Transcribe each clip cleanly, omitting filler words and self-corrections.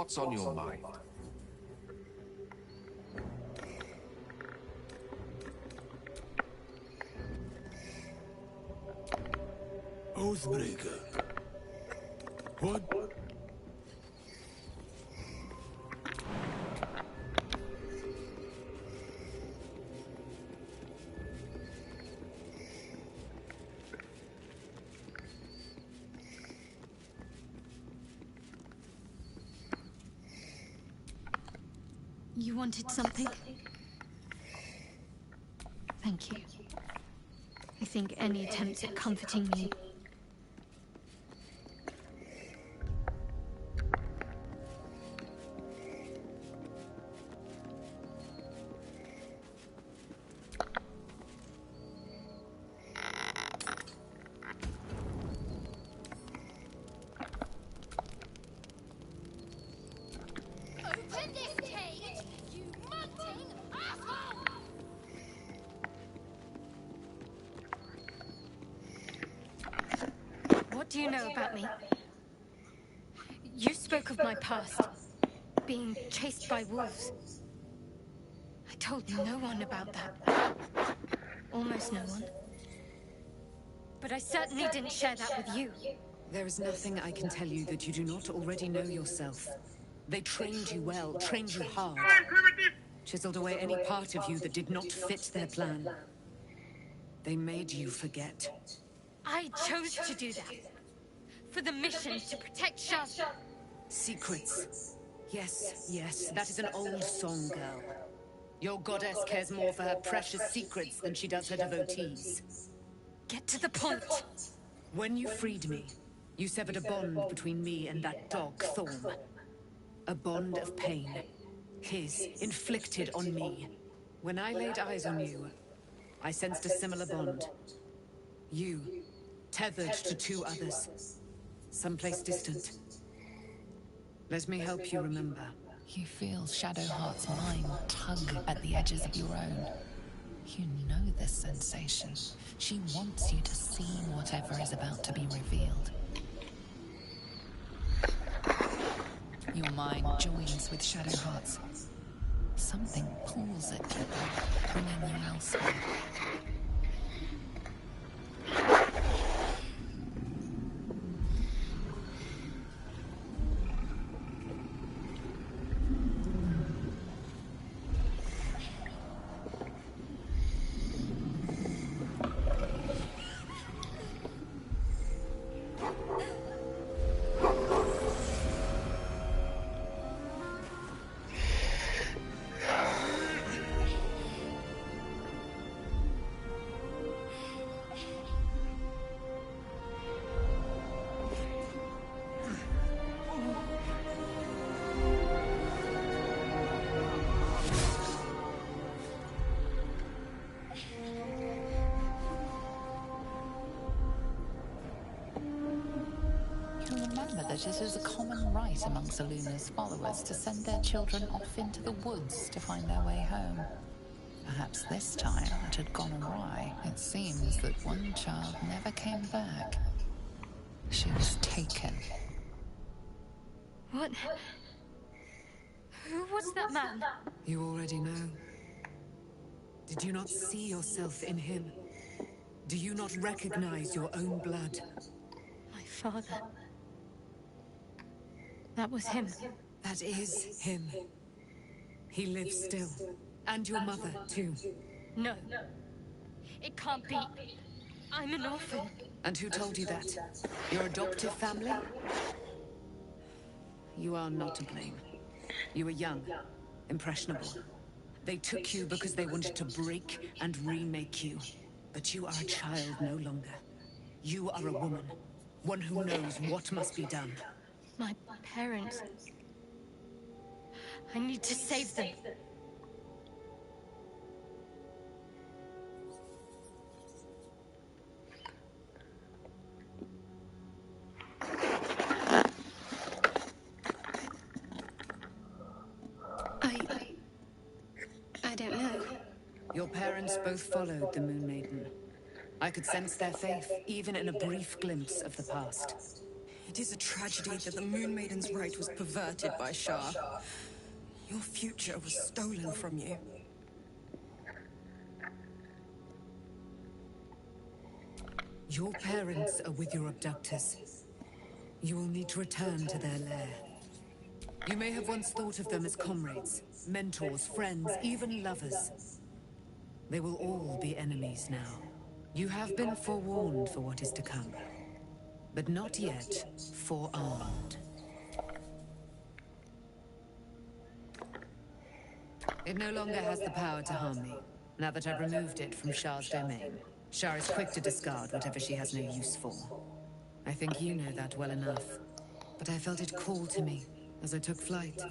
What's on your mind? Oathbreaker. What? You wanted something? Thank you. I think any attempts at comforting me... Open this cage, you munting asshole! What do you know about me? You spoke of my past, being chased by wolves. I told no one about that. Almost no one. But I certainly didn't share that with you. There is nothing I can tell you that you do not already know yourself. They trained you well, trained you hard. Chiseled away any part of you that did not fit their plan. They made you forget. I chose to do that. For the mission to protect Shaz. Secrets. Yes, yes, that is an old song, girl. Your goddess cares more for her precious secrets than she does her devotees. Get to the point. When you freed me, you severed a bond between me and that dog, Thorm. A bond of pain. His, inflicted on me. When I laid eyes on you, I sensed a similar bond. You, tethered to two others. Someplace distant. Let me help you remember. You feel Shadowheart's mind tug at the edges of your own. You know this sensation. She wants you to see whatever is about to be revealed. Your mind joins with Shadowheart's. Something pulls at you, bringing you elsewhere. That it is a common right amongst Aluna's followers to send their children off into the woods to find their way home. Perhaps this time it had gone awry. It seems that one child never came back. She was taken. What? Who was that man? You already know. Did you not see yourself in him? Do you not recognize your own blood? My father. That was him. That is him. He lives still. And your mother, too. No. It can't be. I'm an orphan. And who told you that? Your adoptive family? You are not to blame. You were young, impressionable. They took you because they wanted to break and remake you. But you are a child no longer. You are a woman. One who knows what must be done. My parents. I need to save them. I don't know. Your parents both followed the Moon Maiden. I could sense their faith, even in a brief glimpse of the past. It is a tragedy that the Moon Maiden's right was perverted by Shah. Your future was stolen from you. Your parents are with your abductors. You will need to return to their lair. You may have once thought of them as comrades, mentors, friends, even lovers. They will all be enemies now. You have been forewarned for what is to come, but not yet forearmed. It no longer has the power to harm me, now that I've removed it from Shah's domain. Shah is quick to discard whatever she has no use for. I think you know that well enough. But I felt it call to me as I took flight.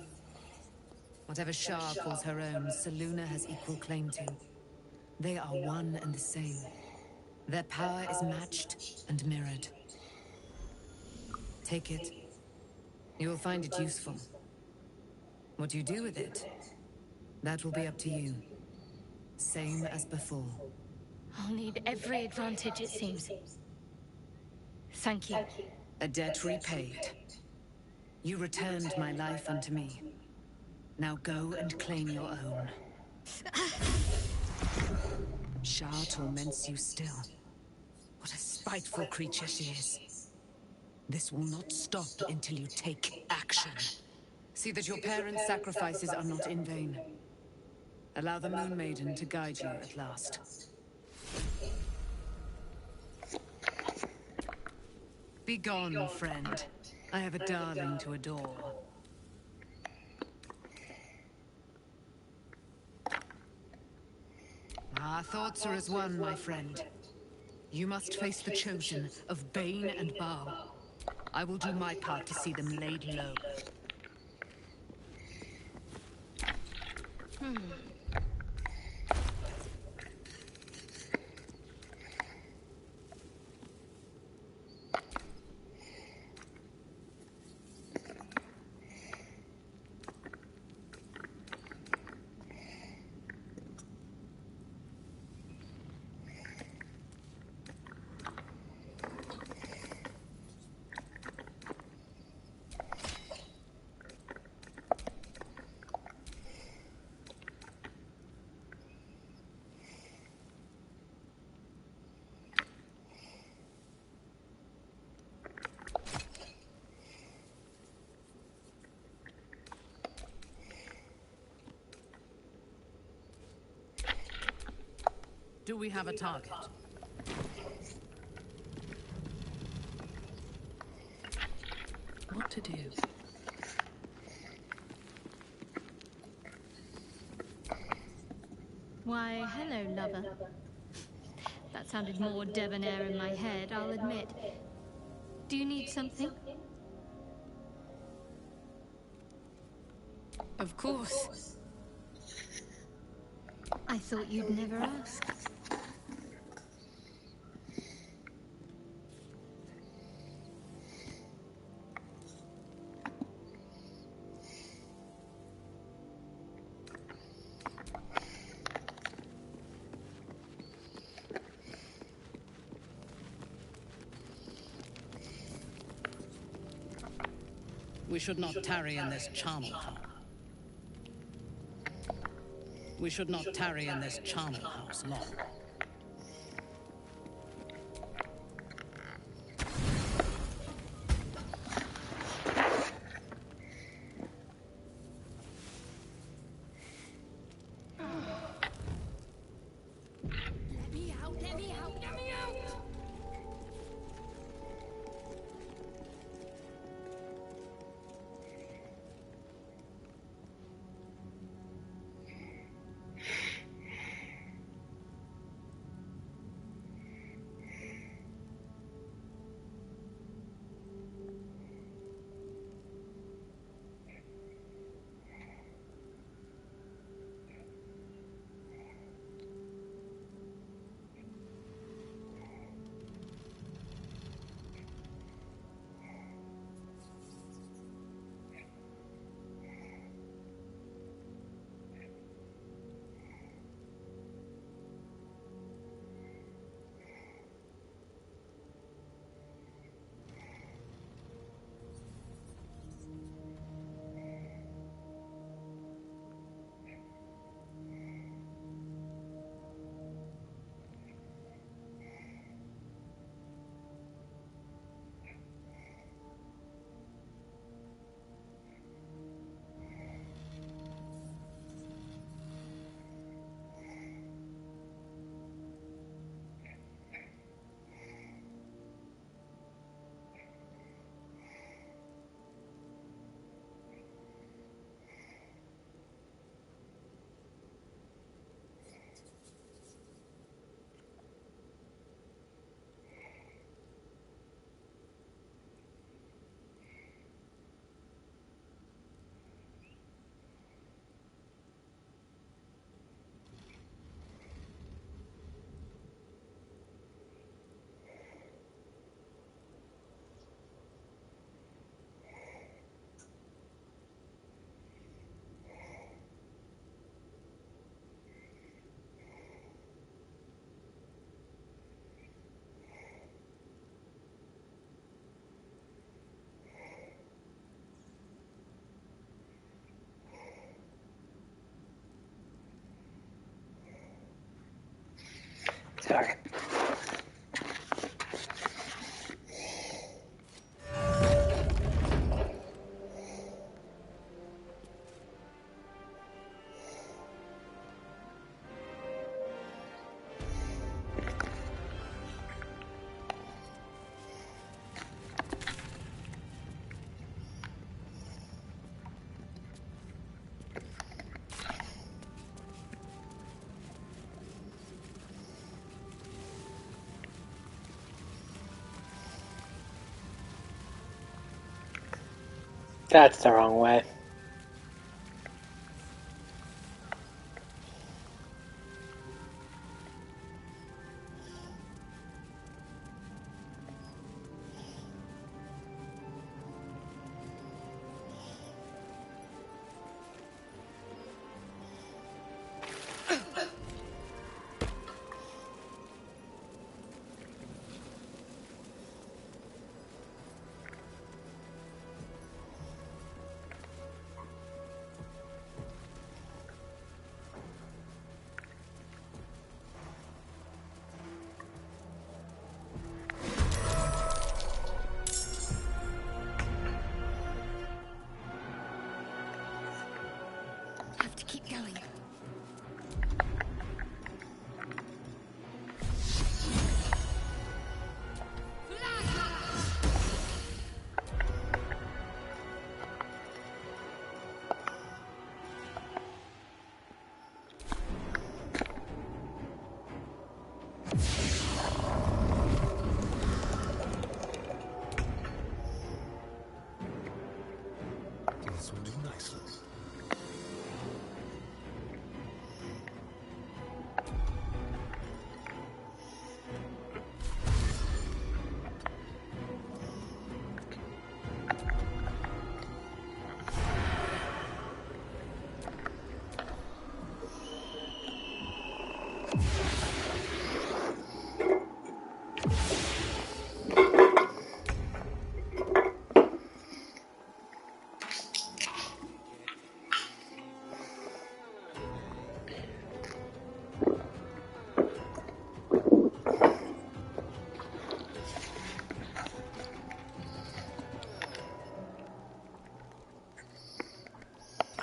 Whatever Shah calls her own, Selûne has equal claim to. They are one and the same. Their power is matched and mirrored. Take it. You will find it useful. What you do with it, that will be up to you. Same as before. I'll need every advantage, it seems. Thank you. A debt repaid. You returned my life unto me. Now go and claim your own. Shah torments you still. What a spiteful creature she is. This will not stop until you take action. See that your parents' sacrifices are not in vain. Allow the Moon Maiden to guide you at last. Be gone, friend. I have a darling to adore. Our thoughts are as one, my friend. You must face the Chosen of Bane and Bow. I will do my part to see them laid low. Do we have a target? What to do? Why, hello, lover. That sounded more debonair in my head, I'll admit. Do you need something? Of course. I thought you'd never ask. We should not tarry in this charnel house. We should not tarry in this charnel house long. Let me out, let me out, let me out! Sorry. That's the wrong way. Have to keep going. This will do nicely.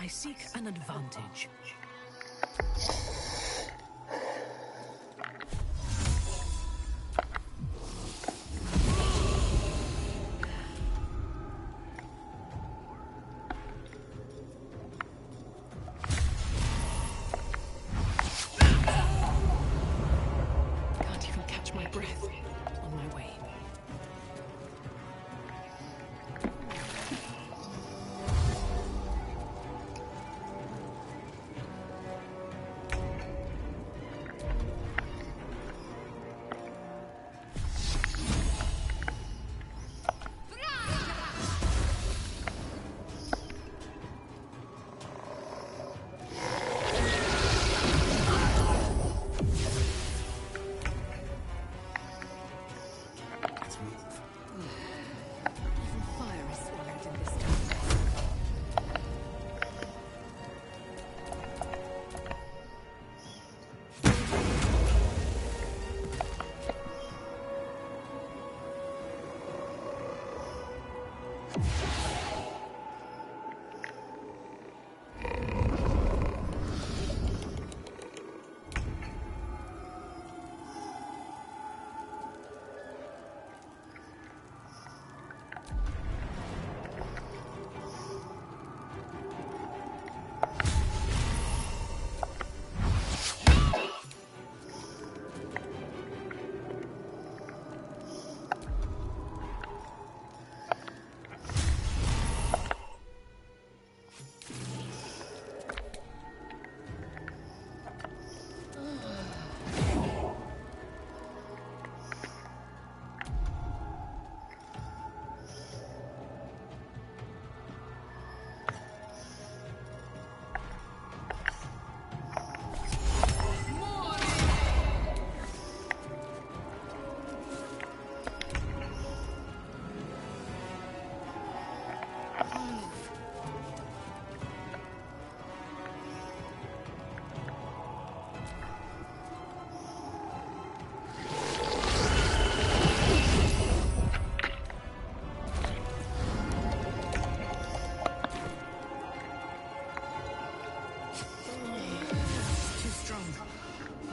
I seek an advantage. Can't even catch my breath on my way.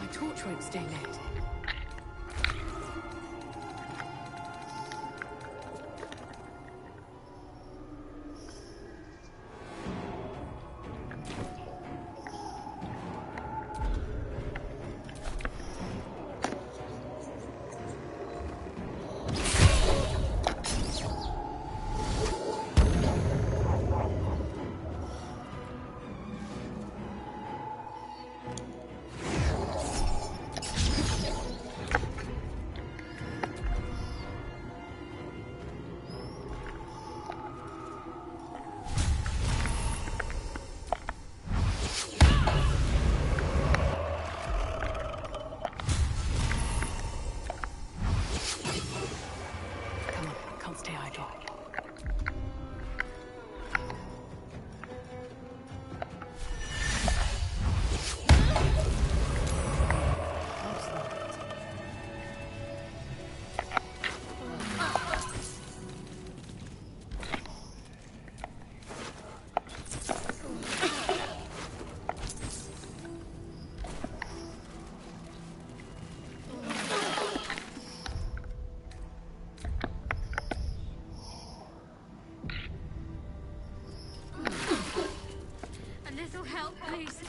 My torch won't stay lit. Stay idle. A little help, please.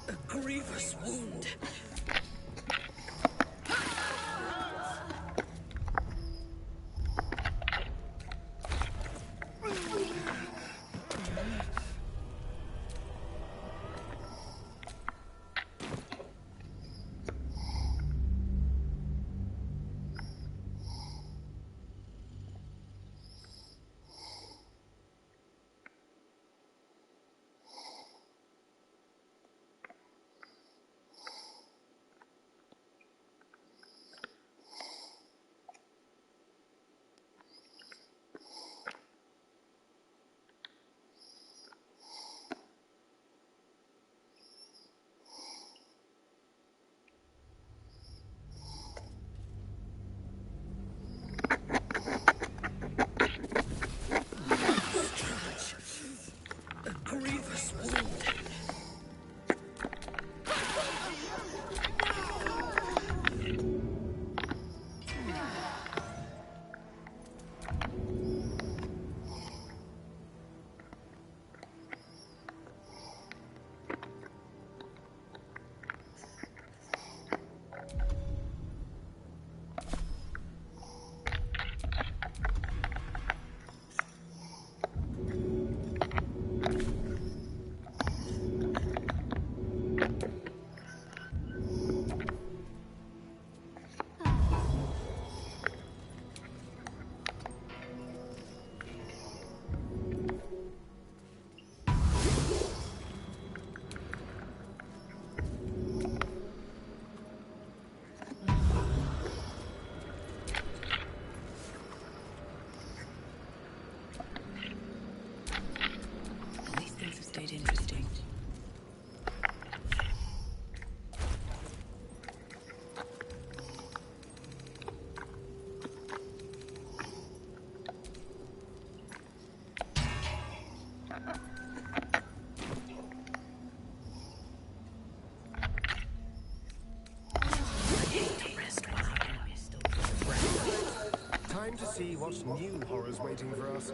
A grievous wound. Grievous wound. These things have stayed interesting. Time to see what new horror's waiting for us.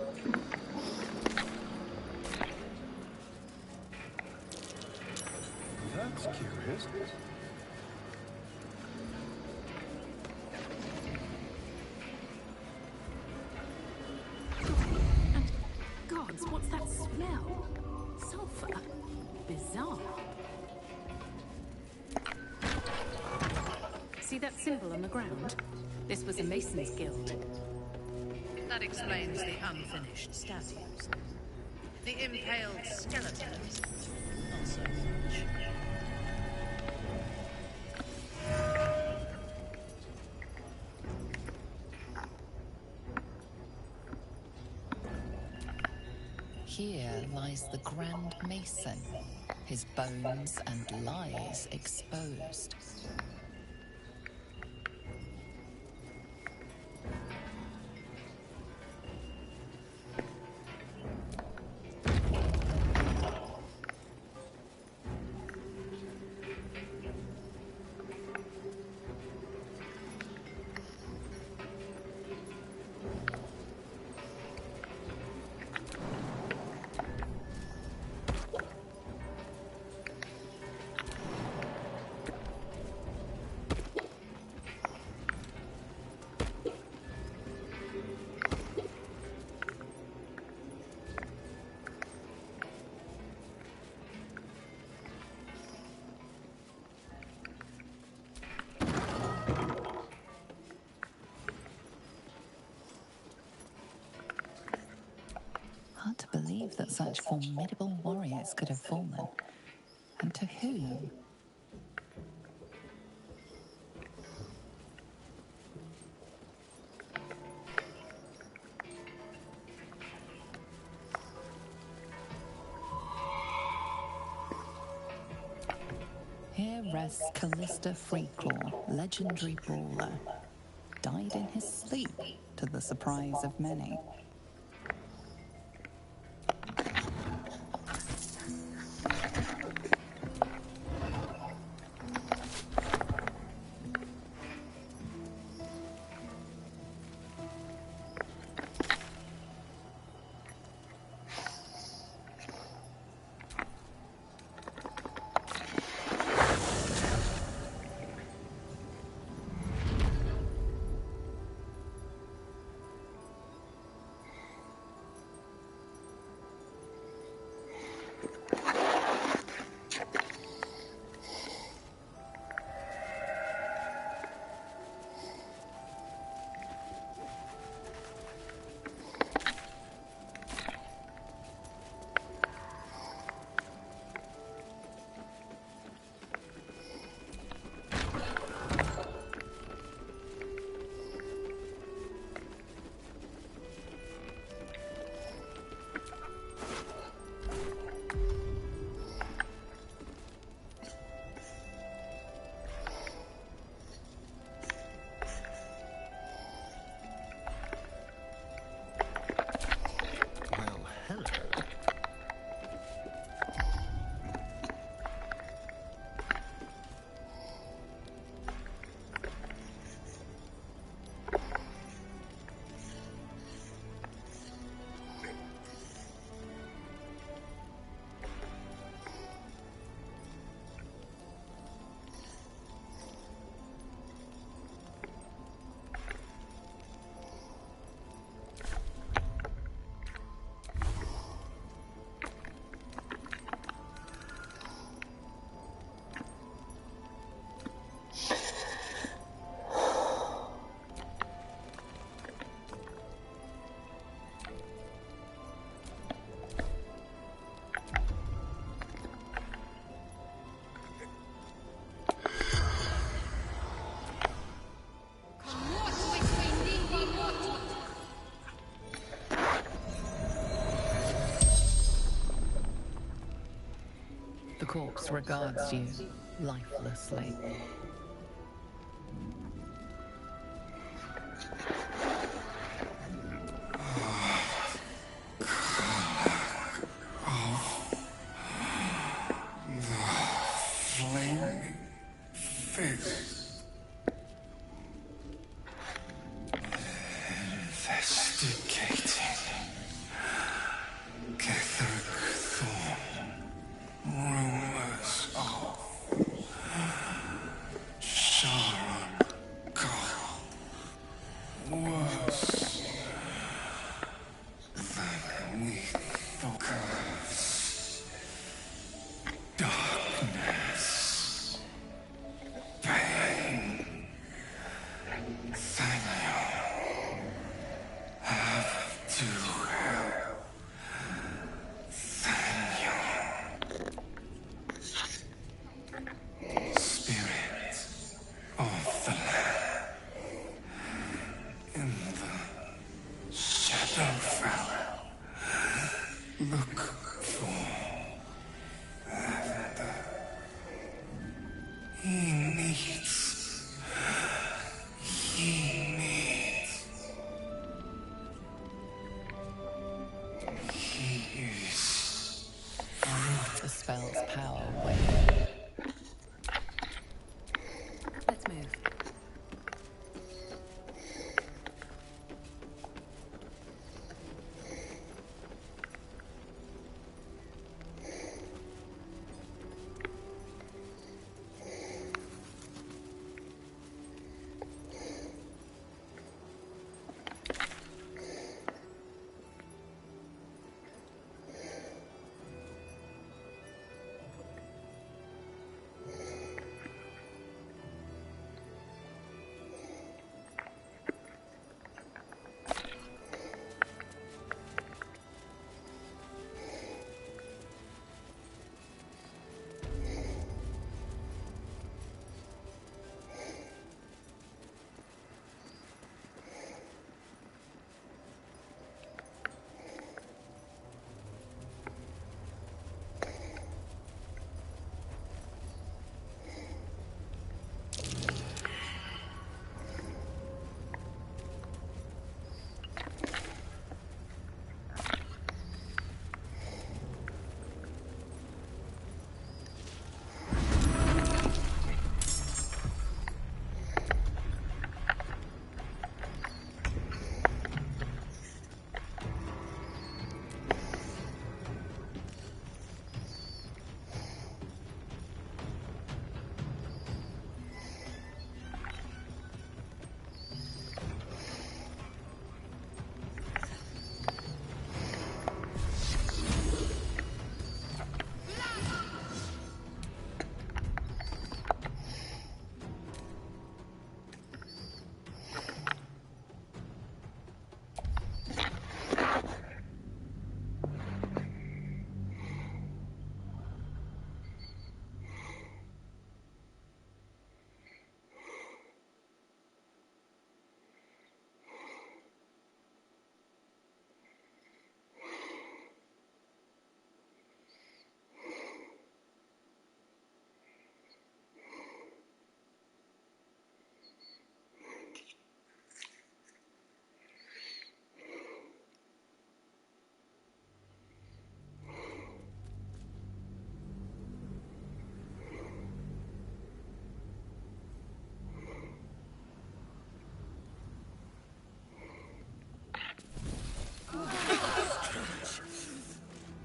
That's curious. symbol on the ground? This was a mason's guild. That explains the unfinished statues. The impaled skeletons, not so much. Here lies the Grand Mason, his bones and lies exposed. Hard to believe that such formidable warriors could have fallen. And to whom? Here rests Callista Freeclaw, legendary brawler. Died in his sleep, to the surprise of many. The corpse regards you lifelessly. Flaming fist. Investigating. Catholic thorn. Rumors of Sharon God. Worse than we thought. Darkness. Pain. look for. He needs. He needs. He is. The spell's power waned. Let's move.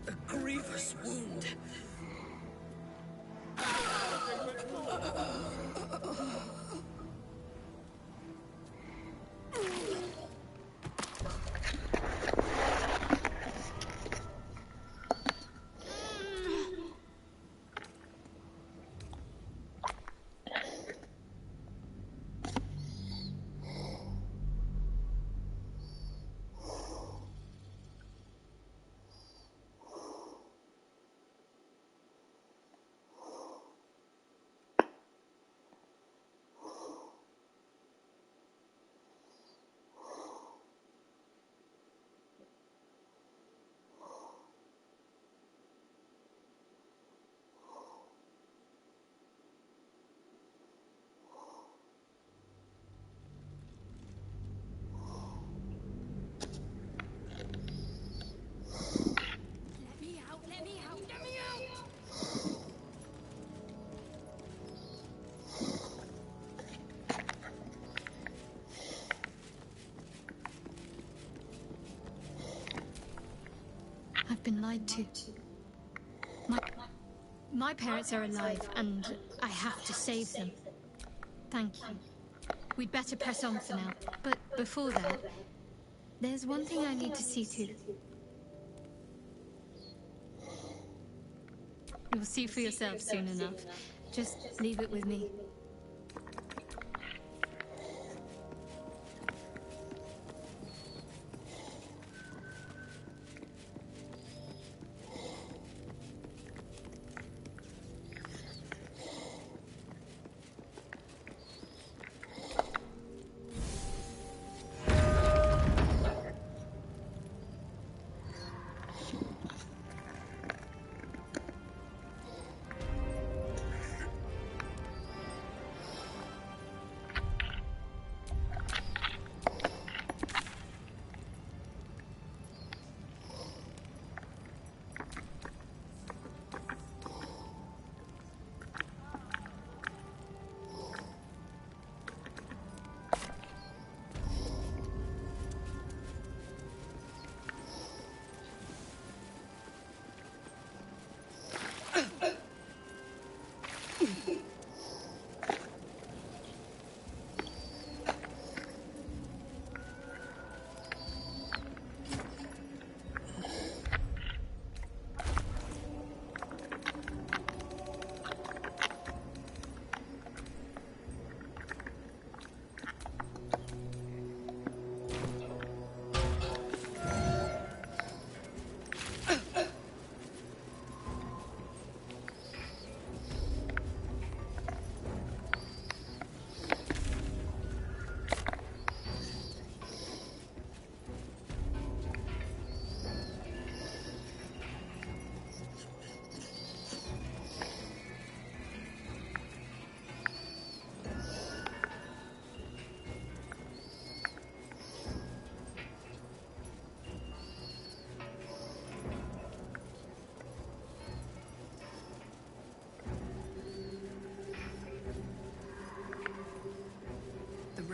A grievous wound. Let me out, let me out, let me out! I've been lied to. My parents are alive, and I have to save them. Thank you. We'd better press on for now. But before that, there's one thing I need to see to. You'll see for yourself soon enough. Just leave it with me.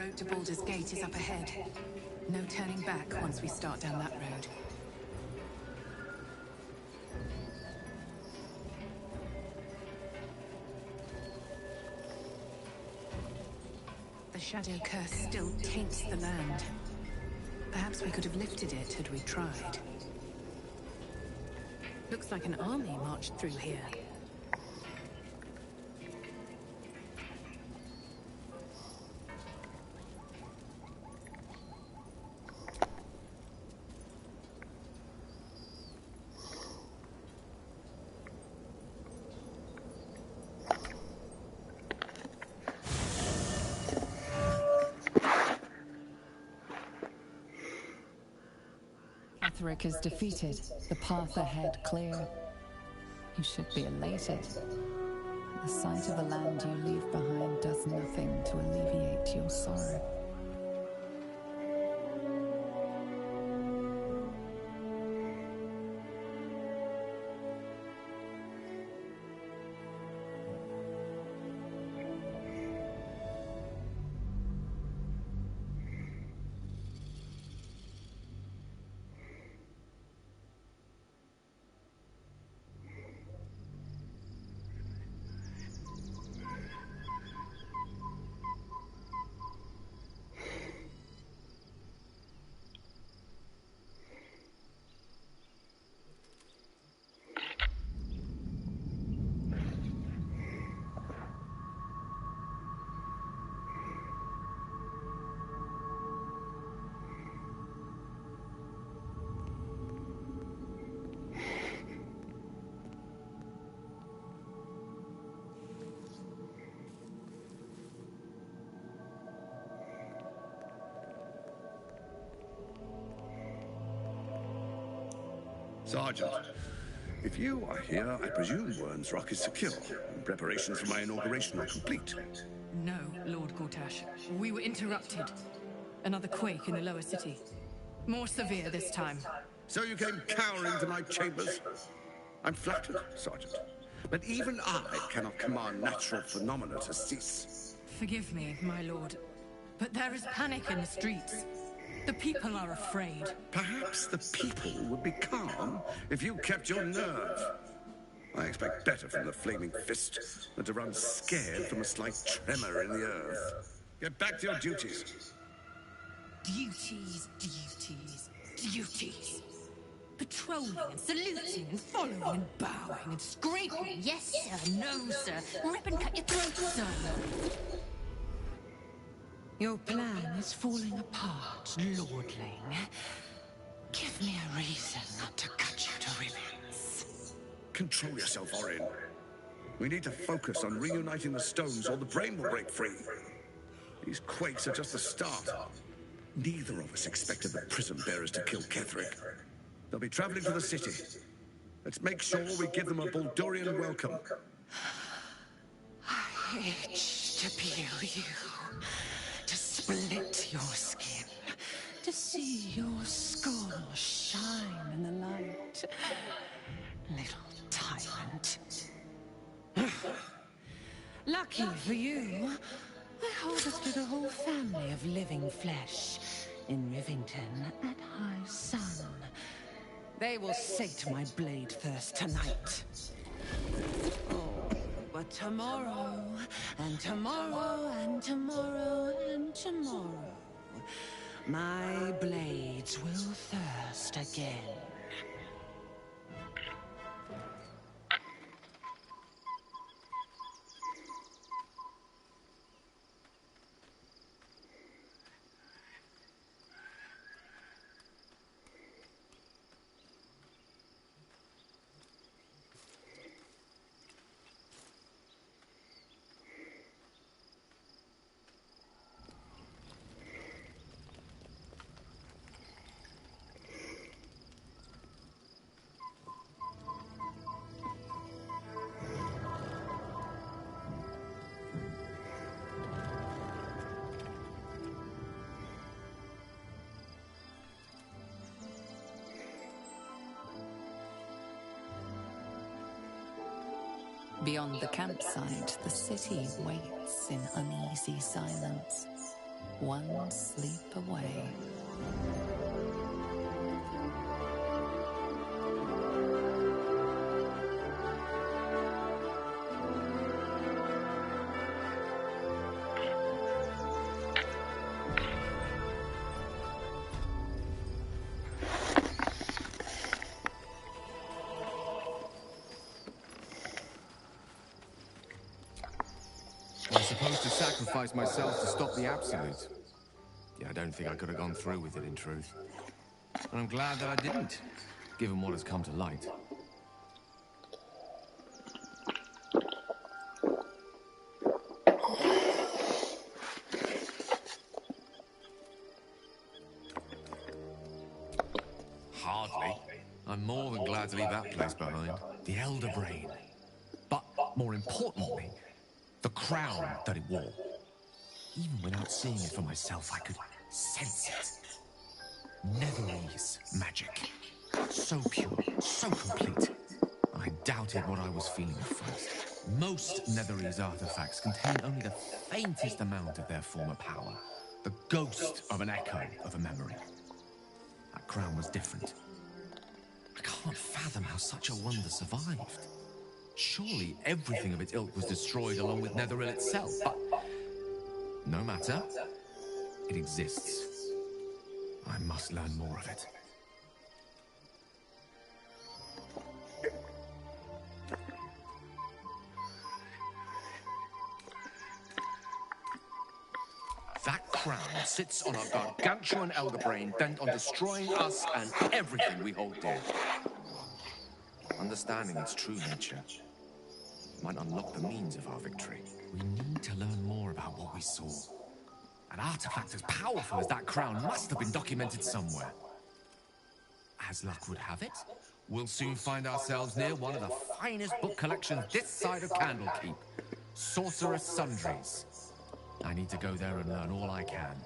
road to Baldur's Gate is up ahead. No turning back once we start down that road. The Shadow Curse still taints the land. Perhaps we could have lifted it had we tried. Looks like an army marched through here. Ketheric is defeated, the path ahead clear. You should be elated. The sight of the land you leave behind does nothing to alleviate your sorrow. Sergeant, if you are here, I presume Wern's Rock is secure, and preparations for my inauguration are complete. No, Lord Gortash. We were interrupted. Another quake in the lower city. More severe this time. So you came cowering to my chambers? I'm flattered, Sergeant. But even I cannot command natural phenomena to cease. Forgive me, my lord, but there is panic in the streets. The people are afraid. Perhaps the people would be calm if you kept your nerve. I expect better from the flaming fist than to run scared from a slight tremor in the earth. Get back to your duties. Duties, duties, duties. Patrolling and saluting and following and bowing and scraping. Yes, sir. No, sir. Rip and cut your throat, sir. Your plan is falling apart, lordling. Give me a reason not to cut you to ribbons. Control yourself, Orin. We need to focus on reuniting the stones or the brain will break free. These quakes are just the start. Neither of us expected the prison bearers to kill Ketheric. They'll be traveling to the city. Let's make sure we give them a Baldurian welcome. I itch to peel you. To split your skin, to see your skull shine in the light. Little tyrant. Lucky for you, I harvested a whole family of living flesh in Rivington at high sun. They will sate my blade thirst tonight. But tomorrow, and tomorrow, and tomorrow, and tomorrow, my blades will thirst again. Beyond the campsite, the city waits in uneasy silence. one sleep away. I was supposed to sacrifice myself to stop the Absolute. Yeah, I don't think I could have gone through with it, in truth. And I'm glad that I didn't, given what has come to light. Hardly. I'm more than glad to leave that place behind. The Elder Brain. But, more importantly, the crown that it wore. Even without seeing it for myself, I could sense it. Netherese magic. So pure, so complete. I doubted what I was feeling at first. Most Netherese artifacts contain only the faintest amount of their former power. The ghost of an echo of a memory. That crown was different. I can't fathom how such a wonder survived. Surely everything of its ilk was destroyed along with Netheril itself, but no matter. It exists. I must learn more of it. That crown sits on a gargantuan elder brain bent on destroying us and everything we hold dear. Understanding its true nature might unlock the means of our victory. We need to learn more about what we saw. An artifact as powerful as that crown must have been documented somewhere. As luck would have it, we'll soon find ourselves near one of the finest book collections this side of Candlekeep. Sorcerous Sundries. I need to go there and learn all I can.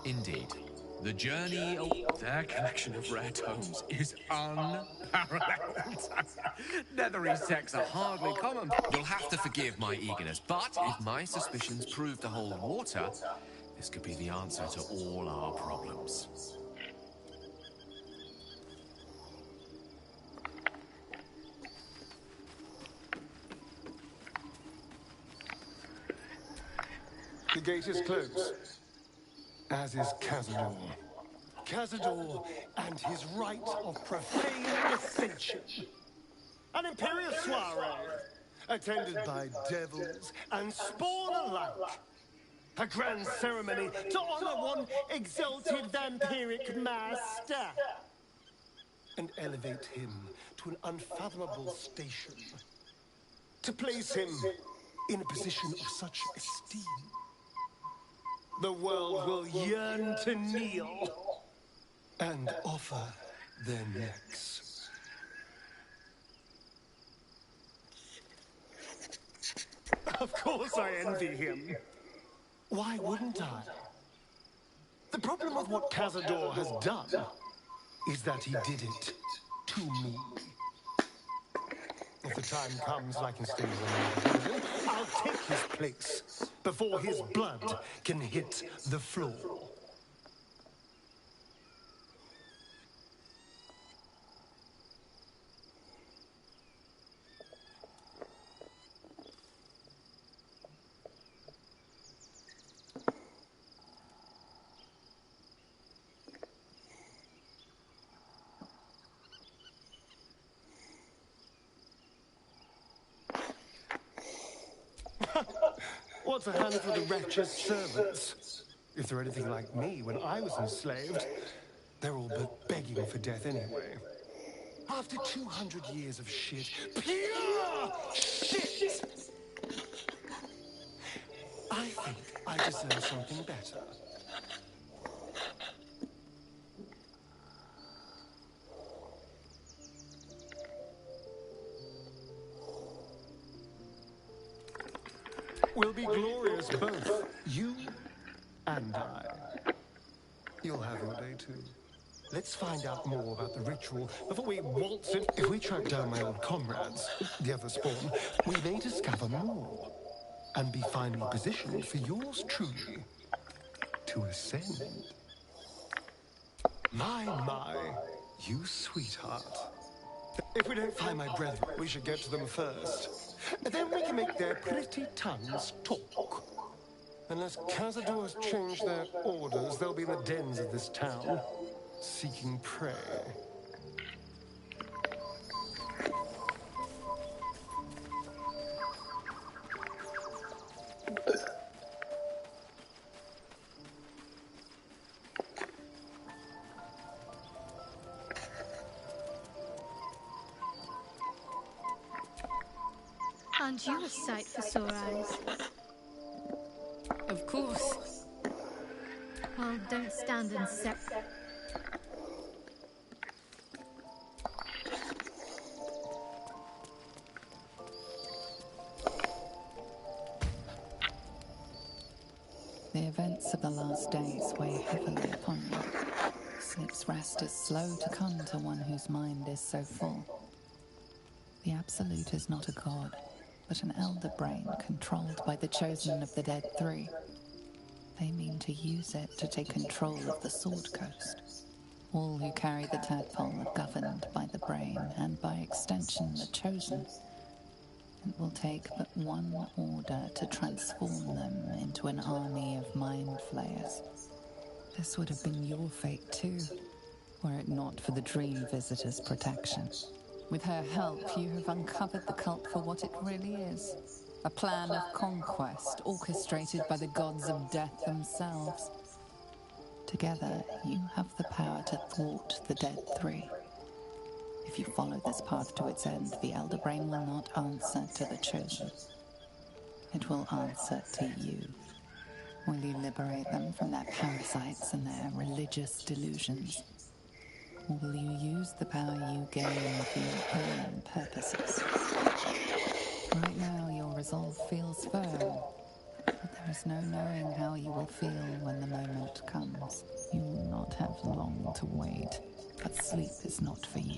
Indeed. The journey of their collection of rare tomes is unparalleled. Netherese texts are hardly common. You'll have to forgive my eagerness, but if my suspicions prove to hold water, this could be the answer to all our problems. The gate is closed, as is Cazador. Cazador and his rite of profane ascension. An imperial soiree, attended by devils and spawn alike. A grand ceremony to honor one exalted vampiric master. And elevate him to an unfathomable station. To place him in a position of such esteem. The world will yearn to kneel and offer their necks. Of course I envy him. Why wouldn't I? The problem with what Cazador has done is that he did it to me. If the time comes and I can stay one, I'll take his place before his blood can hit the floor. What's a hand for the wretched servants? If they're anything like me when I was enslaved, they're all but begging for death anyway. After 200 years of shit, pure shit! I think I deserve something better. We'll be glorious both, you and I. You'll have your day too. Let's find out more about the ritual before we waltz it. If we track down my old comrades, the other spawn, we may discover more and be finally positioned for yours truly to ascend. My, you sweetheart. If we don't find my brethren, we should get to them first. Then we can make their pretty tongues talk. Unless Cazador has changed their orders, they'll be in the dens of this town, seeking prey. Aren't you a sight for sore eyes? Of course. Well, don't stand and step. The events of the last days weigh heavily upon you. Sleep's rest is slow to come to one whose mind is so full. The Absolute is not a god, but an elder brain controlled by the chosen of the Dead Three. They mean to use it to take control of the Sword Coast. All who carry the tadpole are governed by the brain, and by extension the chosen. It will take but one order to transform them into an army of mind flayers. This would have been your fate too, were it not for the Dream Visitor's protection. With her help, you have uncovered the cult for what it really is. A plan of conquest orchestrated by the gods of death themselves. Together, you have the power to thwart the Dead Three. If you follow this path to its end, the Elder Brain will not answer to the Chosen. It will answer to you. Will you liberate them from their parasites and their religious delusions? Or will you use the power you gain for your own purposes? Right now, your resolve feels firm, but there is no knowing how you will feel when the moment comes. You will not have long to wait, but sleep is not for you.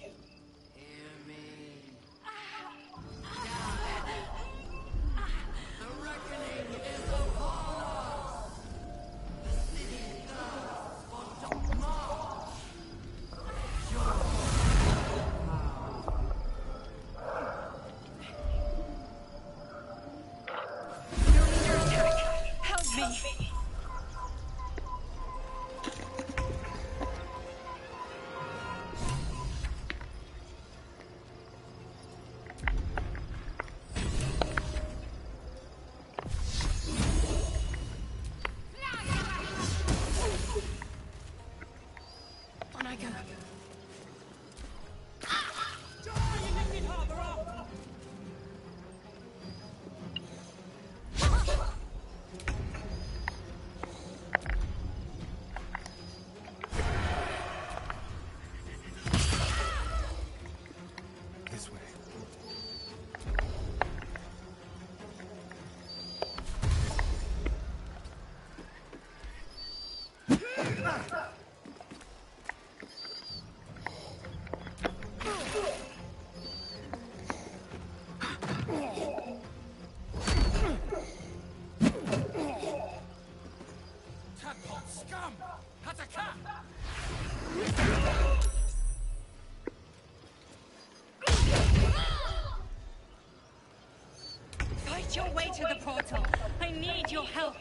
Fight your way to the portal. I need your help.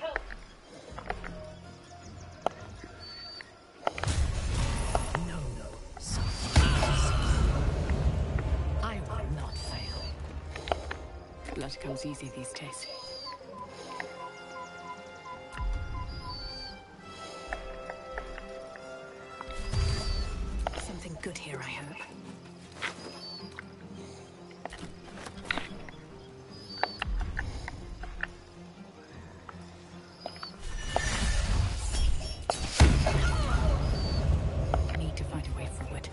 No, son. I will not fail. Blood comes easy these days. Something good here, I hope. Need to find a way forward.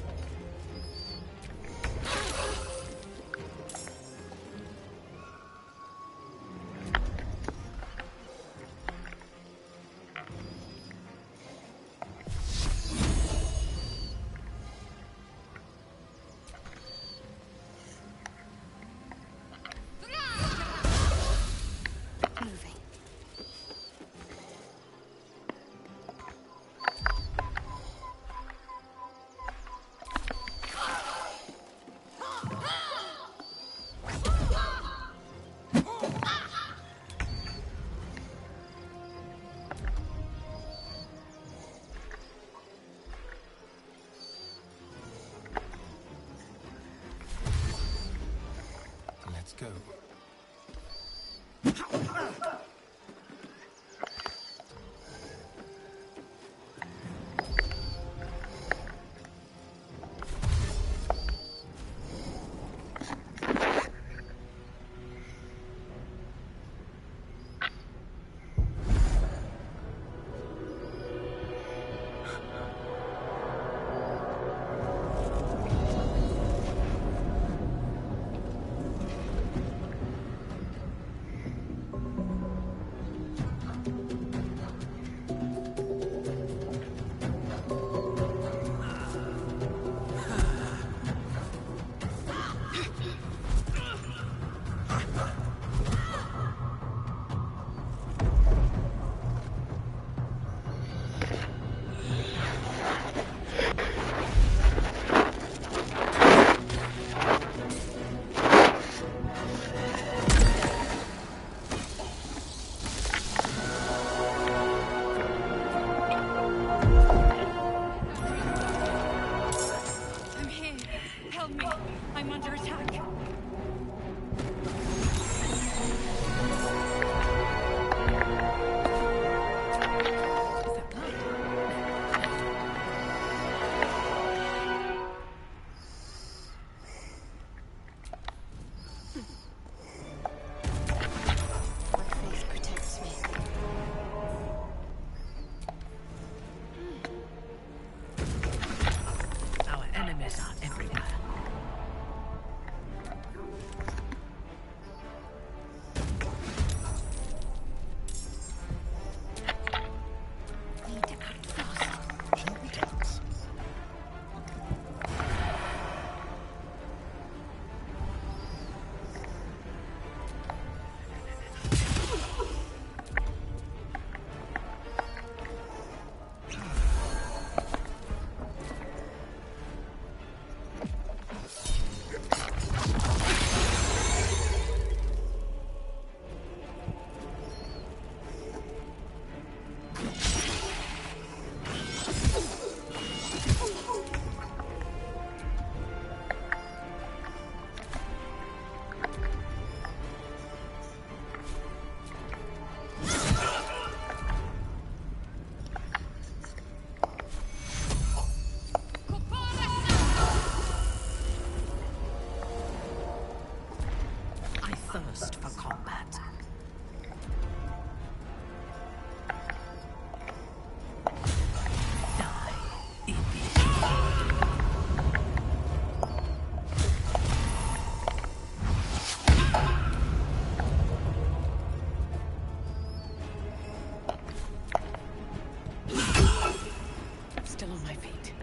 go. I'm here. Help me. I'm under attack. My faith protects me. Our enemies are everywhere. Need to act fast. Shall we dance? I thirst for combat. Die in Still on my feet.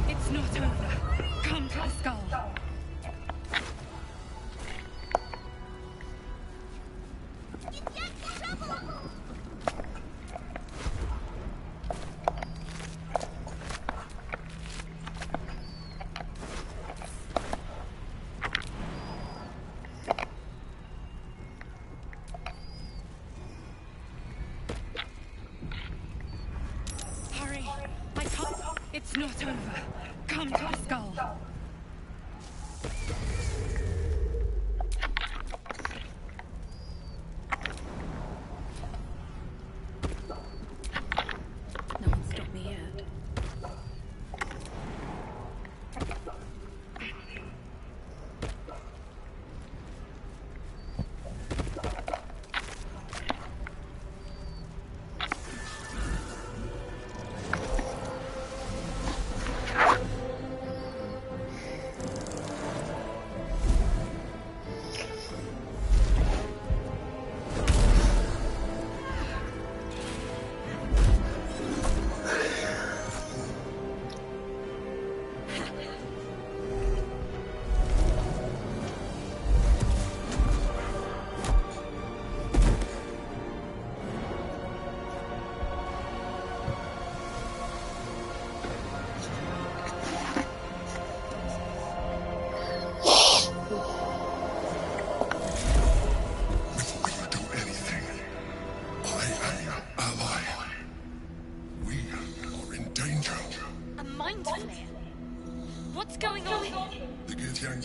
It's not over. Come to the skull. Hurry. I can't. It's not over. Come to the skull. No one stopped me yet.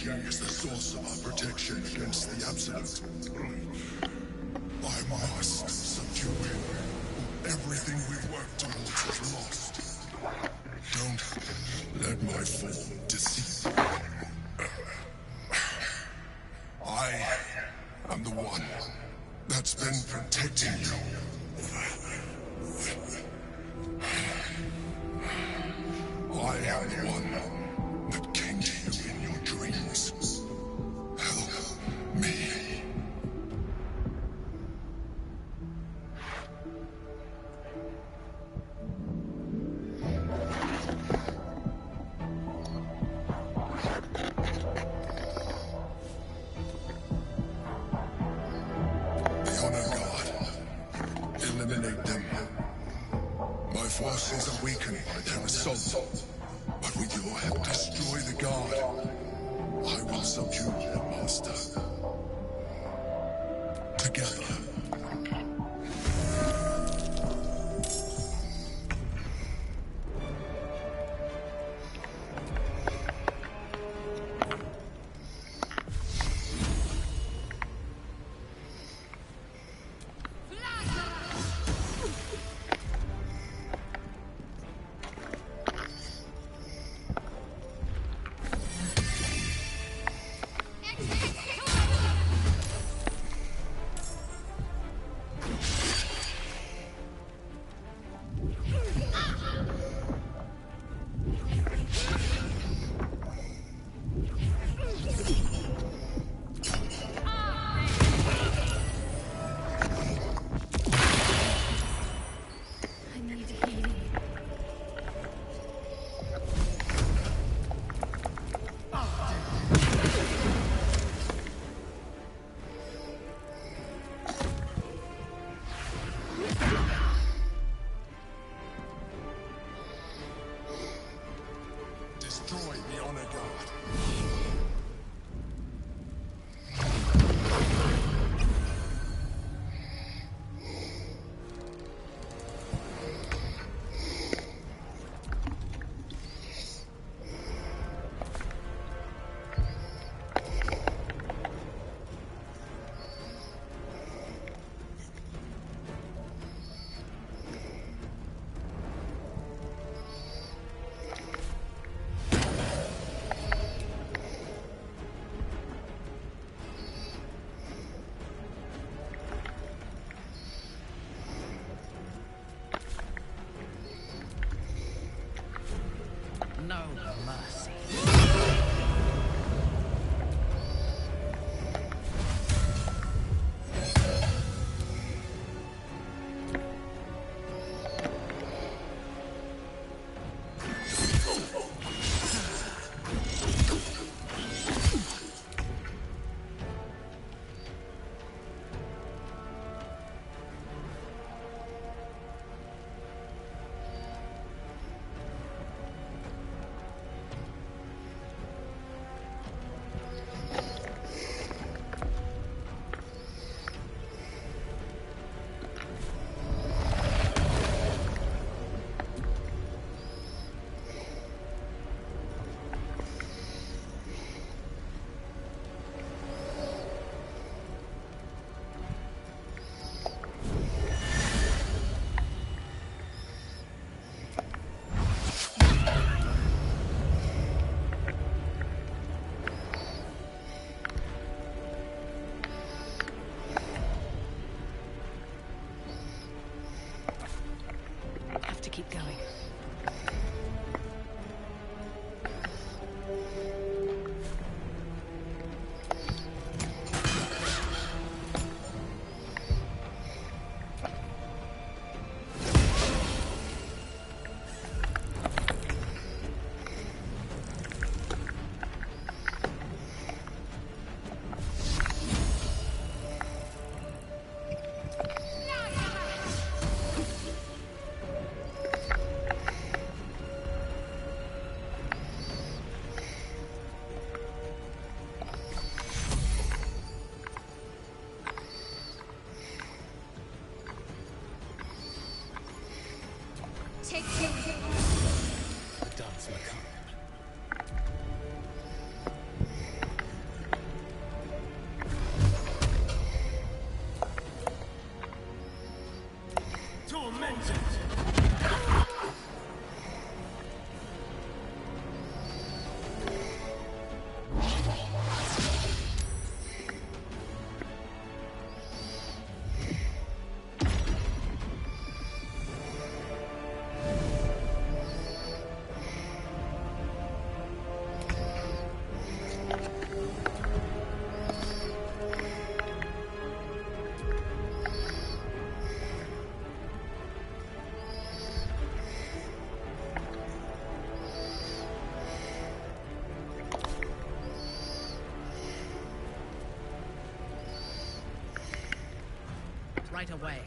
He is the source of our protection against the Absolute. I must subdue him, or everything we've worked towards is lost. Don't let my form deceive you. I am the one that's been protecting you. I am the one that came to you in your dreams. Help me. The Honor Guard. Eliminate them. My forces are weakened by their assault. But with your help, destroy the Guard. I will subdue their master. Together. Destroy the Honor Guard. No mercy. Have to keep going. Take him. The dance macabre. right away.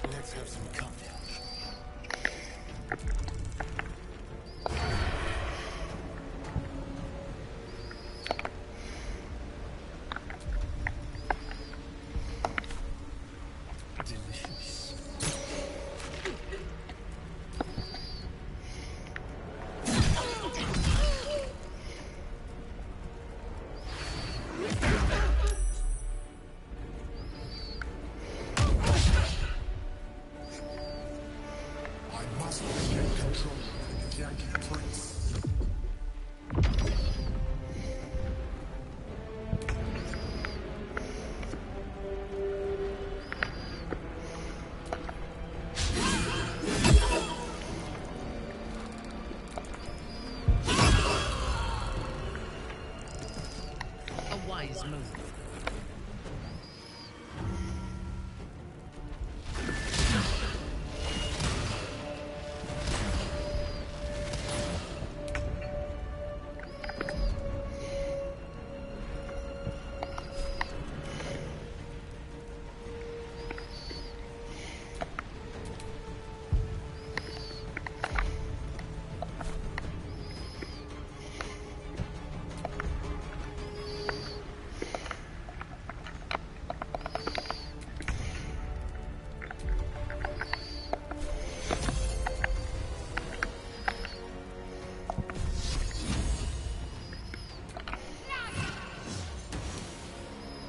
Let's have some coffee. Delicious. I must regain control of the Yankee place. A wise move.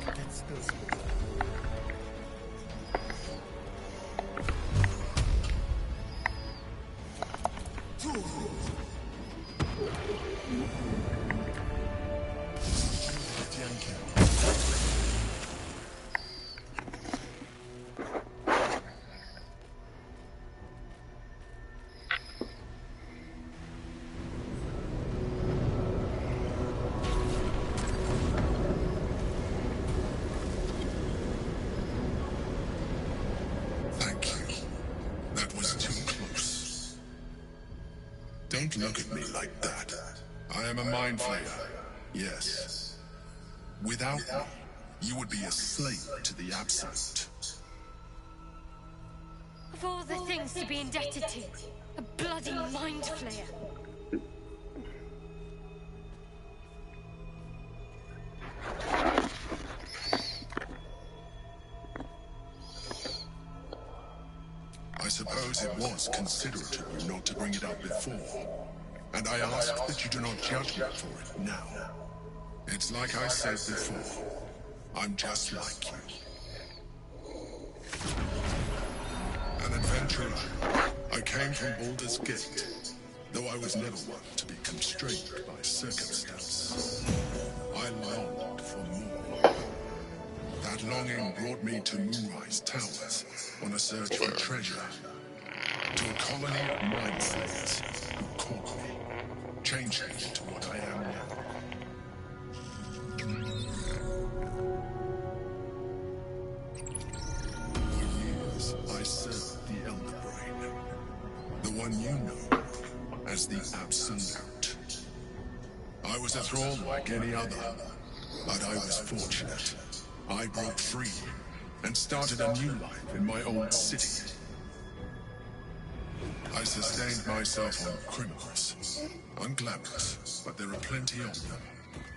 Let's spill some. Thank you. That was too close. Don't look at me like that. I am a mind flayer. Yes. Without me, you would be a slave to the Absolute. Of all the things to be indebted to, a bloody mind flayer. I suppose it was considerate of you not to bring it up before. And I ask that you do not judge me for it now. It's like I said before. I'm just like you. An adventurer. I came from Baldur's Gate, though I was never one to be constrained by circumstance. I longed for more. That longing brought me to Moonrise Towers on a search for treasure. To a colony of mind flayers who caught me, changed me into what I am now. For years, I served the Elder Brain, the one you know as the Absolute. I was a thrall like any other, but I was fortunate. I broke free and started a new life in my old city. I sustained myself on criminals. Unglamorous, but there are plenty of them,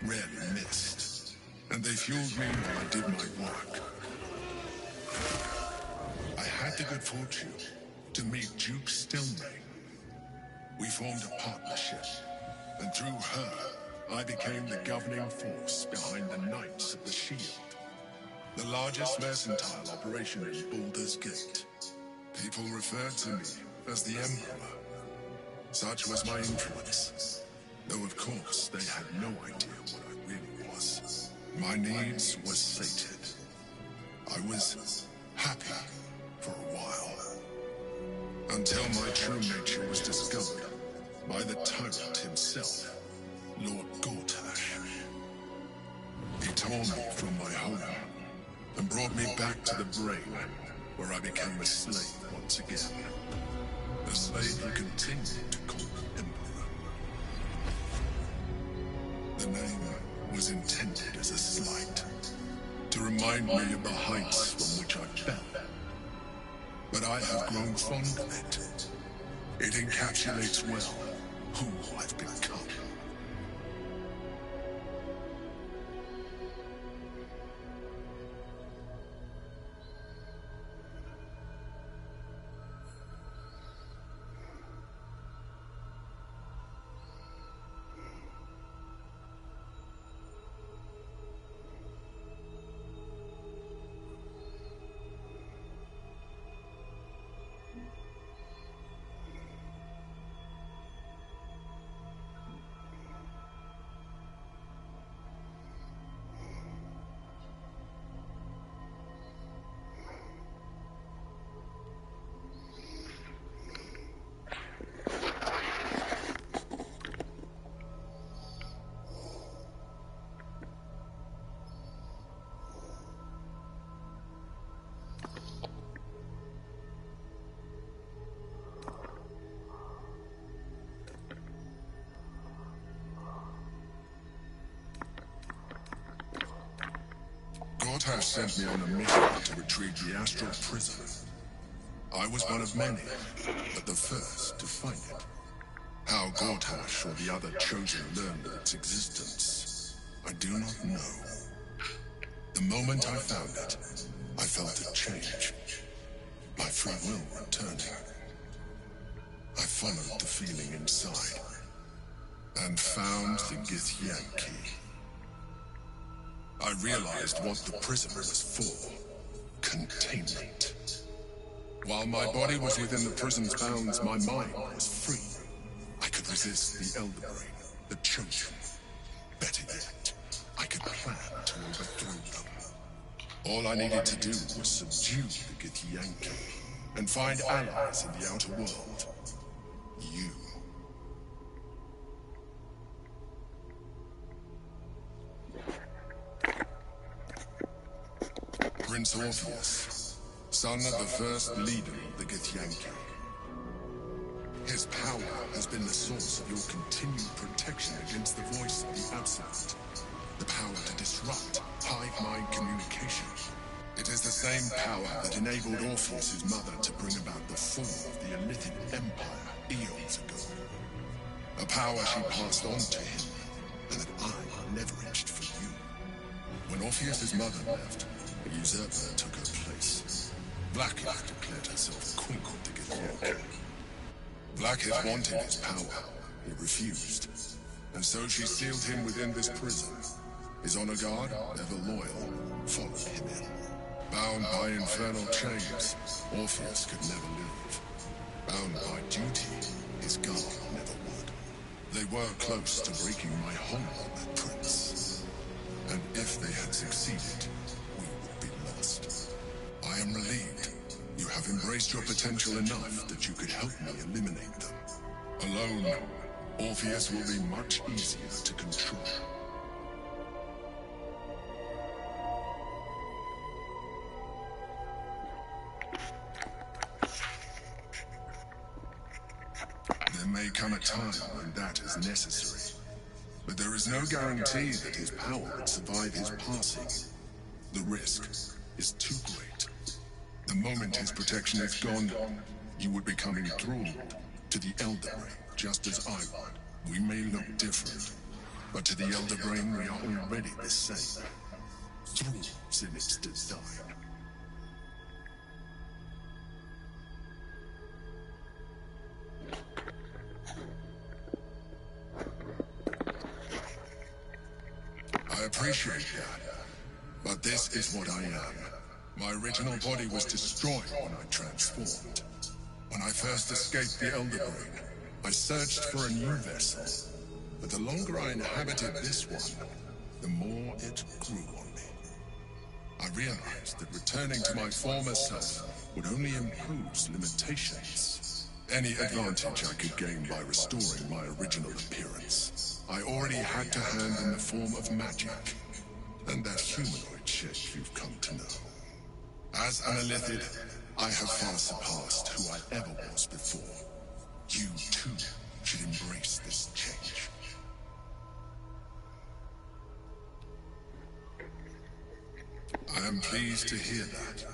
rarely missed. And they fueled me while I did my work. I had the good fortune to meet Duke Stilmane. We formed a partnership, and through her, I became the governing force behind the Knights of the Shield, the largest mercantile operation in Baldur's Gate. People referred to me as the Emperor. Such was my influence, though of course they had no idea what I really was. My needs were sated. I was happy for a while, until my true nature was discovered by the tyrant himself, Lord Gortash. He tore me from my home and brought me back to the brain, where I became a slave once again. A slave he continued to call Emperor. The name was intended as a slight, to remind me of the heights from which I fell. But I have grown fond of it. It encapsulates well who I've become. Gortash sent me on a mission to retrieve the Astral Prism. I was one of many, but the first to find it. How Gortash or the other Chosen learned of its existence, I do not know. The moment I found it, I felt a change. My free will returning. I followed the feeling inside, and found the Githyan key. I realized what the prism was for. Containment. While my body was within the prison's bounds, my mind was free. I could resist the Elder Brain, the Chosen. Better yet, I could plan to overthrow them. All I needed to do was subdue the Githyan key and find allies in the outer world. You. Prince Orpheus, son of the first leader of the Githyan key. His power has been the source of your continued protection against the voice of the Absolute. The power to disrupt hive-mind communication. It is the same power that enabled Orpheus's mother to bring about the fall of the Elithian Empire eons ago. A power she passed on to him, and that I leveraged for you. When Orpheus's mother left, a usurper took her place. Blackith declared herself queen of the Githyan. Blackith wanted his power. He refused. And so she sealed him within this prison. His honor guard, ever loyal, followed him in. Bound by infernal chains, Orpheus could never leave. Bound by duty, his guard never would. They were close to breaking my hold on that prince. And if they had succeeded, we would be lost. I am relieved. You have embraced your potential enough that you could help me eliminate them. Alone, Orpheus will be much easier to control. There may come a time when that is necessary. But there is no guarantee that his power would survive his passing. The risk is too great. The moment his protection is gone, you would become enthralled to the Elder Brain, just as I would. We may look different, but to the Elder Brain we are already the same. Thralls in its design. I appreciate that, but this is what I am. My original body was destroyed when I transformed. When I first escaped the Elder Brain, I searched for a new vessel. But the longer I inhabited this one, the more it grew on me. I realized that returning to my former self would only impose limitations. Any advantage I could gain by restoring my original appearance, I already had to hand in the form of magic, and that humanoid shape you've come to know. As an Illithid, I have far surpassed who I ever was before. You, too, should embrace this change. I am pleased to hear that.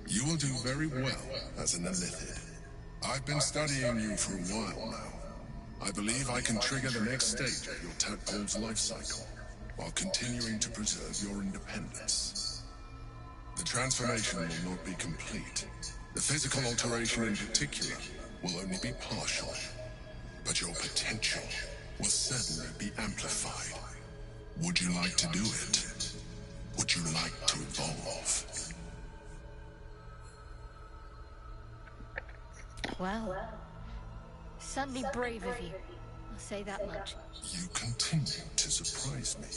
You will do very well as an Illithid. I've been studying you for a while now. I believe I can trigger the next stage of your tadpole's life cycle, while continuing to preserve your independence. The transformation will not be complete. The physical alteration in particular will only be partial. But your potential will certainly be amplified. Would you like to do it? Would you like to evolve? Well, certainly brave of you. I'll say that much. You continue to surprise me.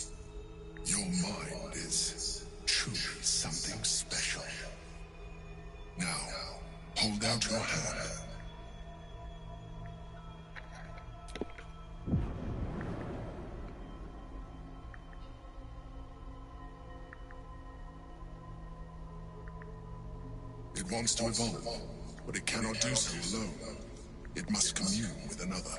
Your mind is truly something special. Now, hold out your hand. It wants to evolve, but it cannot do so alone. It must commune with another.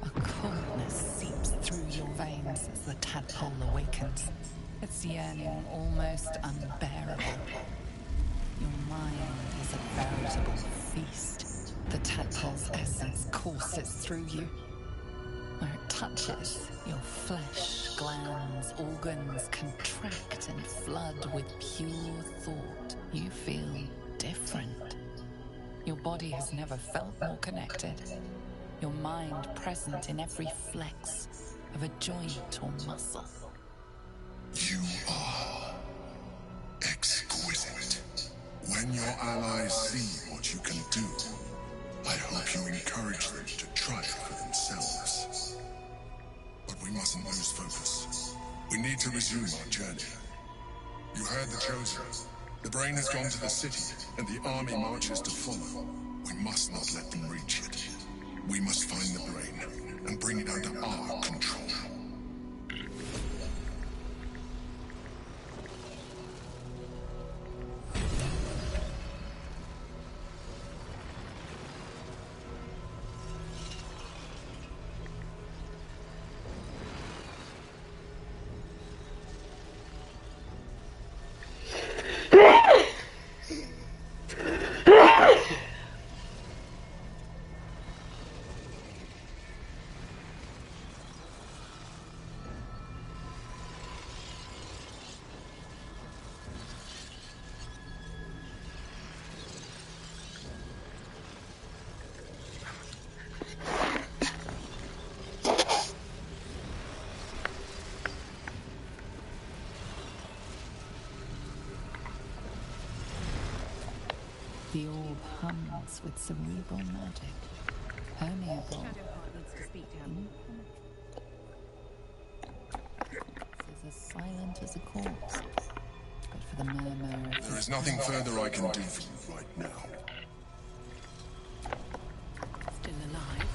A coldness seeps through your veins as the tadpole awakens, its yearning almost unbearable. Your mind is a veritable feast. The tadpole's essence courses through you. Where it touches, your flesh, glands, organs contract and flood with pure thought. You feel different. Your body has never felt more connected. Your mind present in every flex of a joint or muscle. You are exquisite. When your allies see what you can do, I hope you encourage them to try it for themselves. But we mustn't lose focus. We need to resume our journey. You heard the Chosen. The brain has gone to the city, and the army marches to follow. We must not let them reach it. We must find the brain, and bring it under our control. The orb hums with cerebral magic, permeable. Is as silent as a corpse, but for the murmur of There is nothing further I can do for you right now. Still alive.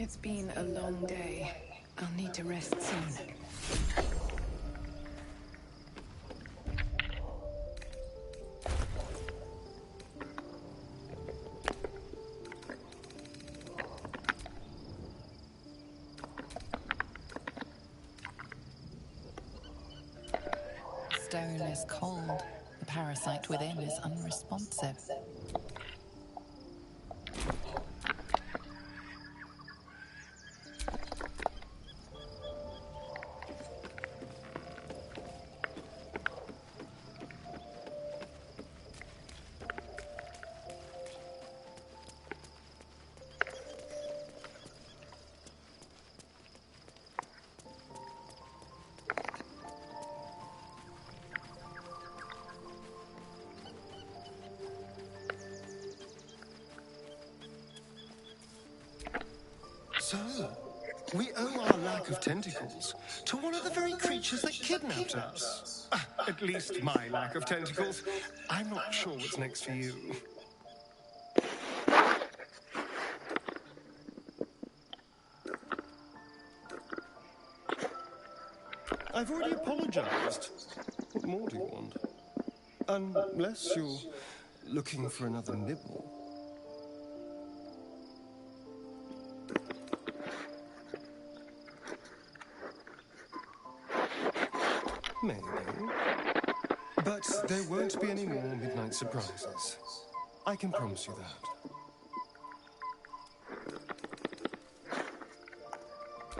It's been a long day. I'll need to rest soon. Stone is cold. The parasite within is unresponsive. So, we owe our lack of tentacles to one of the very creatures that kidnapped us. At least my lack of tentacles. I'm not sure what's next for you. I've already apologized. What more do you want? Unless you're looking for another nibble. Maybe. But there won't be any more midnight surprises. I can promise you that.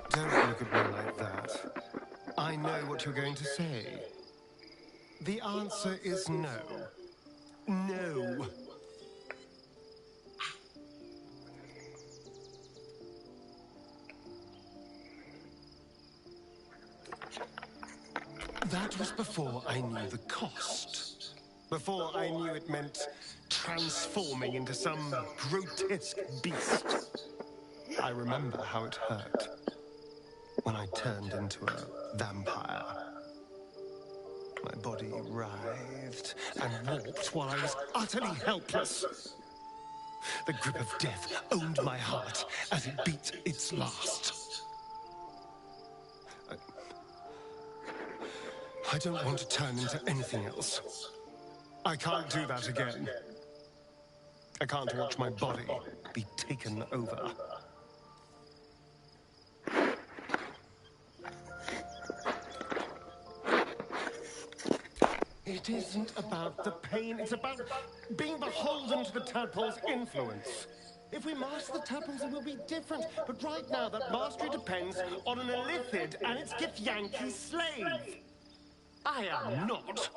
Don't look at me like that. I know what you're going to say. The answer is no. No. That was before I knew the cost. Before I knew it meant transforming into some grotesque beast. I remember how it hurt when I turned into a vampire. My body writhed and warped while I was utterly helpless. The grip of death owned my heart as it beat its last. I don't want to turn into anything else. I can't do that again. I can't watch my body be taken over. It isn't about the pain, it's about being beholden to the tadpole's influence. If we master the tadpoles, it will be different. But right now, that mastery depends on an illithid and its Githyanki slave. I am not.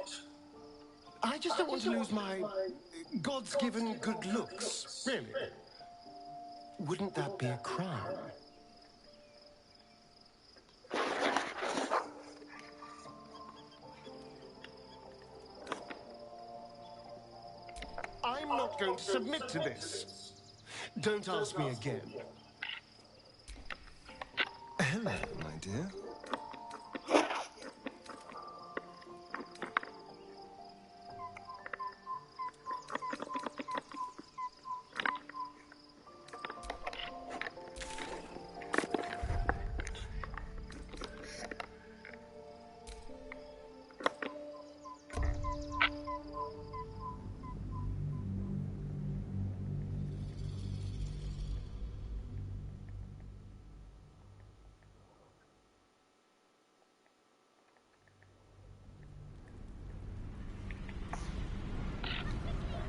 I just don't want to lose my God's given good looks, really. Wouldn't that be a crime? I'm not going to submit to this. Don't ask me again. Hello, my dear.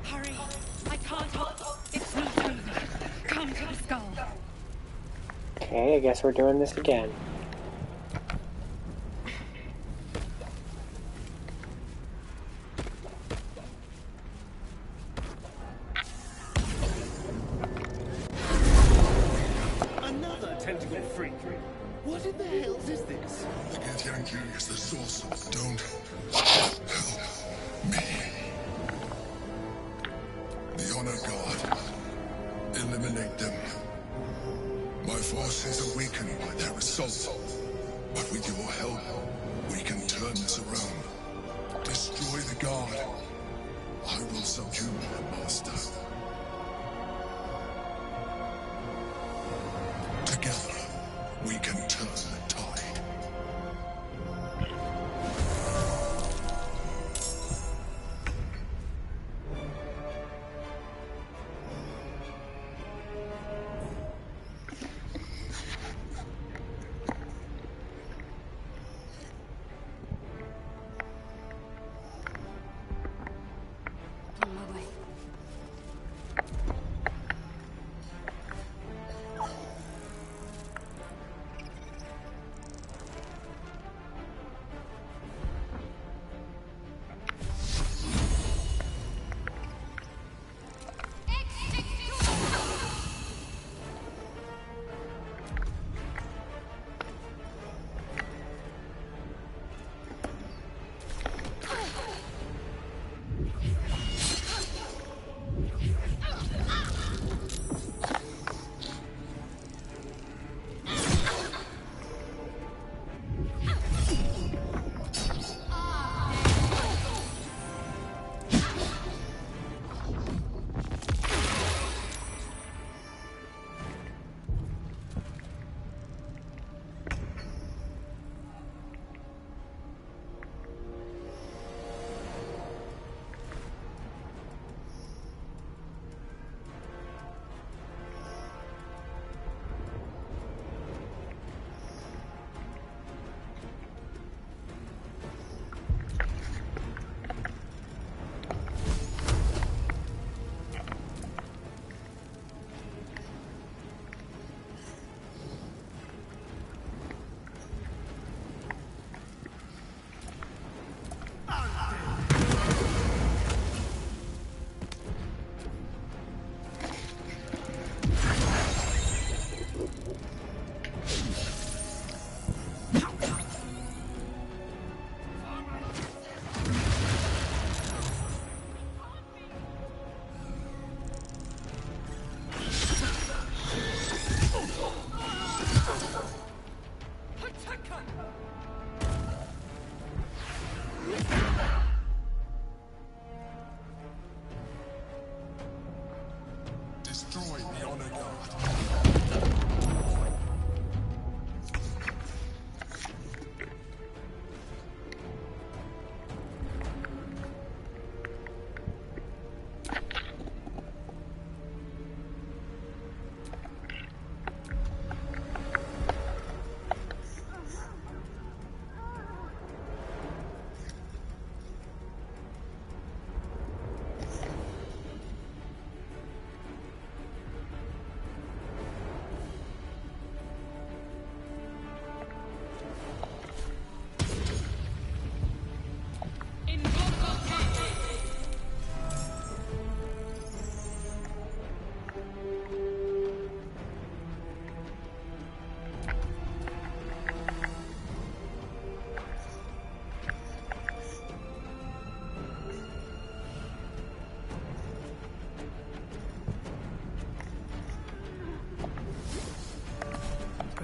Hurry! I can't hold. It's not over. Come to the skull. Okay, I guess we're doing this again. Another tentacle freak. What in the hell is this? The Githyanki is the source. Don't help me. The Honor God. Eliminate them. My force is awakened by their assault. But with your help, we can turn this around. Destroy the God. I will subdue my master. Together.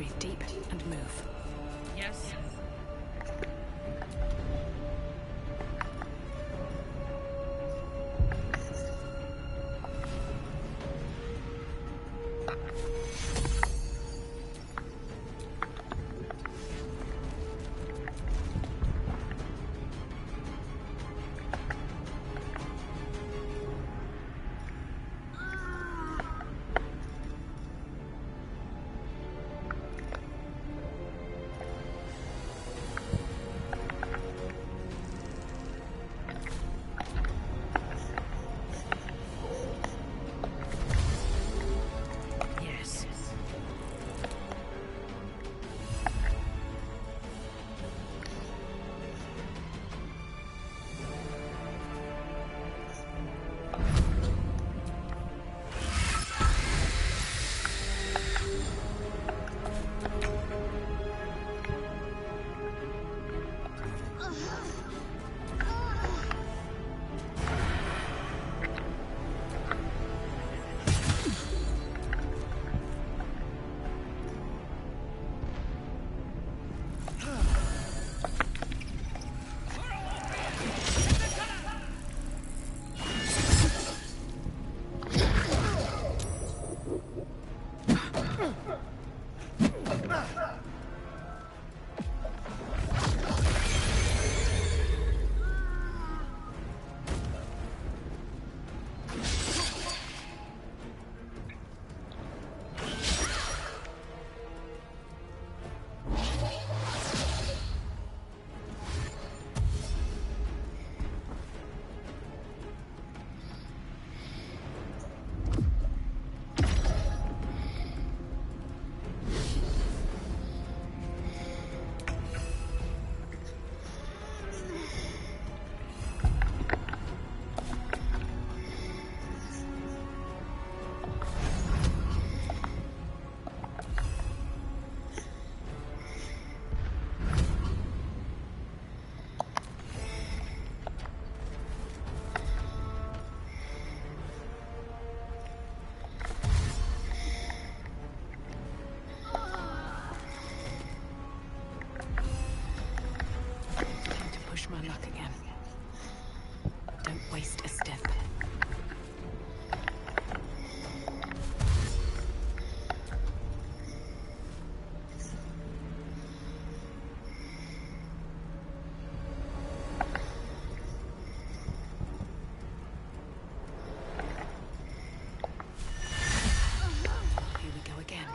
Breathe deep and move. Yes. My luck again. Don't waste a step. Here we go again.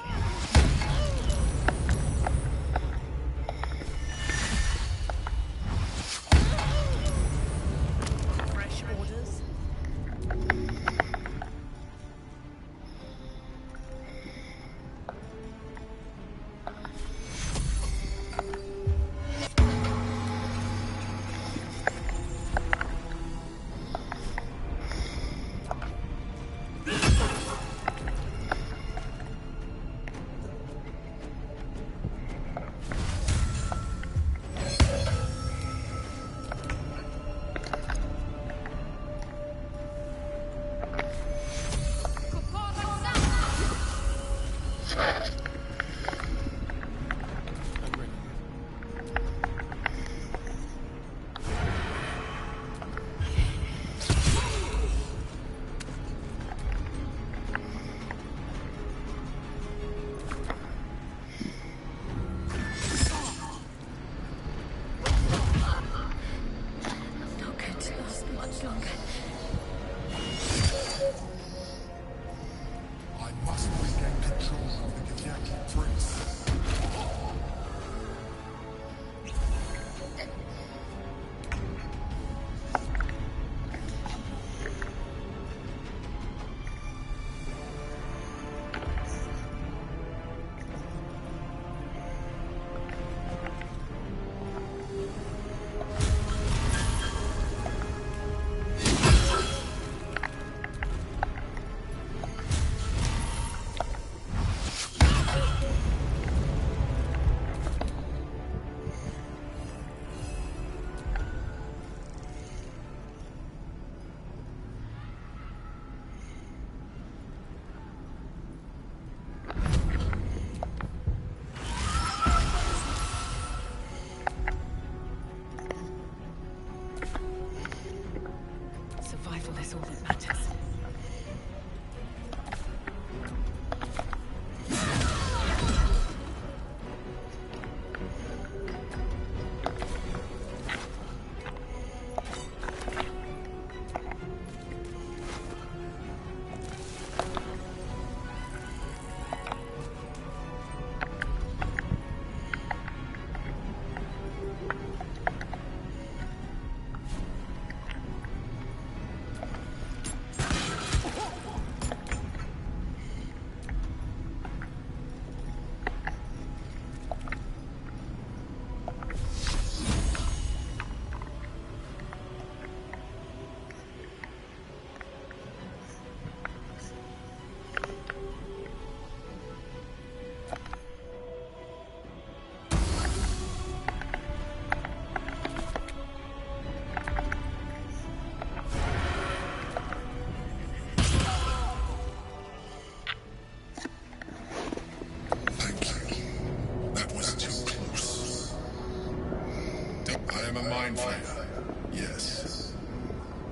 am a mind flayer, yes.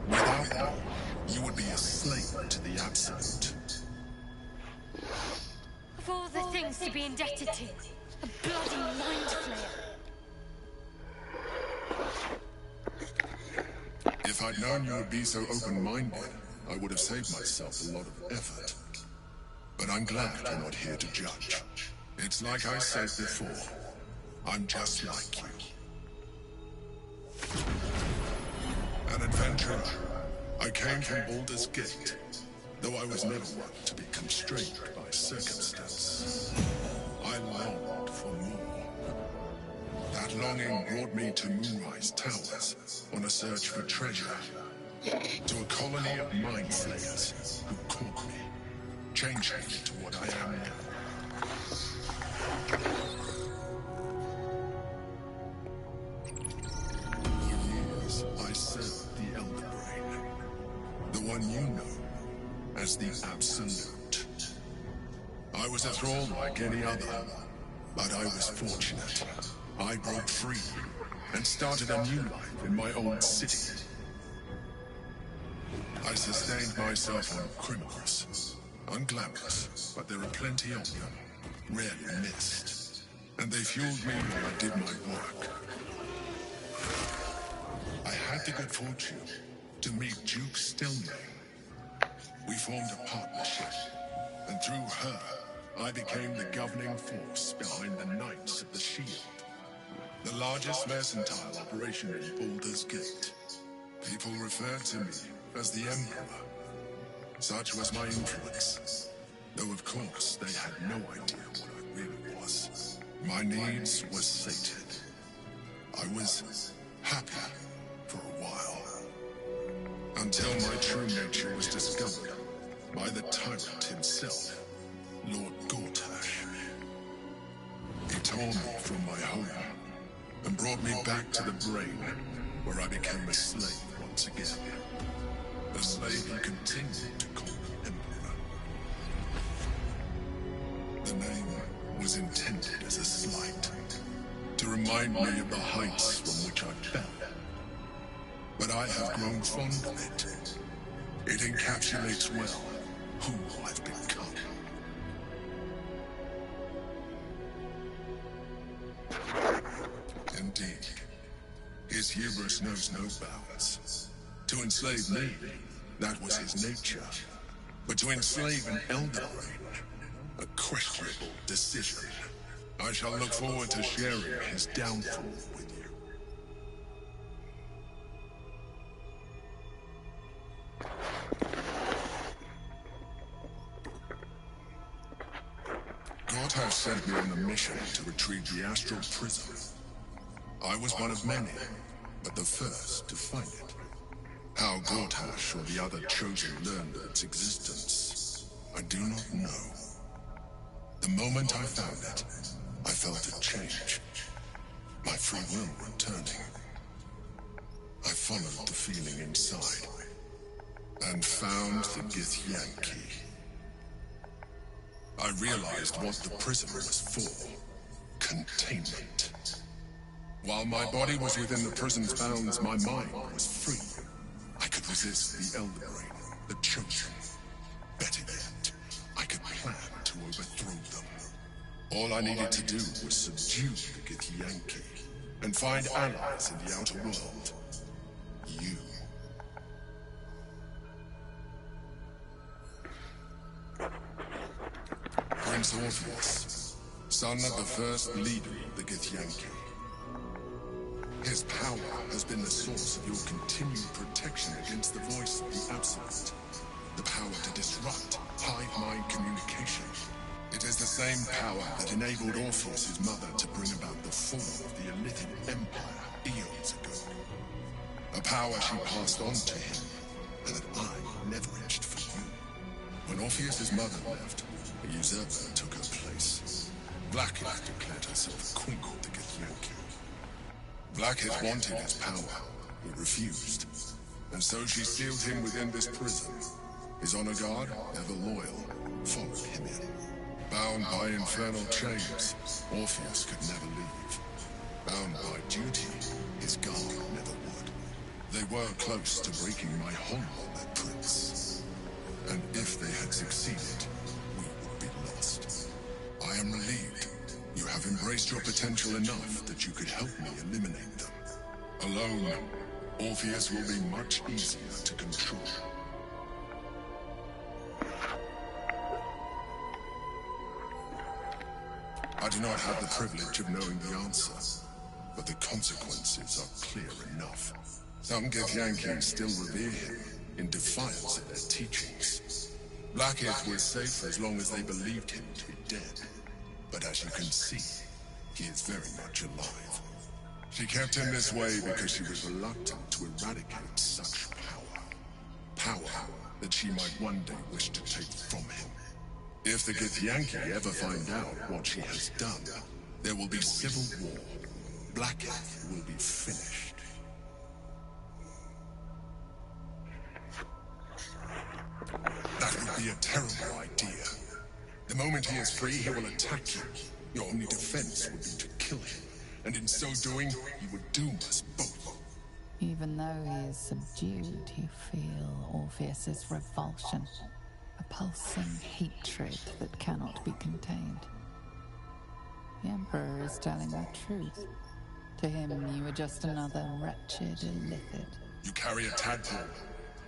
Without me, you would be a slave to the Absolute. Of all the things to be indebted to, a bloody mind flayer. If I'd known you would be so open-minded, I would have saved myself a lot of effort. But I'm glad you're not here to judge. It's like I said before, I'm just like you. An adventurer. I came from Baldur's Gate, though I was never one to be constrained by circumstance. I longed for more. That longing brought me to Moonrise Towers on a search for treasure. To a colony of mind flayers who caught me, changed me to what I am now. For years, I served the Elder Brain, the one you know as the Absolute. I was a thrall like any other, but I was fortunate. I broke free and started a new life in my old city. I sustained myself on criminals. Unglamorous, but there are plenty of them, rarely missed. And they fueled me while I did my work. I had the good fortune to meet Duke Stelmane. We formed a partnership, and through her, I became the governing force behind the Knights of the Shield, the largest mercantile operation in Baldur's Gate. People referred to me as the Emperor. Such was my influence, though of course they had no idea what I really was. My needs were sated. I was happy for a while, until my true nature was discovered by the tyrant himself, Lord Gortash. He tore me from my home and brought me back to the Brain, where I became a slave once again. A slave he continued to call me Emperor. The name was intended as a slight, to remind me of the heights from which I fell. But I have grown fond of it. It encapsulates well who I've become. Indeed, his hubris knows no bounds. To enslave me, that was his nature. But to enslave an Elder Brain, a questionable decision. I shall look forward to sharing his downfall with you. Gortash sent me on a mission to retrieve the Astral Prism. I was one of many, but the first to find it. How Gortash or the other Chosen learned of its existence, I do not know. The moment I found it, I felt a change. My free will returning. I followed the feeling inside, and found the Githyanki. I realized what the prism was for. Containment. While my body was within the prison's bounds, my mind was free. I could resist the Elder Brain, the Chosen. Better yet, I could plan to overthrow them. All I needed to do was subdue the Githyanki, and find allies in the outer world. You. Prince Orpheus, son of the first leader of the Githyanki. His power has been the source of your continued protection against the voice of the Absolute. The power to disrupt hive mind communication. It is the same power that enabled Orpheus' mother to bring about the fall of the Elithian Empire eons ago. A power she passed on to him, and that I leveraged for you. When Orpheus' mother left, a usurper took her place. Blackheath declared herself queen of the Githyanki. Blackheath wanted his power, but refused. And so she sealed him within this prison. His honor guard, ever loyal, followed him in. Bound by infernal chains, Orpheus could never leave. Bound by duty, his guard were close to breaking my hold on that prince. And if they had succeeded, we would be lost. I am relieved. You have embraced your potential enough that you could help me eliminate them. Alone, Orpheus will be much easier to control. I do not have the privilege of knowing the answer, but the consequences are clear enough. Some Githyanki still revere him, in defiance of their teachings. Blackheads were safe as long as they believed him to be dead. But as you can see, he is very much alive. She kept him this way because she was reluctant to eradicate such power. Power that she might one day wish to take from him. If the Githyanki ever find out what she has done, there will be civil war. Blackheath will be finished. That would be a terrible idea. The moment he is free, he will attack you. Your only defense would be to kill him. And in so doing, he would doom us both. Even though he is subdued, you feel Orpheus's revulsion. A pulsing hatred that cannot be contained. The Emperor is telling the truth. To him, you are just another wretched illithid. You carry a tadpole.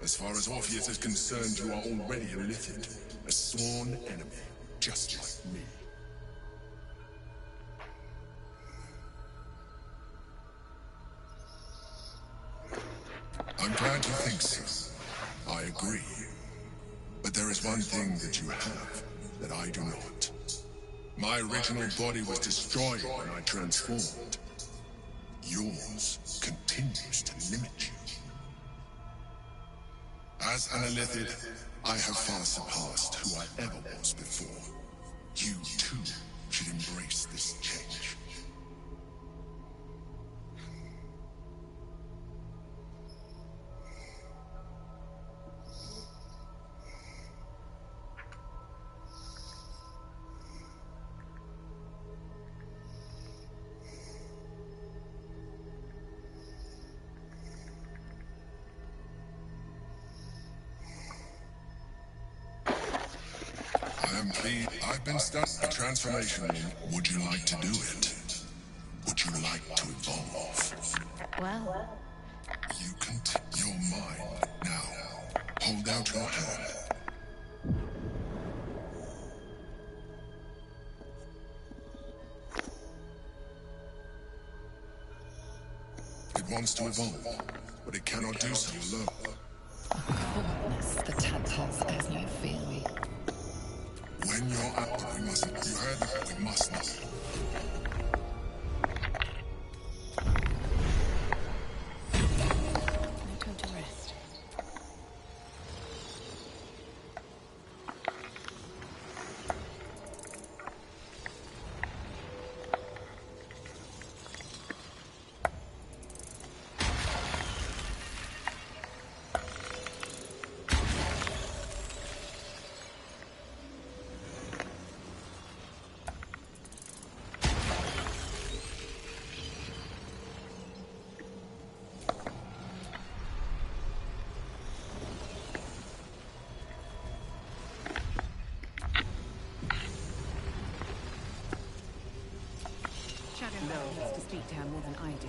As far as Orpheus is concerned, you are already a illithid. A sworn enemy, just like me. I'm glad you think so. I agree. But there is one thing that you have that I do not. My original body was destroyed when I transformed. Yours continues to limit you. As an illithid, I have far surpassed who I ever was before. You, too, should embrace this change. I've been stuck in transformation. Would you like to do it? Would you like to evolve? Well, You can your mind. Now, hold out your hand. It wants to evolve, but it cannot do so alone. Coldness, the tadpoles as you feel. When you're out, we mustn't. You heard that? We must not. No time to rest. Belle needs to speak to her more than I do.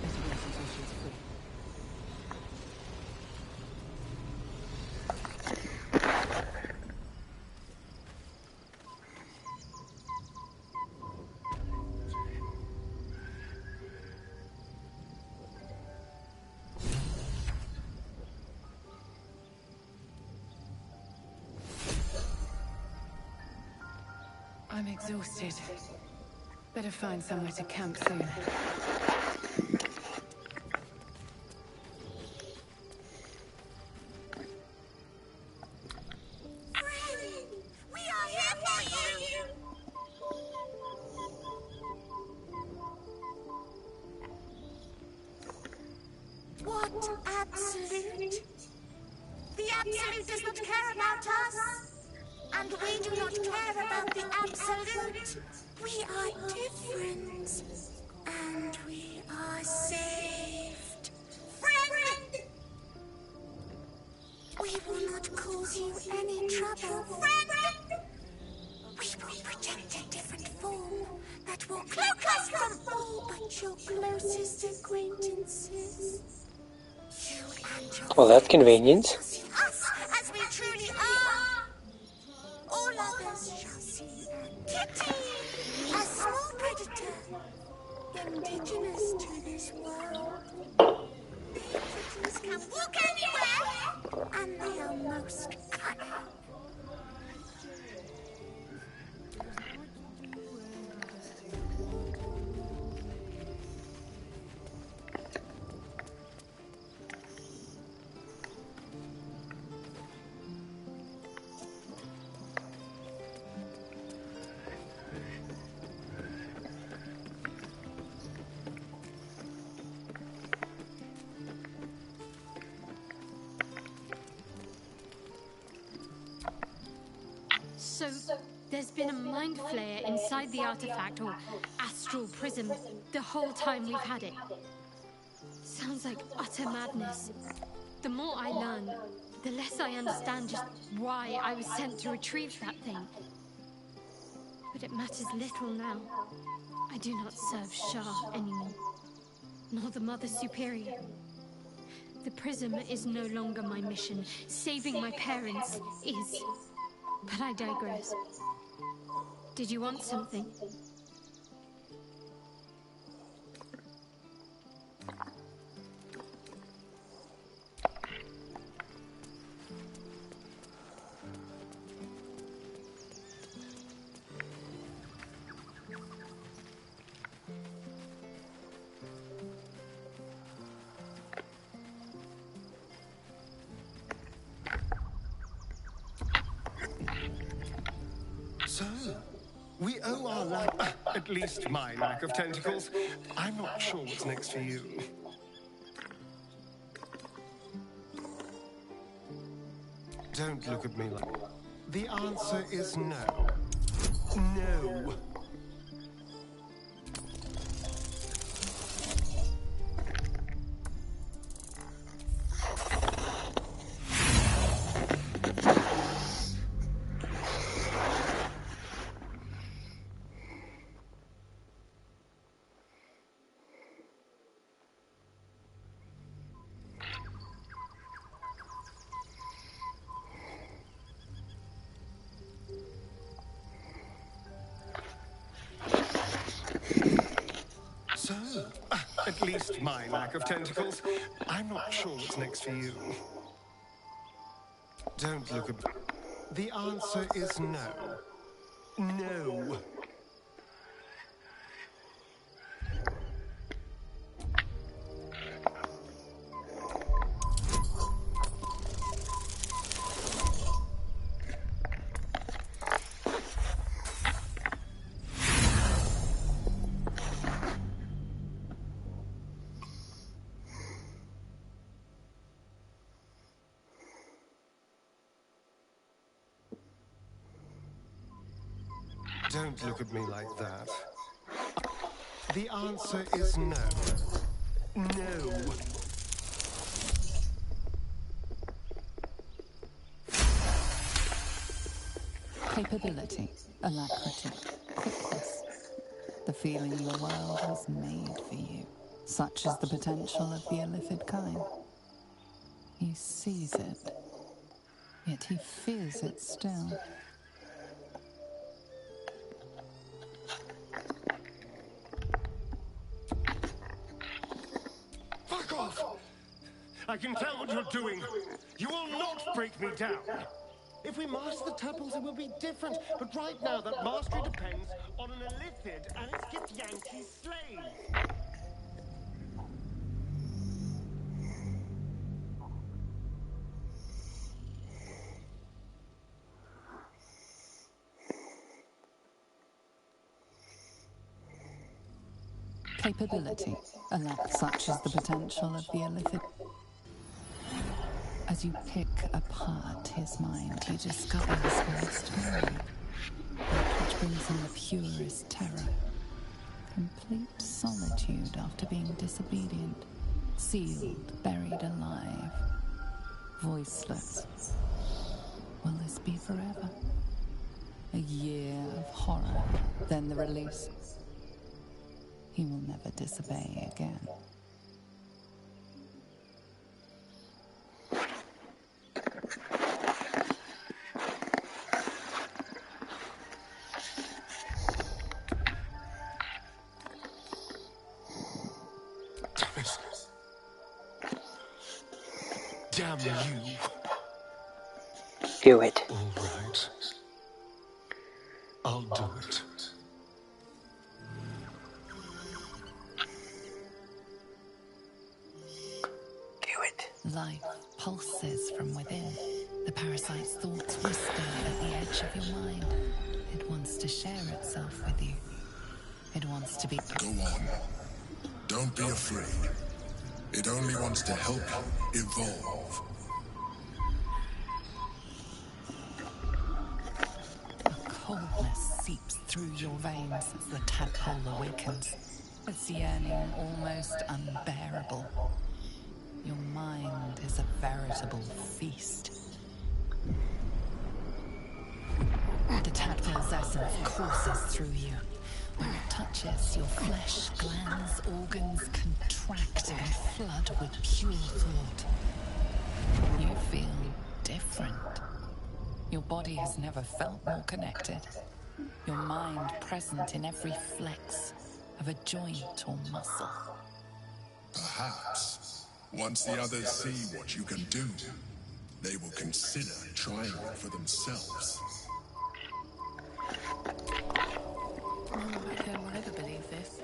Better wait until she's free. I'm exhausted. Better find somewhere to camp soon. We are here for you! What absolute? The absolute does not care about us! And we do not care about the absolute! We are different, and we are saved. Friend! or cloak us from all but your closest acquaintances. You and your Well, that's friends convenient. shall see us as we truly are. All others shall see a kitty, a small predator, indigenous to this world. Big kitties can walk anywhere, and they are most cunning. So, there's been a mind flayer inside the artifact, or astral prism, the whole time we've had it. Sounds like utter madness. The more I learn, the less I understand just why I was sent to retrieve that thing. But it matters little now. I do not serve Shah anymore, nor the Mother Superior. The prism is no longer my mission. Saving my parents is. But I digress. Did you want something? So, we owe our lack, at least my lack of tentacles. I'm not sure what's next for you. Don't look at me like... The answer is no. No. So, at least my lack of tentacles. I'm not sure what's next for you. Don't look at... The answer is no. No. Don't look at me like that. The answer is no. No. Capability, alacrity, quickness. The feeling the world was made for you. Such is the potential of the illithid kind. He sees it, yet he fears it still. Fuck off! I can tell what you're doing. You will not break me down. If we master the tuples, it will be different. But right now, that mastery depends on an illithid and its Githyanki slave. Capability, such is the potential of the illithid. As you pick apart his mind, you discover his worst memory, that which brings him the purest terror. Complete solitude after being disobedient, sealed, buried alive, voiceless. Will this be forever? A year of horror, then the release. he will never disobey again. Damn you. Do it. All right. I'll do it. Do it. Life pulses from within. The parasite's thoughts whisper at the edge of your mind. It wants to share itself with you. It wants to be... Go on. Don't be afraid. It only wants to help you evolve. A coldness seeps through your veins as the tadpole awakens. Its yearning almost unbearable. Your mind is a veritable feast. The tadpole's essence courses through you. Where it touches, your flesh, glands, organs contract and flood with pure thought. You feel different. Your body has never felt more connected. Your mind present in every flex of a joint or muscle. Perhaps, once the others see what you can do, they will consider trying it for themselves. I can never believe this.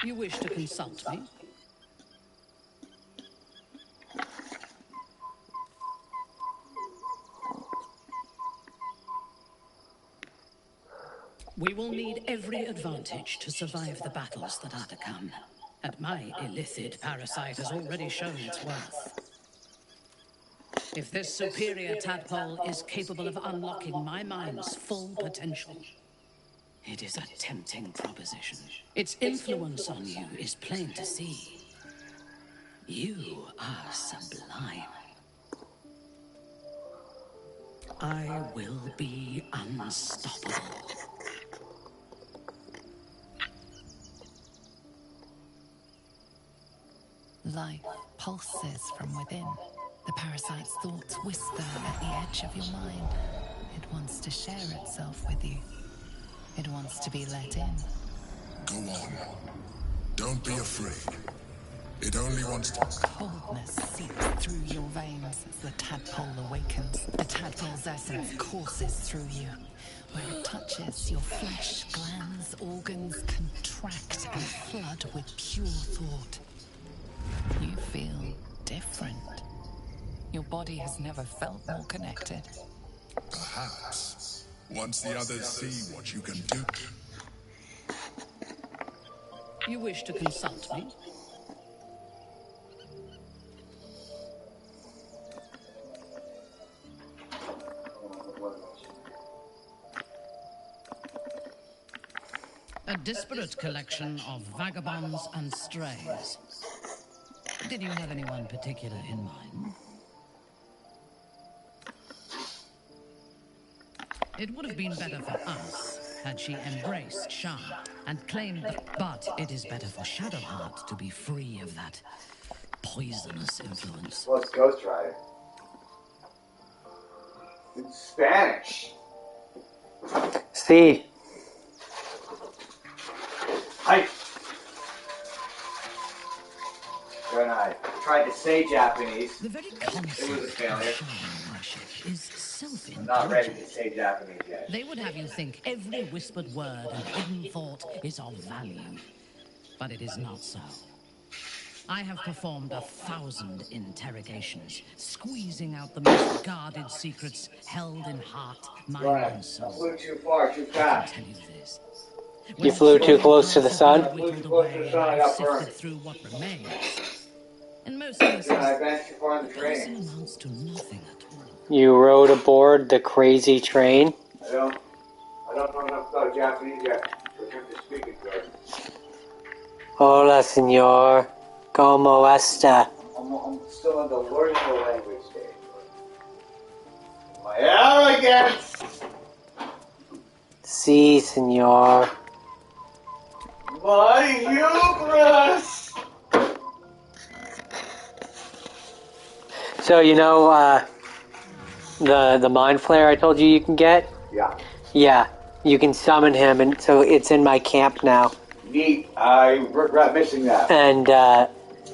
You wish to consult me? We will need every advantage to survive the battles that are to come. And my illithid parasite has already shown its worth. If this superior tadpole is capable of unlocking my mind's full potential, it is a tempting proposition. Its influence on you is plain to see. You are sublime. I will be unstoppable. Life pulses from within. The parasite's thoughts whisper at the edge of your mind. It wants to share itself with you. It wants to be let in. Go on. Don't be afraid. It only wants to... Coldness seeps through your veins as the tadpole awakens. The tadpole's essence courses through you. Where it touches, your flesh, glands, organs contract and flood with pure thought. You feel different. Your body has never felt more connected. Perhaps, once the others see what you can do. You wish to consult me? A disparate collection of vagabonds and strays. Did you have anyone particular in mind? It would have been better for us had she embraced Shah and claimed that... But it is better for Shadowheart to be free of that poisonous influence. Well, it's Ghost Rider. It's Spanish. See. Hi. When I tried to say Japanese, The very it concept was a of failure. shaman worship is self-indulgent. I'm not ready to say Japanese yet. They would have you think every whispered word and hidden thought is of value. But it is not so. I have performed 1,000 interrogations, squeezing out the most guarded secrets held in heart, mind, and soul. I flew too far, too fast. I can tell you this. You flew too close to the sun? I flew too close to the sun, I got burned. Through what remains. In most cases, Then I advanced too far in the person training. amounts to nothing at all. You rode aboard the crazy train? I don't know enough about Japanese yet to attempt to speak it good. Hola, señor. ¿Cómo está? I'm still in the learning the language stage. My arrogance! Sí, señor. My hubris! So, you know, the Mind Flayer I told you can get? Yeah. Yeah, you can summon him, and so it's in my camp now. Neat. I regret missing that. And,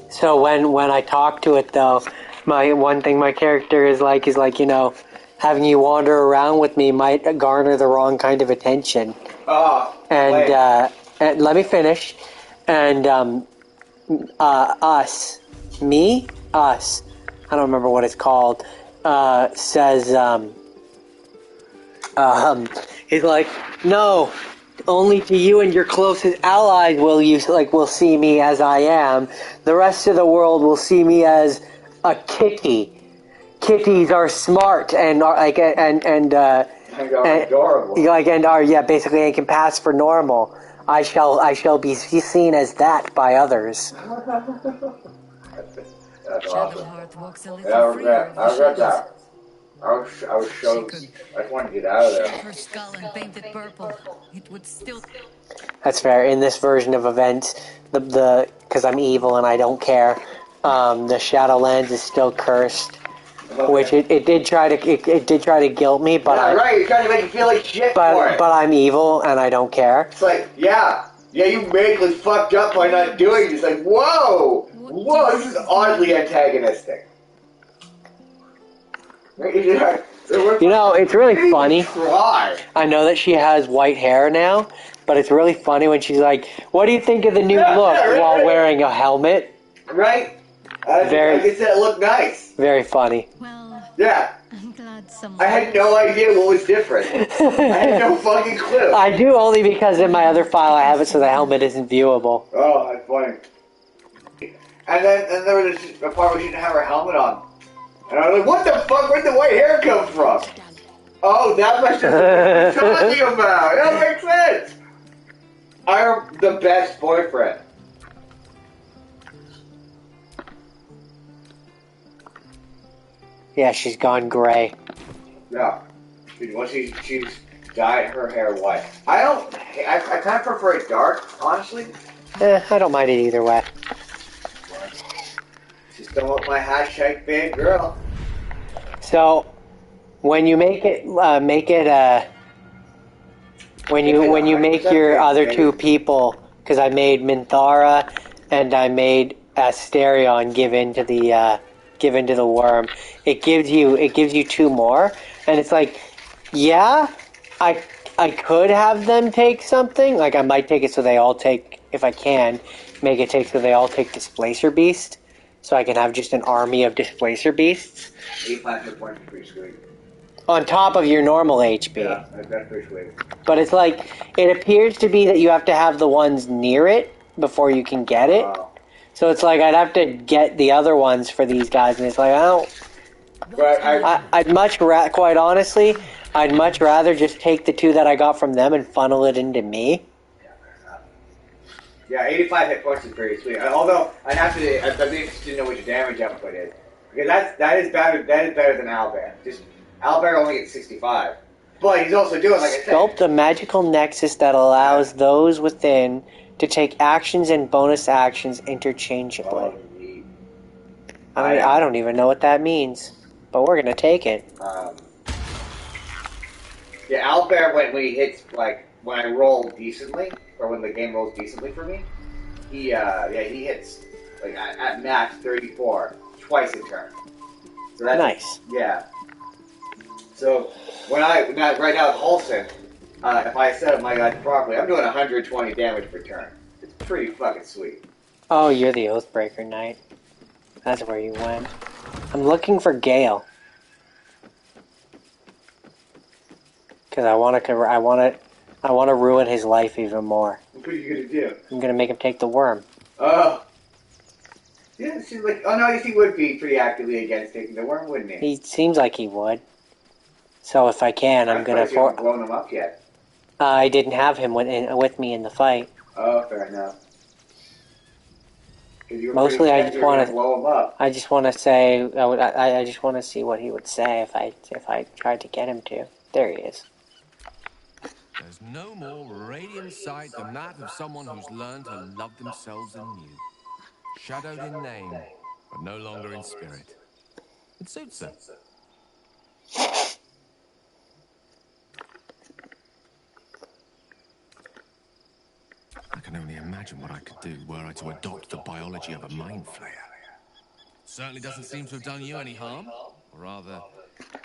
so when I talk to it, though, one thing my character is like, you know, having you wander around with me might garner the wrong kind of attention. And let me finish. And, us, I don't remember what it's called, says, he's like, no, only to you and your closest allies will see me as I am. The rest of the world will see me as a kitty. Kitties are smart and are like adorable. Basically and can pass for normal. I shall be seen as that by others. That's awesome. Walks a I regret that. I was so... I just wanted to get out of there. her skull and paint it purple. It would still... That's fair. In this version of events, because I'm evil and I don't care, the Shadowlands is still cursed. Okay. Which it did try to guilt me, but yeah, right. You're trying to make you feel like shit for it. But I'm evil and I don't care. It's like, yeah, you medically fucked up by not doing it. It's like, whoa, this is oddly antagonistic. You know, it's really funny. I know that she has white hair now, but it's really funny when she's like, "What do you think of the new look?" while wearing a helmet. Right. I just said it looked nice. Very funny. Well, yeah. I'm glad someone... I had no idea what was different. I had no fucking clue. I do only because in my other file I have it so the helmet isn't viewable. Oh, that's funny. And then there was a part where she didn't have her helmet on. And I was like, what the fuck? Where'd the white hair come from? Oh, that must just be what you're talking about. That makes sense. I'm the best boyfriend. Yeah, she's gone gray. Yeah. Well, she's dyed her hair white. I kind of prefer it dark, honestly. I don't mind it either way. Just don't want my hashtag fan girl. So, when you make it, when you make your other two people, because I made Minthara and I made Asterion give into the worm, it gives you two more, and it's like, yeah, I could have them take something, like I might take it so they all take, if I can, make it take so they all take Displacer Beast, so I can have just an army of Displacer Beasts. 8 platinum points for free sweet. On top of your normal HP. Yeah, that's pretty sweet. But it's like, it appears to be that you have to have the ones near it before you can get it. Wow. So it's like, I'd have to get the other ones for these guys, and it's like, I don't... But I'd much quite honestly, I'd much rather just take the two that I got from them and funnel it into me. Yeah, 85 hit points is pretty sweet. Although I'd be interested to know what your damage output is, because that is better than Owlbear. Just Owlbear only gets 65, but he's also doing, like I said, Sculpt a magical nexus that allows those within to take actions and bonus actions interchangeably. I don't even know what that means, but we're gonna take it. Yeah, Owlbear when he hits, like when I roll decently, or when the game rolls decently for me, he hits like at max 34 twice a turn. So that's Nice. Yeah. So right now with Holson, if I set up my guys properly, I'm doing 120 damage per turn. It's pretty fucking sweet. Oh, you're the Oathbreaker Knight. That's where you went. I'm looking for Gale. Because I want to ruin his life even more. What are you gonna do? I'm gonna make him take the worm. Oh. Yeah, it seems like. Oh no, he would be pretty actively against taking the worm, wouldn't he? He seems like he would. So if I can, I'm gonna. You haven't blown him up yet. I didn't have him with me in the fight. Oh, fair enough. Mostly, I just want to blow him up. I just want to say. I just want to see what he would say if I tried to get him to. There he is. There's no more radiant sight than that of someone who's learned to love themselves anew. Shadowed in name, but no longer in spirit. It suits them. I can only imagine what I could do were I to adopt the biology of a mind flayer. Certainly doesn't seem to have done you any harm, or rather,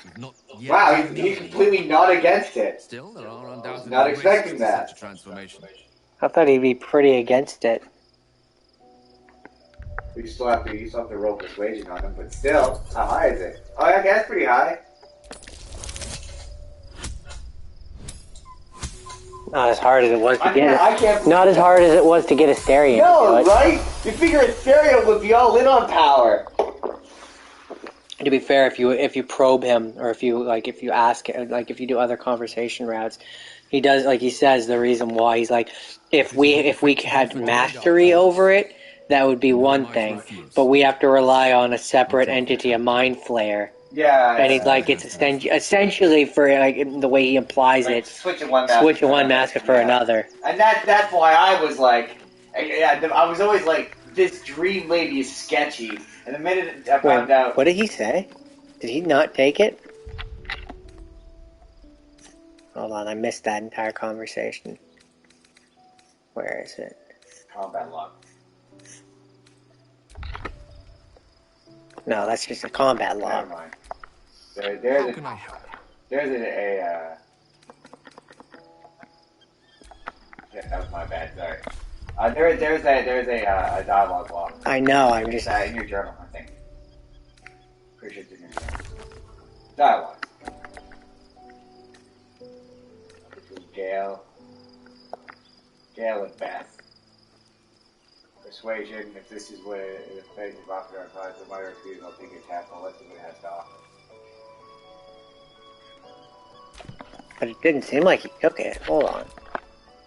you've not yet. Wow, he's completely not against it. Still, there are undoubtedly not expecting risks to that. such a transformation. I thought he'd be pretty against it. You still have to roll persuasion on him, but still, how high is it? Oh, yeah, that's pretty high. Not as hard as it was to get it. I can't. Not as hard as it was to get Asterion. No, right? You figure Asterion would be all in on power. To be fair, if you probe him, or if you ask, like if you do other conversation routes, he does, like he says, the reason why he's like, if we had mastery over it, that would be one thing, but we have to rely on a separate entity, a mind flayer. Yeah. And he's like, it's essentially, for like the way he implies like it, switching one master for another. And that's why I was like, I was always like, this dream lady is sketchy. And the minute I found out, what did he say? Did he not take it? Hold on, I missed that entire conversation. Where is it? Combat log. No, that's just a combat log. Never mind. There's yeah, that was my bad. Sorry. There's a dialogue log. I know. I'm just in your journal, I think. Pretty sure it's in your journal. Dialogue. This was Gale and Beth. Persuasion. If this is what the fate is offered our cause, the mother refuse, I'll take your tap and let's see what it has to offer. But it didn't seem like he took it. Hold on.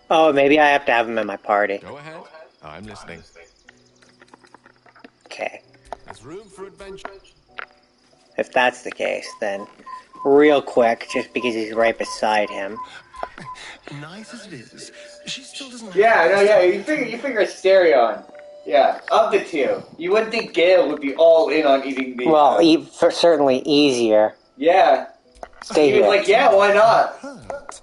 Oh, maybe I have to have him in my party. Go ahead. I'm listening. Okay. There's room for adventure. If that's the case, then real quick, just because he's right beside him. Nice as it is, she still doesn't. You figure Asterion. Yeah, of the two, you wouldn't think Gale would be all in on eating the. Well, certainly easier. Yeah. Stay here. Like, yeah, why not?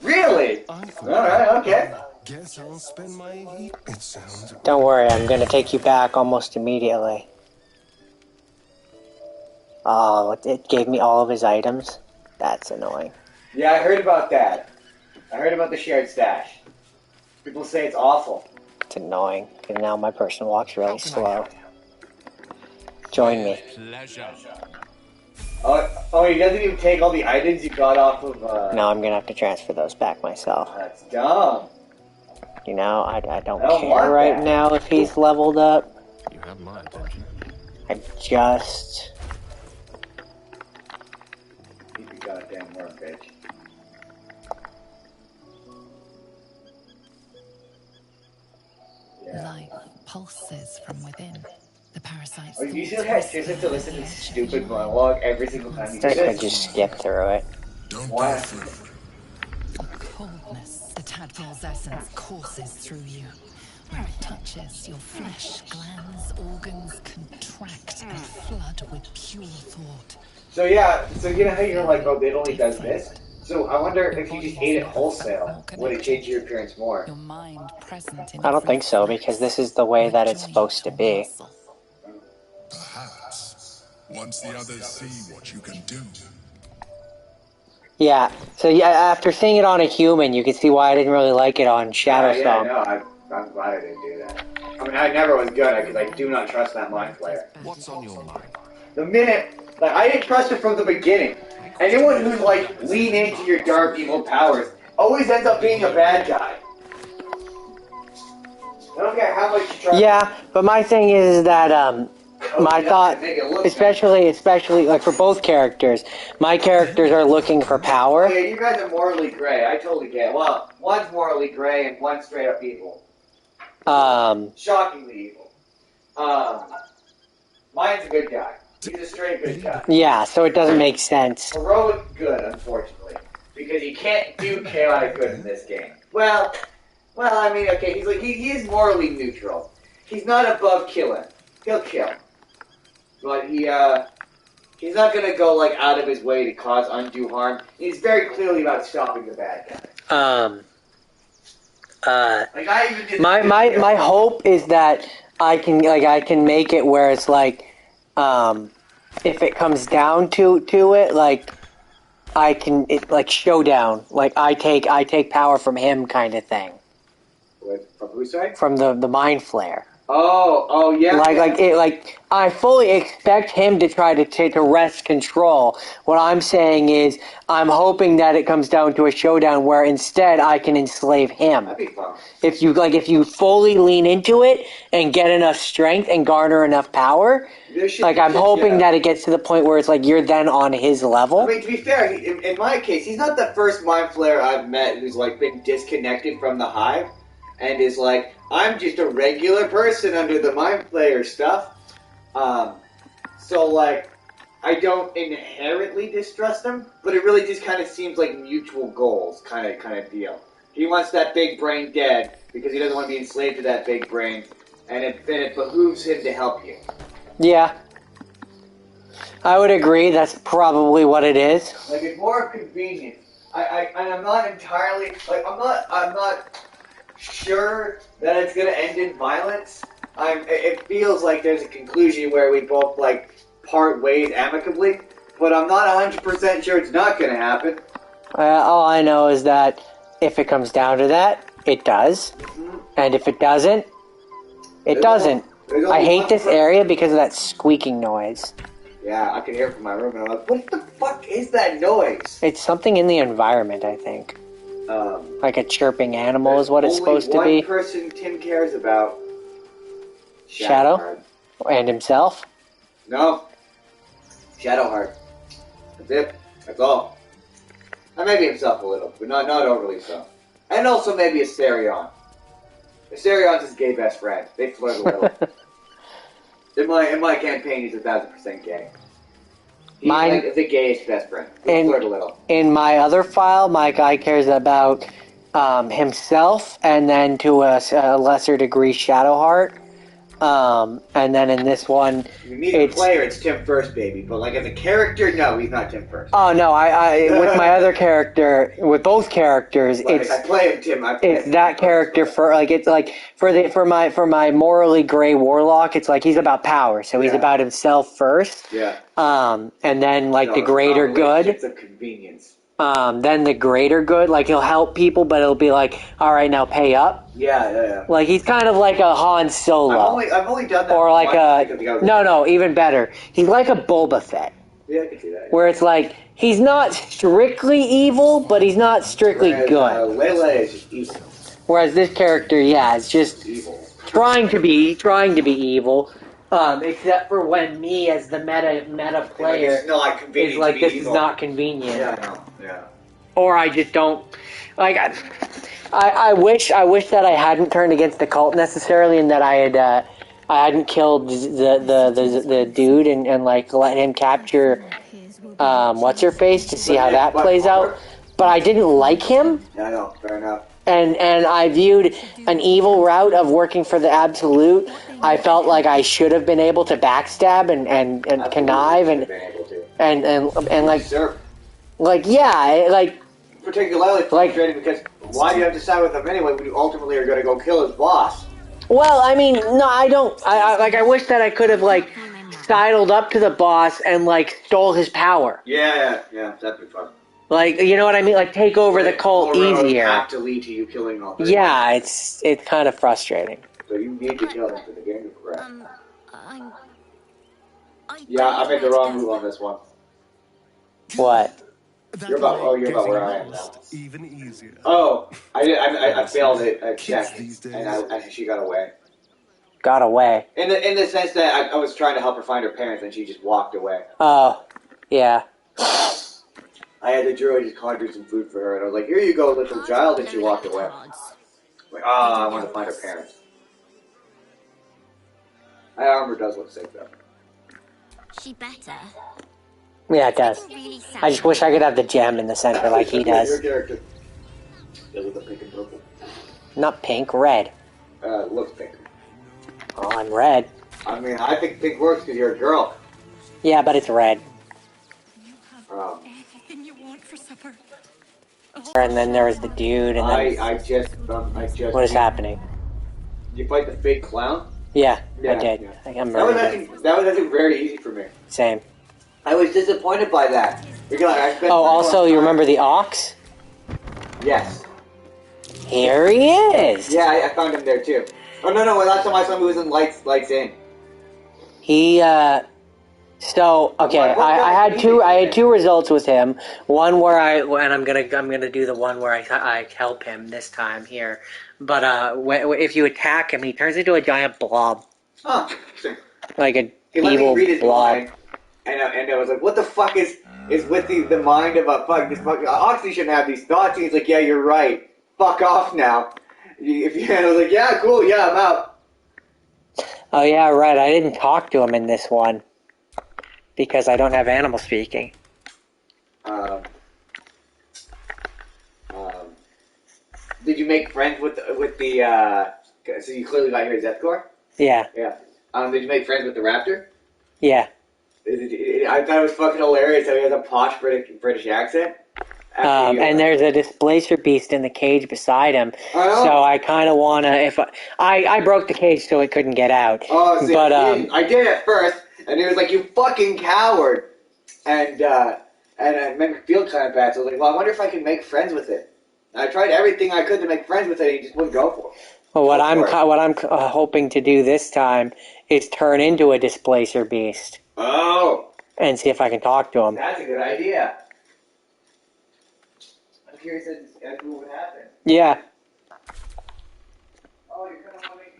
Really? Alright, okay. Guess I'll spend my heat. It sounds. Don't worry, I'm gonna take you back almost immediately. Oh, it gave me all of his items? That's annoying. Yeah, I heard about that. I heard about the shared stash. People say it's awful. It's annoying, because now my person walks really slow. Join me. Pleasure. Oh, he doesn't even take all the items you got off of, No, I'm gonna have to transfer those back myself. That's dumb. You know, I don't care right now if he's leveled up. You have my attention. I just... Keep your goddamn work, bitch. Life pulses from within. The parasite's You see thoughts how whisper seriously to listen at to the edge of stupid your mind. monologue every single time you do I could this? just skip through it. Don't Why? be afraid. A coldness, the tadpole's essence courses through you. Where it touches, your flesh, glands, organs contract and flood with pure thought. So yeah, so you know how you're like, oh, it only does this? So I wonder if you just ate it wholesale, would it change your appearance more? Your mind present in I don't think so, because this is the way that it's supposed to be. Perhaps. Once the others see what you can do. Yeah, so yeah, after seeing it on a human, you can see why I didn't really like it on Shadow Yeah, Song. no, I'm glad I didn't do that. I mean, I never was good because I do not trust that mind flayer. What's on your mind? The minute, like, I didn't trust it from the beginning. Anyone who's like, lean into your dark evil powers always ends up being a bad guy. I don't care how much you trust. Yeah, but my thing is that, my thought, especially like for both characters, my characters are looking for power. Oh, yeah, you guys are morally gray. I totally get it. Well, one's morally gray and one's straight up evil. Shockingly evil. Mine's a good guy. He's a straight good guy. Yeah, so it doesn't make sense. Heroic good, unfortunately, because you can't do chaotic good in this game. Well, I mean, okay, he's like he is morally neutral. He's not above killing. He'll kill, but he's not gonna go like out of his way to cause undue harm. He's very clearly about stopping the bad guy. Like I even did my hope is that I can make it where it's like, if it comes down to it, like I can like showdown, like I take power from him kind of thing. From whose side? From the mind flayer. Oh yeah. Like I fully expect him to try to wrest control. What I'm saying is I'm hoping that it comes down to a showdown where instead I can enslave him. That'd be fun. If you fully lean into it and get enough strength and garner enough power, like I'm hoping that it gets to the point where it's like you're then on his level. I mean, to be fair, in my case, he's not the first mind flayer I've met who's like been disconnected from the hive and is like, I'm just a regular person under the mind flayer stuff. So like, I don't inherently distrust him, but it really just kind of seems like mutual goals kind of deal. He wants that big brain dead because he doesn't want to be enslaved to that big brain, and it behooves him to help you. Yeah, I would agree. That's probably what it is. Like it's more of convenience. I'm not entirely like I'm not sure that it's gonna end in violence. It feels like there's a conclusion where we both like part ways amicably, but I'm not 100% sure it's not gonna happen. All I know is that if it comes down to that, it does. Mm-hmm. And if it doesn't, it doesn't. I hate this area because of that squeaking noise. Yeah, I can hear it from my room, and I'm like, what the fuck is that noise? It's something in the environment, I think. Like a chirping animal is what it's supposed to be. One person Tim cares about. Shadow? And himself? No. Shadowheart. That's it. That's all. And maybe himself a little, but not overly so. And also maybe Asterion. Asterion's his gay best friend. They flirt a little. In my campaign, he's 1,000% gay. He's like the gayest best friend. They flirt a little. In my other file, my guy cares about himself, and then to a lesser degree, Shadowheart. And then in this one, the player, it's Tim first, baby. But like as a character, no, he's not Tim first. Oh no, I with my other character, with both characters, I play him Tim. It's that character for like it's like for my morally gray warlock, it's like he's about power, so he's about himself first. Yeah. And then like the greater good. It's a convenience. Then the greater good, like he'll help people, but it'll be like, all right, now pay up. Yeah. Like he's kind of like a Han Solo. I've only done that. Or like no, even better. He's like a Boba Fett. Yeah, I can see that. Yeah. Where it's like he's not strictly evil, but he's not strictly good. Lele is just evil. Whereas this character, is just evil. trying to be evil. Except for when me as the meta player it's not convenient is like, this evil. is not convenient. Yeah, I know. Yeah. or I just don't like. I wish that I hadn't turned against the cult necessarily, and that I hadn't killed the dude and like let him capture what's her face to see how that plays out. But I didn't like him. Yeah, I know. Fair enough. And I viewed an evil route of working for the Absolute. I felt like I should have been able to backstab and connive and particularly frustrating because why do you have to side with him anyway when you ultimately are going to go kill his boss? Well, I mean, no, I don't. I wish that I could have like sidled up to the boss and like stole his power. Yeah, that'd be fun. Like, you know what I mean? Like, take over the cult easier. Have to lead to you killing all three. Yeah, it's kind of frustrating. So you need to kill them for the game to progress. Yeah, I made the wrong move on this one. What? You're about where I am now. Even easier. Oh, I failed it a check, and she got away. Got away? In the sense that I was trying to help her find her parents, and she just walked away. Oh, yeah. I had the druid just conjure some food for her, and I was like, "Here you go, little child," and she walked away. I'm like, I want to find her parents. My armor does look sick, though. She better. Yeah, it does. I just wish I could have the gem in the center like he does. Your character does with the pink and purple. Not pink, red. It looks pink. Oh, I'm red. I mean, I think pink works because you're a girl. Yeah, but it's red. Anything you want for supper? And then there was the dude, and then I just. What is happening? Did you fight the fake clown? Yeah, I did. Yeah. I'm that was actually very easy for me. Same. I was disappointed by that. Because I spent also, you remember the ox? Yes. Here he is! Yeah, I found him there too. Oh, no, last time I saw him, he was in Lights In. He, So, okay, I had two results with him. One where I'm gonna do the one where I help him this time here. But, if you attack him, he turns into a giant blob. Oh, like a evil blob. Mind, and I was like, what the fuck is with the mind of a fuck? This fuck, Oxy shouldn't have these thoughts. And he's like, yeah, you're right. Fuck off now. And I was like, yeah, cool, yeah, I'm out. Oh yeah, right. I didn't talk to him in this one because I don't have animal speaking. Did you make friends with the? So you clearly got here at Zethkor? Yeah. Yeah. Did you make friends with the raptor? Yeah. I thought it was fucking hilarious how he has a posh British accent. And there's a displacer beast in the cage beside him, so I kind of want to. I broke the cage so it couldn't get out. Oh, see, but I did at first, and he was like, "You fucking coward," and it made me feel kind of bad. So I was like, "Well, I wonder if I can make friends with it." And I tried everything I could to make friends with it, and he just wouldn't go for it. Well, what I'm hoping to do this time is turn into a displacer beast. Oh. And see if I can talk to him. That's a good idea. I'm curious as to what would happen. Yeah. Oh, you're gonna want to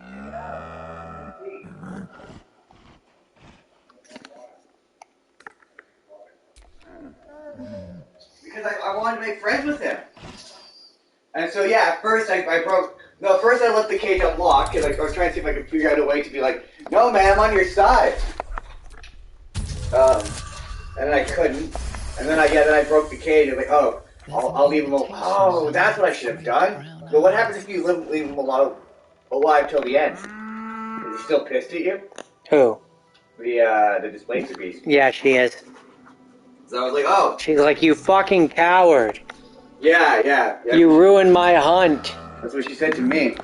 because I wanted to make friends with him. And so yeah, at first I broke. No, first I left the cage unlocked because I was trying to see if I could figure out a way to be like, no, man, I'm on your side. And then I couldn't. And then I broke the cage. I'm like, oh, I'll leave him alone. Oh, that's what I should have done. But what happens if you leave him alive till the end? Is he still pissed at you? Who? The displacer beast. Yeah, she is. So I was like, oh. She's like, you fucking coward. Yeah. You ruined my hunt. That's what she said to me.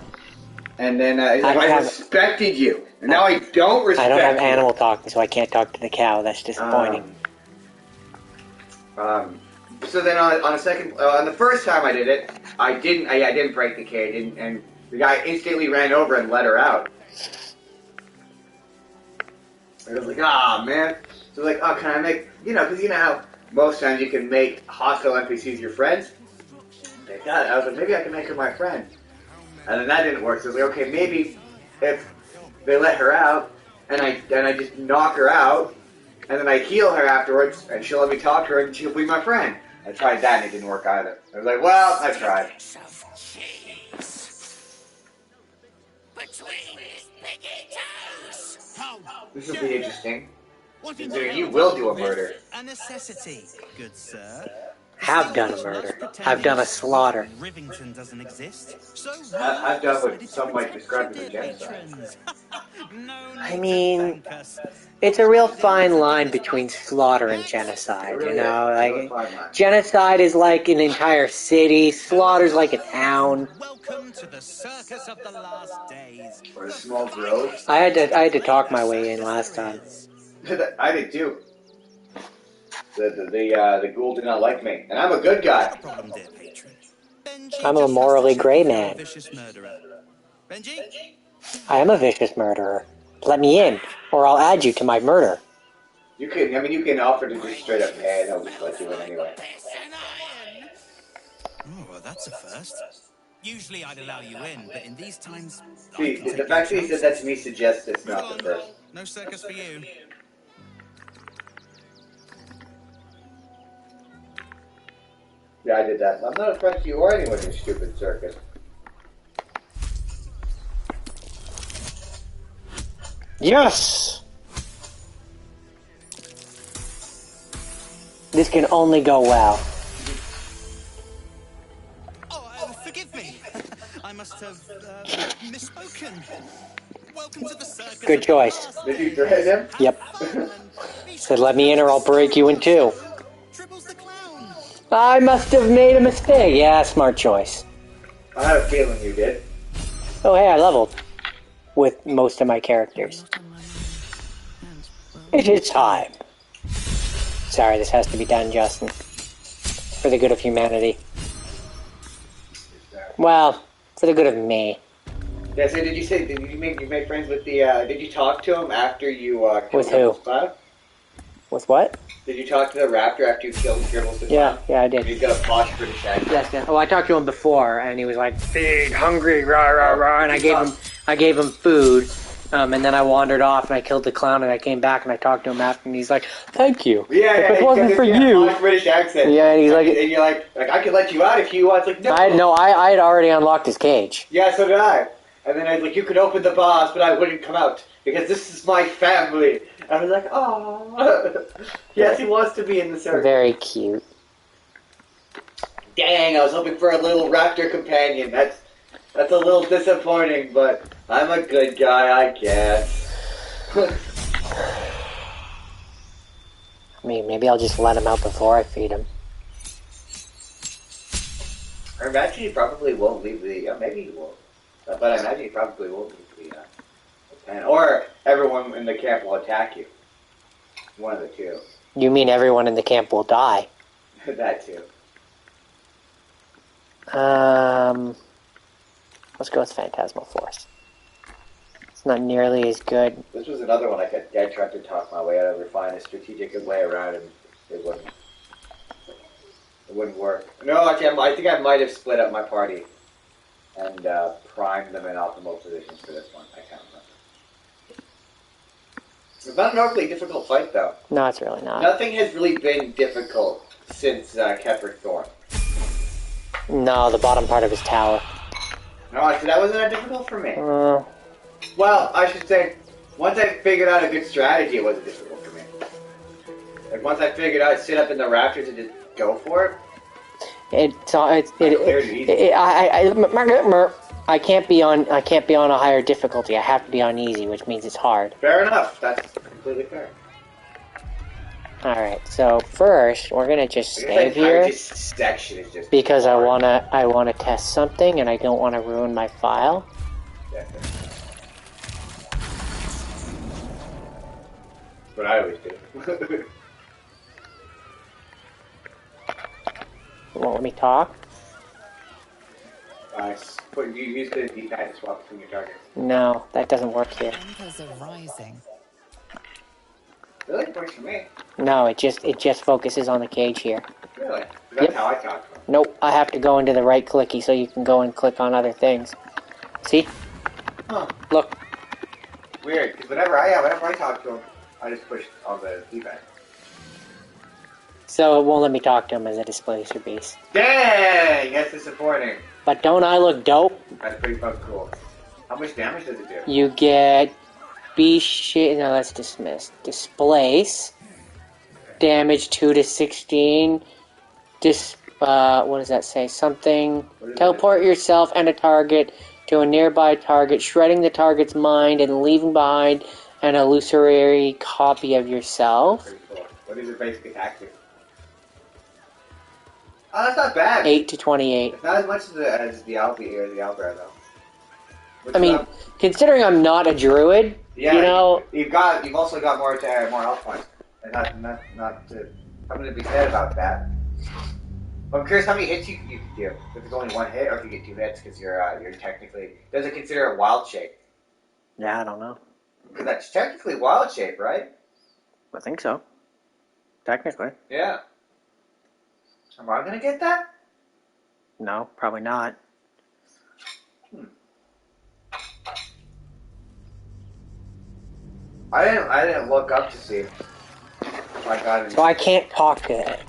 And then I respected you. And now I don't respect you. I don't have animal talking, so I can't talk to the cow. That's disappointing. So then on the first time I did it, I didn't break the cage, and the guy instantly ran over and let her out. And I was like, man. So I was like, oh, can I make, because you know how most times you can make hostile NPCs your friends? I was like, maybe I can make her my friend. And then that didn't work, so I was like, okay, maybe if they let her out, and I just knock her out, and then I heal her afterwards, and she'll let me talk to her, and she'll be my friend. I tried that and it didn't work either. I was like, well, I tried. This will be interesting. Considering you will do a murder. A necessity, good sir. Have done a murder. I've done a slaughter. Rivington doesn't exist. So I've done what some might describe as a genocide. I mean, it's a real fine line between slaughter and genocide, you know? Like, genocide is like an entire city, slaughter's like a town. Welcome to the circus of the last days. Or a small grove. I had to talk my way in last time. I did too. The ghoul did not like me, and I'm a good guy. I'm a morally gray man. Benji? I am a vicious murderer. Let me in, or I'll add you to my murder. You can offer to just straight up pay, and he'll just let you in anyway. Oh, well, that's a first. Usually I'd allow you in, but in these times... See, the fact that he said that to me suggests it's not the first. No circus for you. Yeah, I did that. I'm not afraid of you or anyone in your stupid circus. Yes! This can only go well. Oh, forgive me. I must have misspoken. Welcome to the circus. Good choice. Did you threaten him? Yep. Said let me in or I'll break you in two. I must have made a mistake. Yeah, smart choice. I had a feeling you did. Oh, hey, I leveled. With most of my characters. It is time. Sorry, this has to be done, Justin. For the good of humanity. Well, for the good of me. Yeah, so did you make friends with the, did you talk to him after you, with who? With what? Did you talk to the raptor after you killed Dribbles the Clown? Yeah, I did. He's got a posh British accent. Yes, yeah. Oh, I talked to him before, and he was like, big, hungry, rah, rah, rah, and I gave him food, and then I wandered off, and I killed the clown, and I came back, and I talked to him after, and he's like, thank you. Yeah, if it wasn't for you. Posh British accent. Yeah, and he's like, and you're like, I could let you out if you want. It's like, no. I had already unlocked his cage. Yeah, so did I. And then I was like, you could open the bars, but I wouldn't come out, because this is my family. And I was like, oh. Yes, he wants to be in the circus. Very cute. Dang, I was hoping for a little raptor companion. That's a little disappointing, but I'm a good guy, I guess. I mean, maybe I'll just let him out before I feed him. I imagine he probably won't leave the... maybe he won't. But I imagine he probably won't leave the pen. Or everyone in the camp will attack you. One of the two. You mean everyone in the camp will die? That too. Let's go with Phantasmal Force. It's not nearly as good. This was another one I got dead trying to talk my way out of, or find a strategic way around, and it wouldn't work. No, actually, I think I might have split up my party and primed them in optimal positions for this one. I can't remember. It's not an overly difficult fight, though. No, it's really not. Nothing has really been difficult since Kefir Thorn. No, the bottom part of his tower. No, so that wasn't that difficult for me. Well, I should say, once I figured out a good strategy, it wasn't difficult for me. Like, once I figured out sit up in the rafters and just go for it. I can't be on a higher difficulty. I have to be on easy, which means it's hard. Fair enough. That's completely fair. Alright, so first we're gonna just save here because I wanna test something and I don't wanna ruin my file. But I always do. You won't let me talk? Nice. But you use the D-pad to swap between your targets. No, that doesn't work here. Tempers are rising. Really? Works for me. No, it just focuses on the cage here. Really? That's how I talk to him. Nope, I have to go into the right clicky so you can go and click on other things. See? Huh. Look. Weird, because whenever I talk to him, I just push on the D-pad. So it won't let me talk to him as a displacer beast. Dang! That's disappointing. But don't I look dope? That's pretty fucking cool. How much damage does it do? You get beast shit. No, that's dismissed. Displace. Damage 2 to 16. What does that say? Something. Teleport yourself and a target to a nearby target, shredding the target's mind and leaving behind an illusory copy of yourself. Pretty cool. What is your basic attack do? Oh, that's not bad. 8 to 28. It's not as much as the Albi or the Albra, though. I mean, considering I'm not a druid, yeah, you know... You've also got more health points. And I'm going to be sad about that. But I'm curious how many hits you can do. If it's only one hit, or if you get 2 hits, because you're technically... Does it consider it wild shape? Yeah, I don't know. Because that's technically wild shape, right? I think so. Technically. Yeah. Am I going to get that? No, probably not. I didn't look up to see if I got it. So I can't talk to it.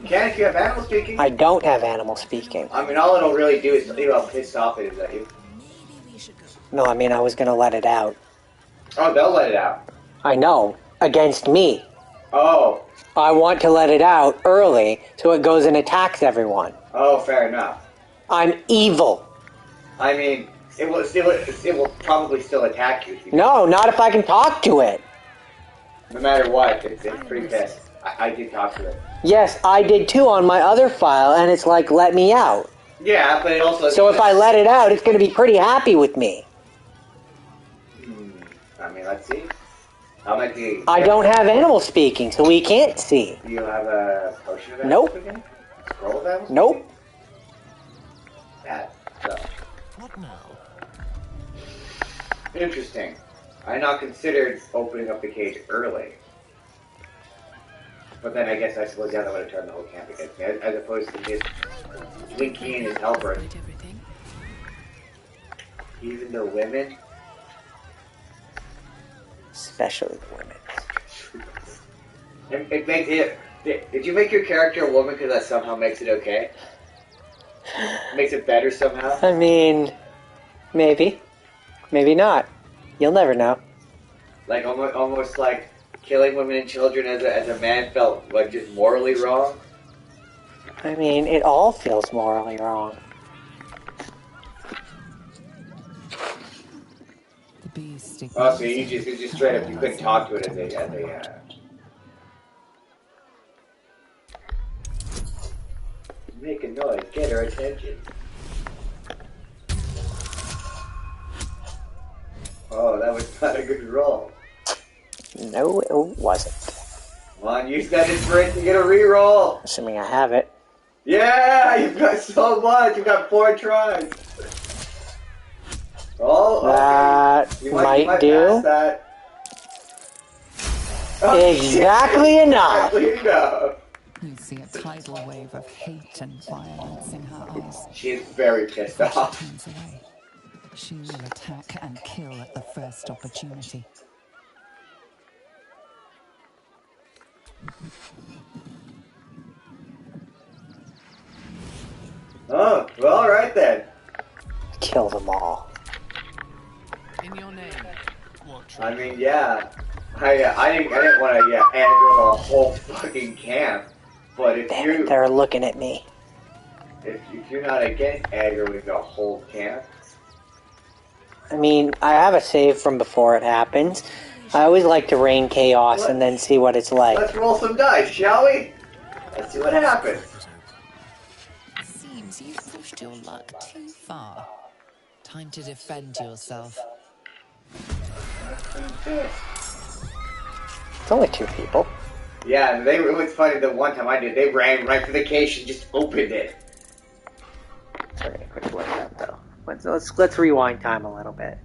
Can if you have animal speaking? I don't have animal speaking. I mean, all it'll really do is how pissed off it is at you. No, I mean, I was gonna let it out. Oh, they'll let it out. I know. Against me. Oh. I want to let it out early so it goes and attacks everyone. Oh, fair enough. I'm evil. I mean, it will probably still attack you. No, not if I can talk to it. No matter what, it's pretty pissed. I did talk to it. Yes, I did too on my other file, and it's like, let me out. Yeah, but it also... So if I let it out, it's going to be pretty happy with me. I mean, let's see. How might be... I don't have animal speaking, so we can't see. Do you have a potion of animal speaking? Nope. Scroll of animal speaking? Nope. That sucks. What now? Interesting. I not considered opening up the cage early. But then I guess I suppose that would have turned the whole camp against me, as opposed to just Blinky and his helper. Even the women? Especially the women. It makes it... Did you make your character a woman because that somehow makes it okay? Makes it better somehow? I mean, maybe. Maybe not. You'll never know. Like, almost like killing women and children as a man felt like just morally wrong? I mean, it all feels morally wrong. The bees stick. Oh, so you just straight up, you couldn't talk to it as a make a noise, get her attention. Oh, that was not a good roll. No, it wasn't. Come on, use that inspiration to get a reroll. Assuming I have it. Yeah, you've got so much. You've got 4 tries. Oh, that okay. might do. Pass that. Exactly enough. Exactly enough. You see a tidal wave of hate and violence in her eyes. She is very pissed off. She turns away. She will attack and kill at the first opportunity. Oh, well, all right then. Kill them all. In your name. I mean, yeah. I didn't want to aggro the whole fucking camp. But if They're looking at me. If you're not against aggroing the whole camp. I mean, I have a save from before it happens. I always like to rain chaos and then see what it's like. Let's roll some dice, shall we? Let's see what happens. Seems you've pushed your luck too far. Time to defend yourself. It's only 2 people. Yeah, it was funny, the one time I did, they ran right for the cage and just opened it. Sorry, quick look up though. Let's rewind time a little bit.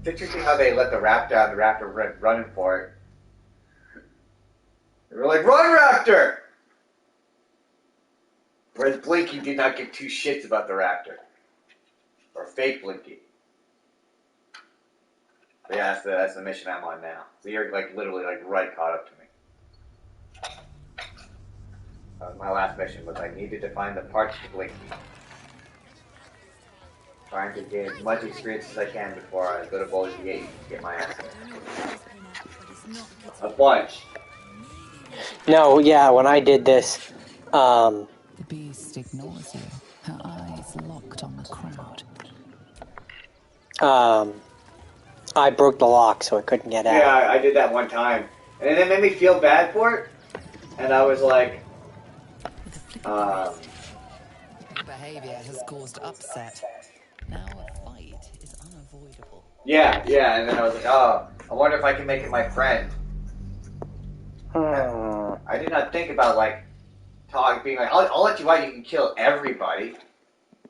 It's interesting how they let the raptor out, the raptor running for it. They were like, "Run, raptor!" Whereas Blinky did not give 2 shits about the raptor. Or fake Blinky. But yeah, that's the mission I'm on now. So you're like literally like right caught up to me. My last mission was I needed to find the parts to Blinky. Trying to get as much experience as I can before I go to Baldur's Gate to get my ass there. A bunch. No, yeah, when I did this, The beast ignores you, her eyes locked on the crowd. I broke the lock so it couldn't get out. Yeah, I did that one time. And it made me feel bad for it. And I was like, Your behavior has caused upset. Now a fight is unavoidable. yeah, and then I was like, oh, I wonder if I can make it my friend. I did not think about, like, being like, I'll let you out, you can kill everybody.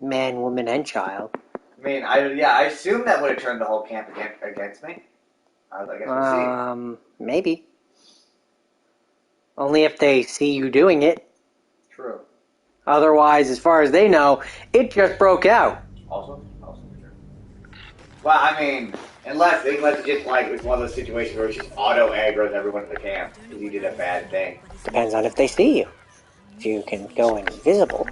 Man, woman, and child. I mean, I assume that would have turned the whole camp against me. I guess we'll see. Maybe. Only if they see you doing it. True. Otherwise, as far as they know, it just broke out. Also true. Well, I mean, unless it just like it's one of those situations where it's just auto aggroes everyone in the camp because you did a bad thing. Depends on if they see you. If you can go invisible.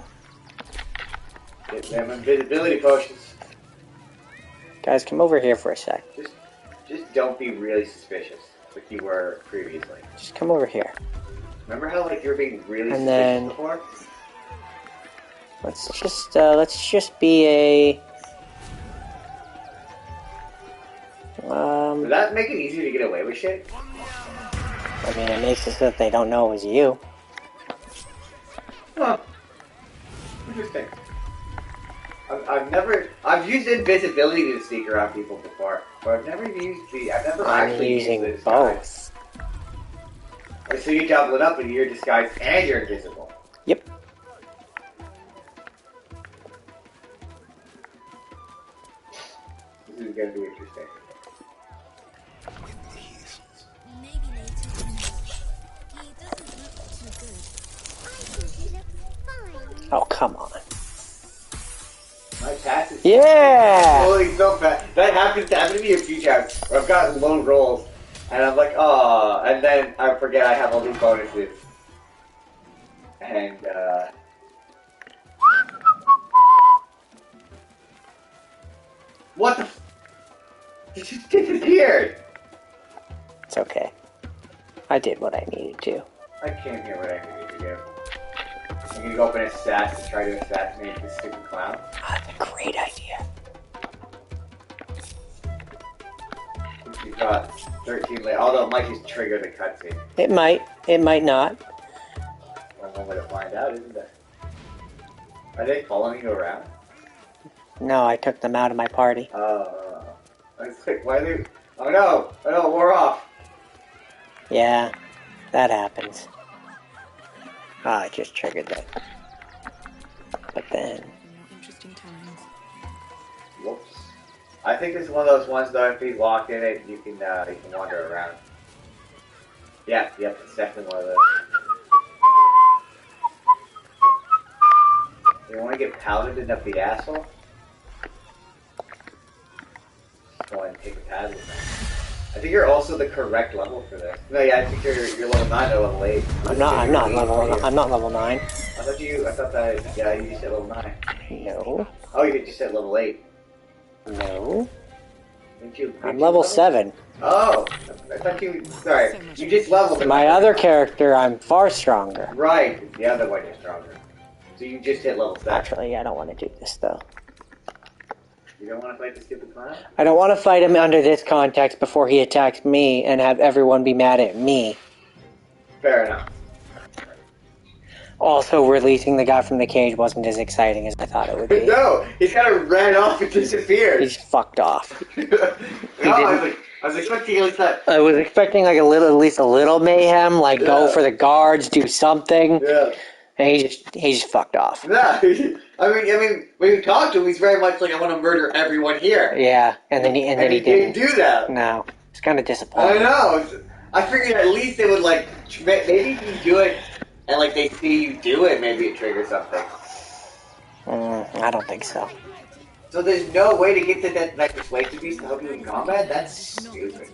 Get them invisibility potions. Guys, come over here for a sec. Just don't be really suspicious like you were previously. Just come over here. Remember how like you were being really and suspicious then, before? Let's just be a. Does that make it easier to get away with shit? I mean, it makes it so that they don't know it was you. Huh. Interesting. I've used invisibility to sneak around people before, but I've never actually using used both. So you double it up and you're disguised and you're invisible. Yep. This is gonna be interesting. Maybe later. He doesn't look too good. I think he looks fine. Oh, come on. My pass is Yeah! holy so fast. That happens to me a few times where I've gotten low rolls and I'm like, oh, and then I forget I have all these bonuses. And what the it just disappeared. It's okay. I did what I needed to. I came here what I needed to do. I'm gonna go up and try to assassinate this stupid clown. That's a great idea. She's got 13 late, although it might just trigger the cutscene. It might not. One way to find out, isn't there? Are they following you around? No, I took them out of my party. That's like, why are they... Oh no, we're off. Yeah, that happens. I just triggered that. But then... Interesting times. Whoops. I think this is one of those ones though, if you lock in it, you can wander around. Yeah, yep, it's definitely one of those. You want to get pounded up the asshole? Go ahead and take a pad with that. I think you're also the correct level for this. No, yeah, I think you're level 9 or level 8. I'm not level 9. I thought that, yeah, you just said level 9. No. Oh, you just said level 8. No. Didn't I'm level 7. Oh, I thought sorry, you just leveled. My other character, I'm far stronger. Right, the other one is stronger. So you just hit level 7. Actually, I don't want to do this though. You don't want to fight the stupid clown? I don't want to fight him under this context before he attacks me and have everyone be mad at me. Fair enough. Also, releasing the guy from the cage wasn't as exciting as I thought it would be. No, he kind of ran off and disappeared. He just fucked off. I was expecting like that. I was expecting like at least a little mayhem, like go for the guards, do something. Yeah. And he just fucked off. Yeah, I mean, when you talk to him, he's very much like, I want to murder everyone here. Yeah, and then he didn't do that. No, it's kind of disappointing. I know. I figured at least they would like maybe if you do it and like they see you do it, maybe it triggers something. I don't think so. So there's no way to get to that persuasive beast to help you in combat? That's stupid.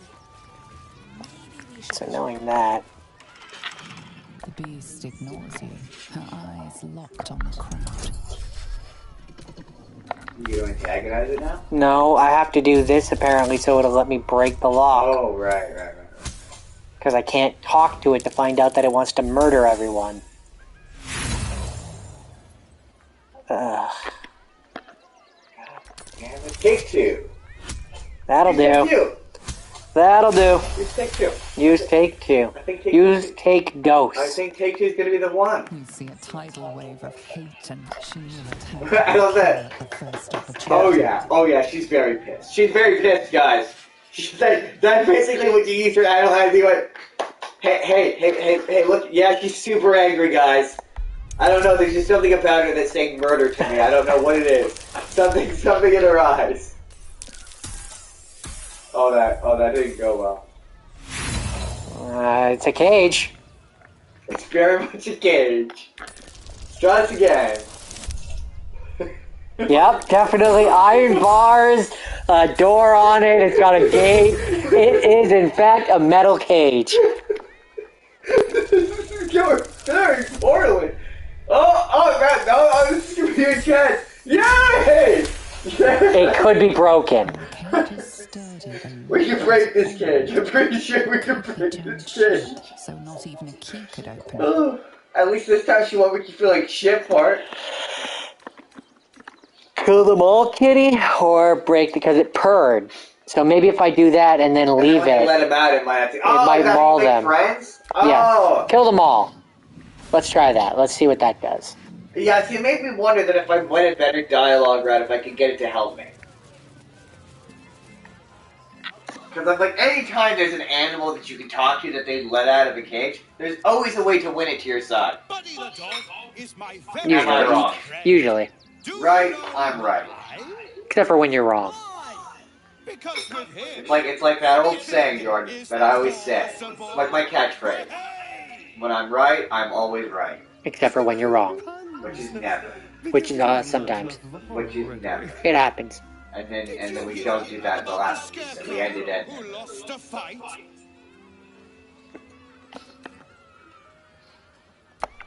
So knowing that. The beast ignores you, her eyes locked on the crowd. You antagonize it now? No, I have to do this apparently so it'll let me break the lock. Oh, right. Because I can't talk to it to find out that it wants to murder everyone. Ugh. Damn it. Take two. That'll do. That'll do. Use take two. Use take two. Use take dose. I think take two is going to be the one. You see a tidal wave of hate and cheer attack. I love that. The first opportunity. Oh yeah, she's very pissed. She's very pissed, guys. That's basically what you use her analyze. You went, hey, look, yeah, she's super angry, guys. I don't know, there's just something about her that's saying murder to me. I don't know what it is. Something in her eyes. Oh, that didn't go well. It's a cage. It's very much a cage. Try this again. Yep, definitely iron bars, a door on it, it's got a gate. It is, in fact, a metal cage. This is going very poorly. Oh, God, no, this is going to be a chance. Yay! It could be broken. We can break this cage. I'm pretty sure we can break this cage. So not even a key could open it. Oh, at least this time she won't make you feel like shit for it. Kill them all, kitty, or break because it purred. So maybe if I do that and then leave it, Let him out, it might have to. It might maul them. Friends? Yeah, Oh. kill them all. Let's try that. Let's see what that does. Yeah, see, it made me wonder that if I went a better dialogue route, if I could get it to help me. Because I'm like, anytime there's an animal that you can talk to that they let out of a cage, there's always a way to win it to your side. Buddy the dog is my very Am I wrong? Usually. Right, I'm right. Except for when you're wrong. It's like that old saying, Jordan, that I always say. Like my catchphrase. When I'm right, I'm always right. Except for when you're wrong. Which is never. Which sometimes. Which is never. It happens. And then we don't do that in the last season. We ended it.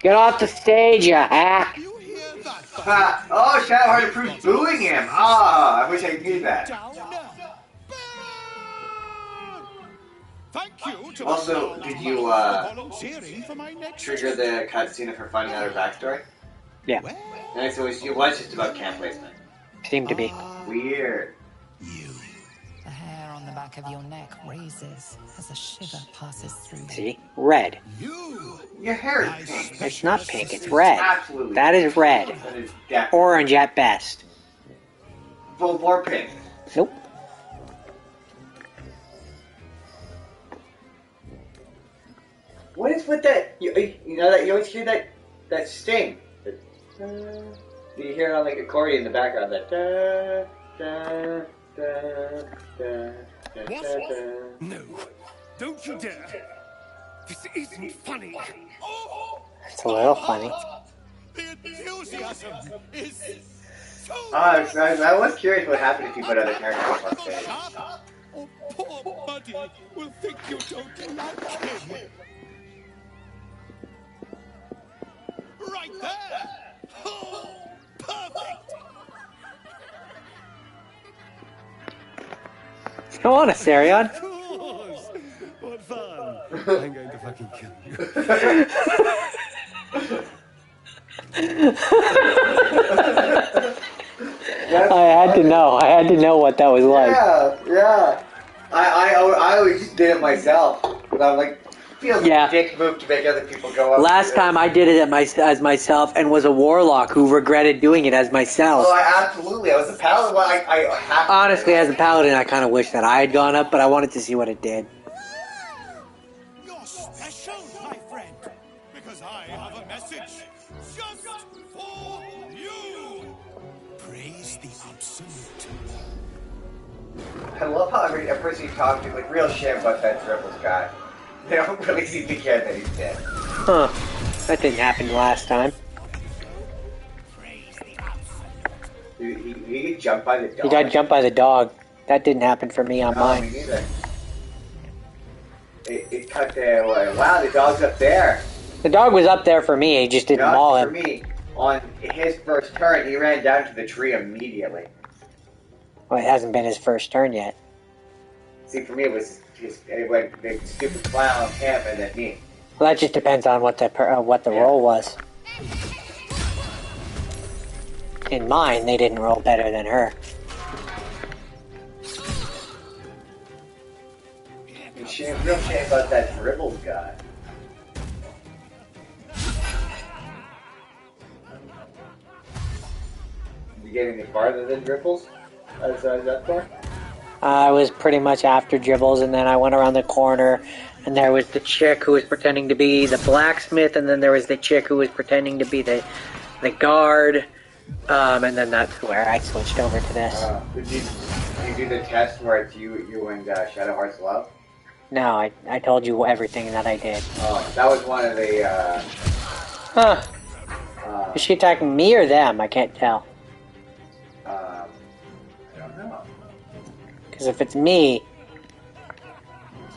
Get off the stage, you hack! Oh, Shadowheart approves booing him! Ah, I wish I knew that. Also, did you, trigger the cutscene for finding out her backstory? Yeah. Nice, it was just about camp placement. Seemed to be. Weird. The hair on the back of your neck raises as a shiver passes through. See? Red. Your hair is pink. It's not pink, it's red. Absolutely. That is red. That is definitely. Orange at best. Full more pink. Nope. What is with that? You know that you always hear that sting. You hear it on like accordion in the background. That da da da da da da da. No, don't you dare! This isn't funny. It's a little funny. I was curious what happened if you put other characters on stage. Oh, poor Buddy will think you don't like him. Right there! Oh, perfect! Come on, Asterion. What fun! I'm going to fucking kill you. I had to know what that was like. Yeah. I always just did it myself. But I'm like, feels like a dick move to make other people go up. Last time I did it as myself and was a warlock who regretted doing it as myself. Oh, absolutely. I was a paladin. Honestly, as a paladin, I kind of wish that I had gone up, but I wanted to see what it did. You're special, my friend, because I have a message just for you. Praise the absolute. I love how every person you talk to, like, real shit about that Triple guy. They don't really seem to care that he's dead. Huh. That didn't happen last time. He got jumped by the dog. He got jumped by the dog. That didn't happen for me on mine. Me neither. It cut there. Wow, the dog's up there. The dog was up there for me, he just didn't maul him. For me, on his first turn, he ran down to the tree immediately. Well, it hasn't been his first turn yet. See, for me, it went big stupid clown, him, and then me. Well, that just depends on what the roll was. In mine, they didn't roll better than her. Real shame about that dribbles guy. You get any farther than dribbles? As that far? I was pretty much after Dribbles, and then I went around the corner, and there was the chick who was pretending to be the blacksmith, and then there was the chick who was pretending to be the guard, and then that's where I switched over to this. Did you do the test where it's you and Shadowheart's Love? No, I told you everything that I did. Oh, that was one of the, Is she attacking me or them? I can't tell. I don't know. Because if it's me...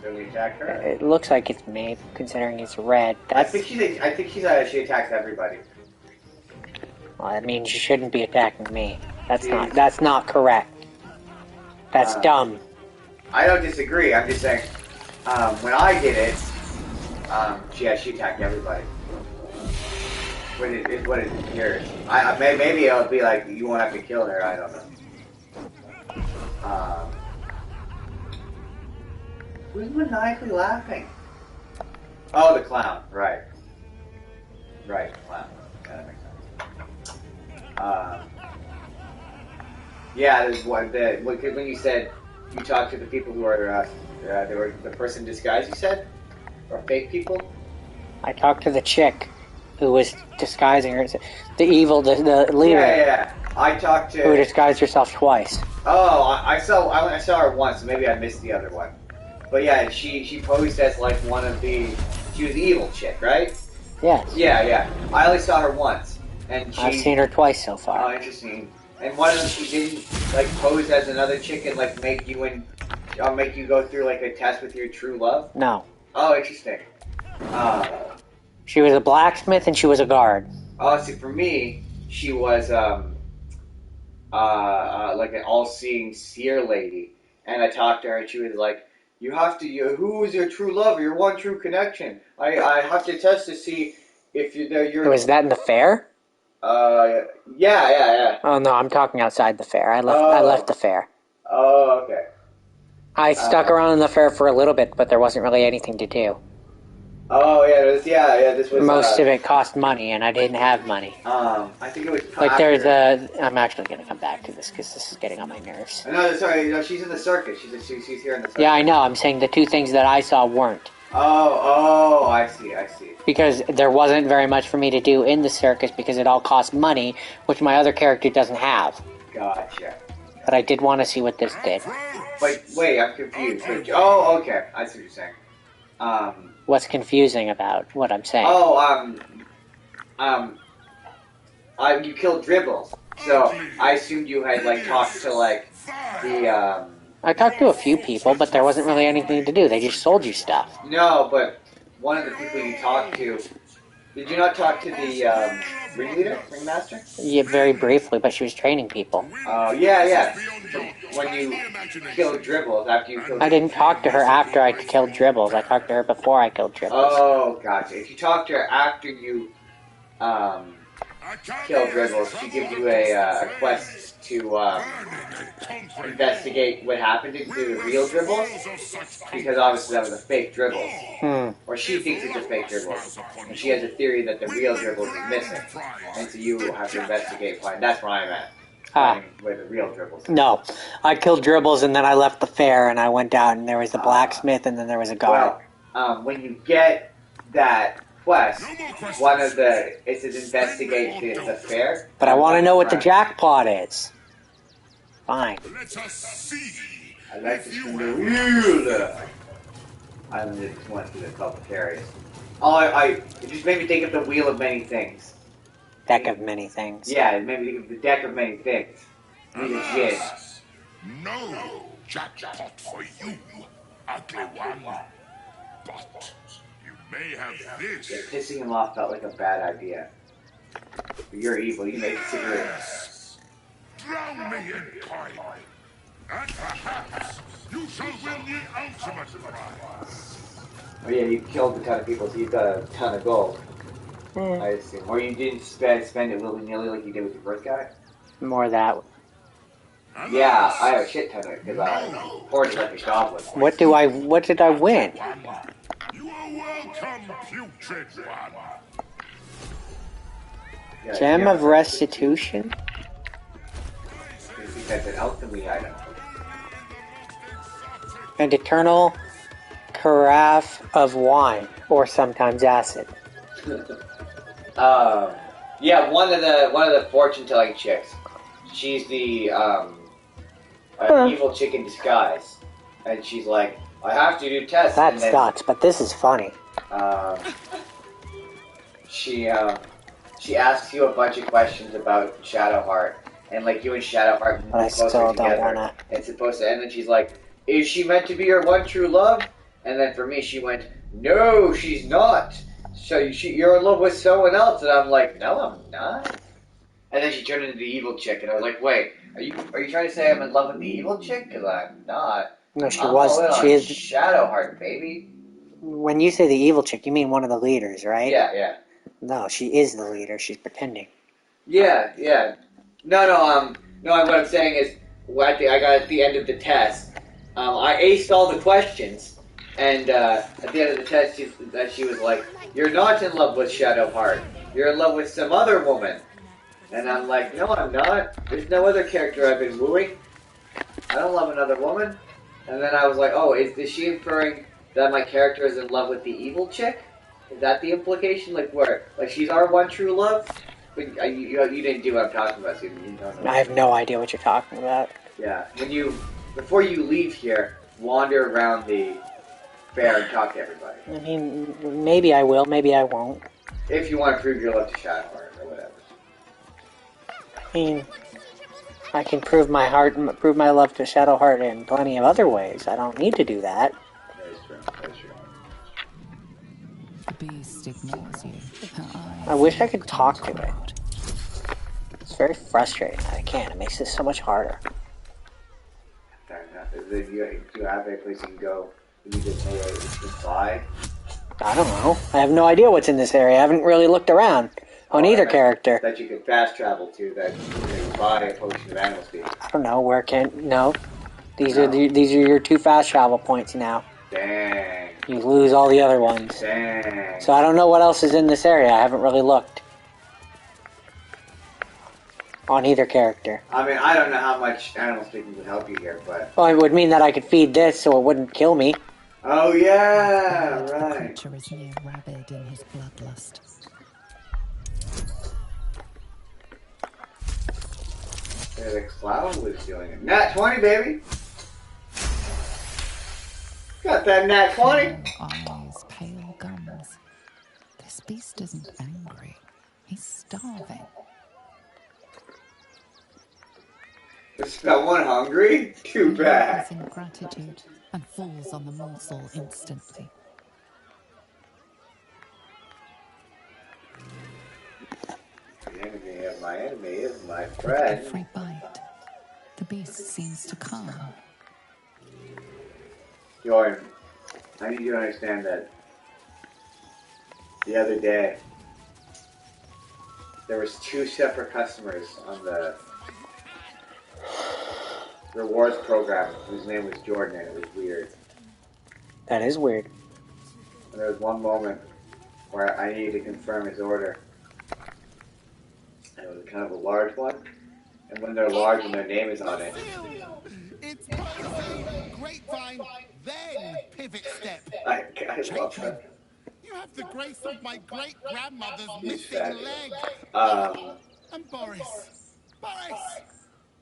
So we attack her? It looks like it's me, considering it's red. I think she attacks everybody. Well, that means you shouldn't be attacking me. That's not correct. That's dumb. I don't disagree. I'm just saying, when I did it, she attacked everybody. What it appears. Maybe it'll be like you won't have to kill her. I don't know. Who's maniacally laughing? Oh, the clown. Right. Right, the clown. Yeah, that makes sense. Yeah, when you said you talked to the people who are they were the person in disguise, you said, or fake people. I talked to the chick who was disguising her, the leader. Yeah. I talked to who disguised herself twice. Oh, I saw her once. So maybe I missed the other one. But yeah, she posed as like one of the. She was the evil chick, right? Yes. Yeah. I only saw her once, and I've seen her twice so far. Oh, interesting. And one of them, she didn't like pose as another chick and like make you go through like a test with your true love. No. Oh, interesting. She was a blacksmith and she was a guard. Oh, see, for me, she was like an all-seeing seer lady, and I talked to her, and she was like, "You have to. Who is your true love? Your one true connection. I have to test to see if you're." Was that in the fair? Yeah. Oh no, I'm talking outside the fair. I left the fair. Oh, okay. I stuck around in the fair for a little bit, but there wasn't really anything to do. Oh yeah, this was. Most of it cost money, and I didn't have money. I think it was. Like I'm actually going to come back to this because this is getting on my nerves. No, sorry. No, she's in the circus. She's here in the circus. Yeah, I know. I'm saying the two things that I saw weren't. Oh, I see. Because there wasn't very much for me to do in the circus because it all cost money, which my other character doesn't have. Gotcha. But I did want to see what this did. But wait, I'm confused. Oh, okay. I see what you're saying. What's confusing about what I'm saying? You killed Dribbles, so I assumed you had like talked to like the. I talked to a few people, but there wasn't really anything to do. They just sold you stuff. No, but one of the people you talked to. Did you not talk to the ringmaster? Yeah, very briefly, but she was training people. Oh, yeah. When you killed Dribbles, after you killed... I didn't talk to her after I killed Dribbles. I talked to her before I killed Dribbles. Oh, gotcha. If you talk to her after you killed Dribbles, she gives you a quest to investigate what happened to the real Dribbles, because obviously that was a fake Dribbles. Or she thinks it's a fake Dribbles, and she has a theory that the real Dribbles is missing, and so you have to investigate. That's where I'm at. Where the real Dribbles is. No, I killed Dribbles and then I left the fair and I went down and there was a blacksmith and then there was a guard. Well, when you get that quest, it's to investigate the fair. But I want to know what the jackpot is. Fine. Let us see. I like to spin the wheel. I just want to do the public areas. It just made me think of the wheel of many things. Deck of many things. Yeah, it made me think of the deck of many things. No jackpot for you, ugly one. But you may have this. Yeah, pissing him off felt like a bad idea. But you're evil, you make cigarettes. Drown me in coin, and perhaps you shall win the ultimate prize. Oh yeah, you killed a ton of people, so you've got a ton of gold. I assume. Or you didn't spend it willy-nilly like you did with your first guy? More that. Yeah, I have a shit ton of it, because I poured it like a goblin. What did I win? You are welcome, putrid one. Yeah, Gem of Restitution? That's an alchemy item. And Eternal Carafe of Wine, or sometimes acid. Yeah, one of the fortune-telling chicks. She's the evil chick in disguise, and she's like, "I have to do tests." That's nuts, but this is funny. She asks you a bunch of questions about Shadowheart, and like you and Shadowheart But I move closer still don't together. wanna. It's supposed to end, and she's like, "Is she meant to be your one true love?" And then for me, she went, "No, she's not. So you're in love with someone else." And I'm like, "No, I'm not." And then she turned into the evil chick, and I was like, "Wait, are you trying to say I'm in love with the evil chick? Because I'm not. No, she I'm was. all in She on is. Shadowheart, baby." When you say the evil chick, you mean one of the leaders, right? Yeah. No, she is the leader. She's pretending. Yeah. No. What I'm saying is, I got at the end of the test. I aced all the questions, and at the end of the test, she was like, "You're not in love with Shadowheart. You're in love with some other woman." And I'm like, "No, I'm not. There's no other character I've been wooing. I don't love another woman." And then I was like, "Oh, is she inferring that my character is in love with the evil chick? Is that the implication? Like she's our one true love?" But you didn't do what I'm talking about, so you don't know. I have no idea what you're talking about. Yeah, before you leave here, wander around the fair and talk to everybody. I mean, maybe I will, maybe I won't. If you want to prove your love to Shadowheart or whatever. I mean, I can prove my love to Shadowheart in plenty of other ways. I don't need to do that. That is true. The beast ignores you. I wish I could talk to it. It's very frustrating that I can't. It makes this so much harder. Fair enough. Do you have a place you can go? You just say fly? I don't know. I have no idea what's in this area. I haven't really looked around on either character. That you could fast travel to, that you can buy a potion of animal speed. I don't know. Where can... No. These are your 2 fast travel points now. Dang. You lose all the other ones. Dang. So I don't know what else is in this area. I haven't really looked. On either character. I mean, I don't know how much animal speaking would help you here, but... Well, it would mean that I could feed this so it wouldn't kill me. Oh, yeah, The right. creature is near rabid in his bloodlust. Yeah, the clown was doing it. Nat 20, baby! Got that Nat 20! Eyes, pale gums. This beast isn't angry. He's starving. Is someone hungry? Too bad. He in gratitude and falls on the morsel instantly. The enemy of my enemy is my With friend. every bite, the beast seems to calm. Jordan, I need you to understand that the other day, there was 2 separate customers on the rewards program whose name was Jordan, and it was weird. That is weird. And there was one moment where I needed to confirm his order. And it was kind of a large one. And when they're large and their name is on it. It's grapevine, then pivot step. I love that. You have the grace of my great-grandmother's He's missing fabulous. leg. And Boris,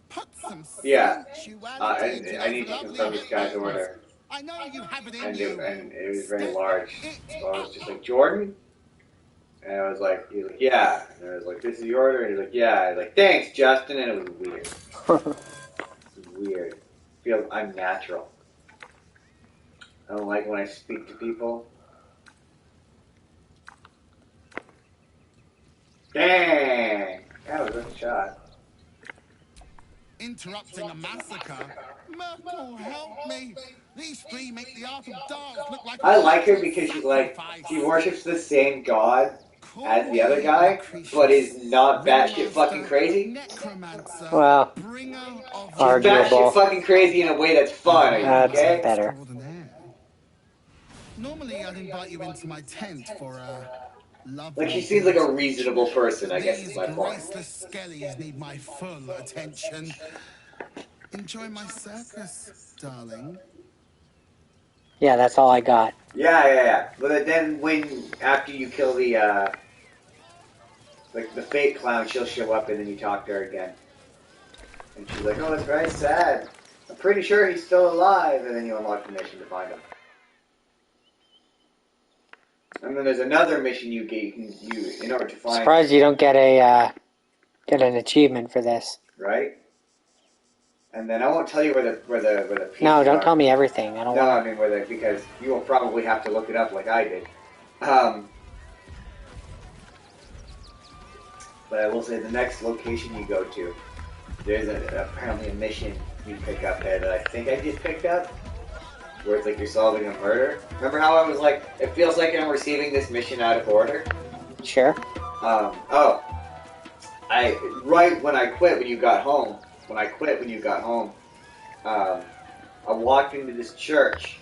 put some Yeah. sensuality into I need those to lovely confirm this guy's hips. order. I know you have it in And you. it was very large. So I was just like, Jordan? And I was like, he's like, yeah. And I was like, this is your order? And he's like, yeah. I was like, thanks, Justin. And it was weird. It was weird. It feels unnatural. I don't like when I speak to people interrupting a massacre. Merkel, help me. These three make the art of dance look like a I like her ritual because sacrifice. she worships the same god as the other Me guy, but is Lucretius, not batshit fucking ringmaster, crazy. necromancer, Well, bringer of She's batshit arguable. fucking crazy in a way that's fun, That's okay? better. extraordinaire. Normally, I'd invite you into my tent for a lovely Like, she seems like a dinner. reasonable person, I guess is These my point. graceless skellies need my full attention. Enjoy my circus, darling. Yeah, that's all I got. Yeah. But then after you kill the, like, the fake clown, she'll show up and then you talk to her again. And she's like, oh, it's very sad. I'm pretty sure he's still alive. And then you unlock the mission to find him. And then there's another mission you get, in order to find... Surprised you don't get get an achievement for this. Right? And then I won't tell you where the pieces No, don't are. tell me everything. I don't No, want. I mean because you will probably have to look it up like I did. But I will say the next location you go to, there's apparently a mission you pick up there that I think I just picked up, where it's like you're solving a murder. Remember how I was like, it feels like I'm receiving this mission out of order? Sure. Right when I quit when you got home, I walked into this church,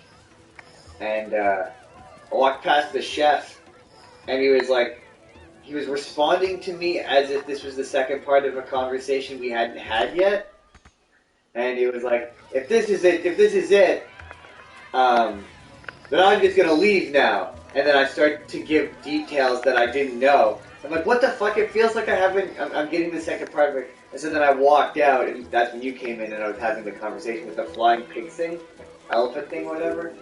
and I walked past the chef, and he was responding to me as if this was the second part of a conversation we hadn't had yet, and he was like, if this is it, then I'm just gonna leave now. And then I start to give details that I didn't know. I'm like, what the fuck? It feels like I'm getting the second part of it. And so then I walked out, and that's when you came in, and I was having the conversation with the flying pig thing, elephant thing, whatever.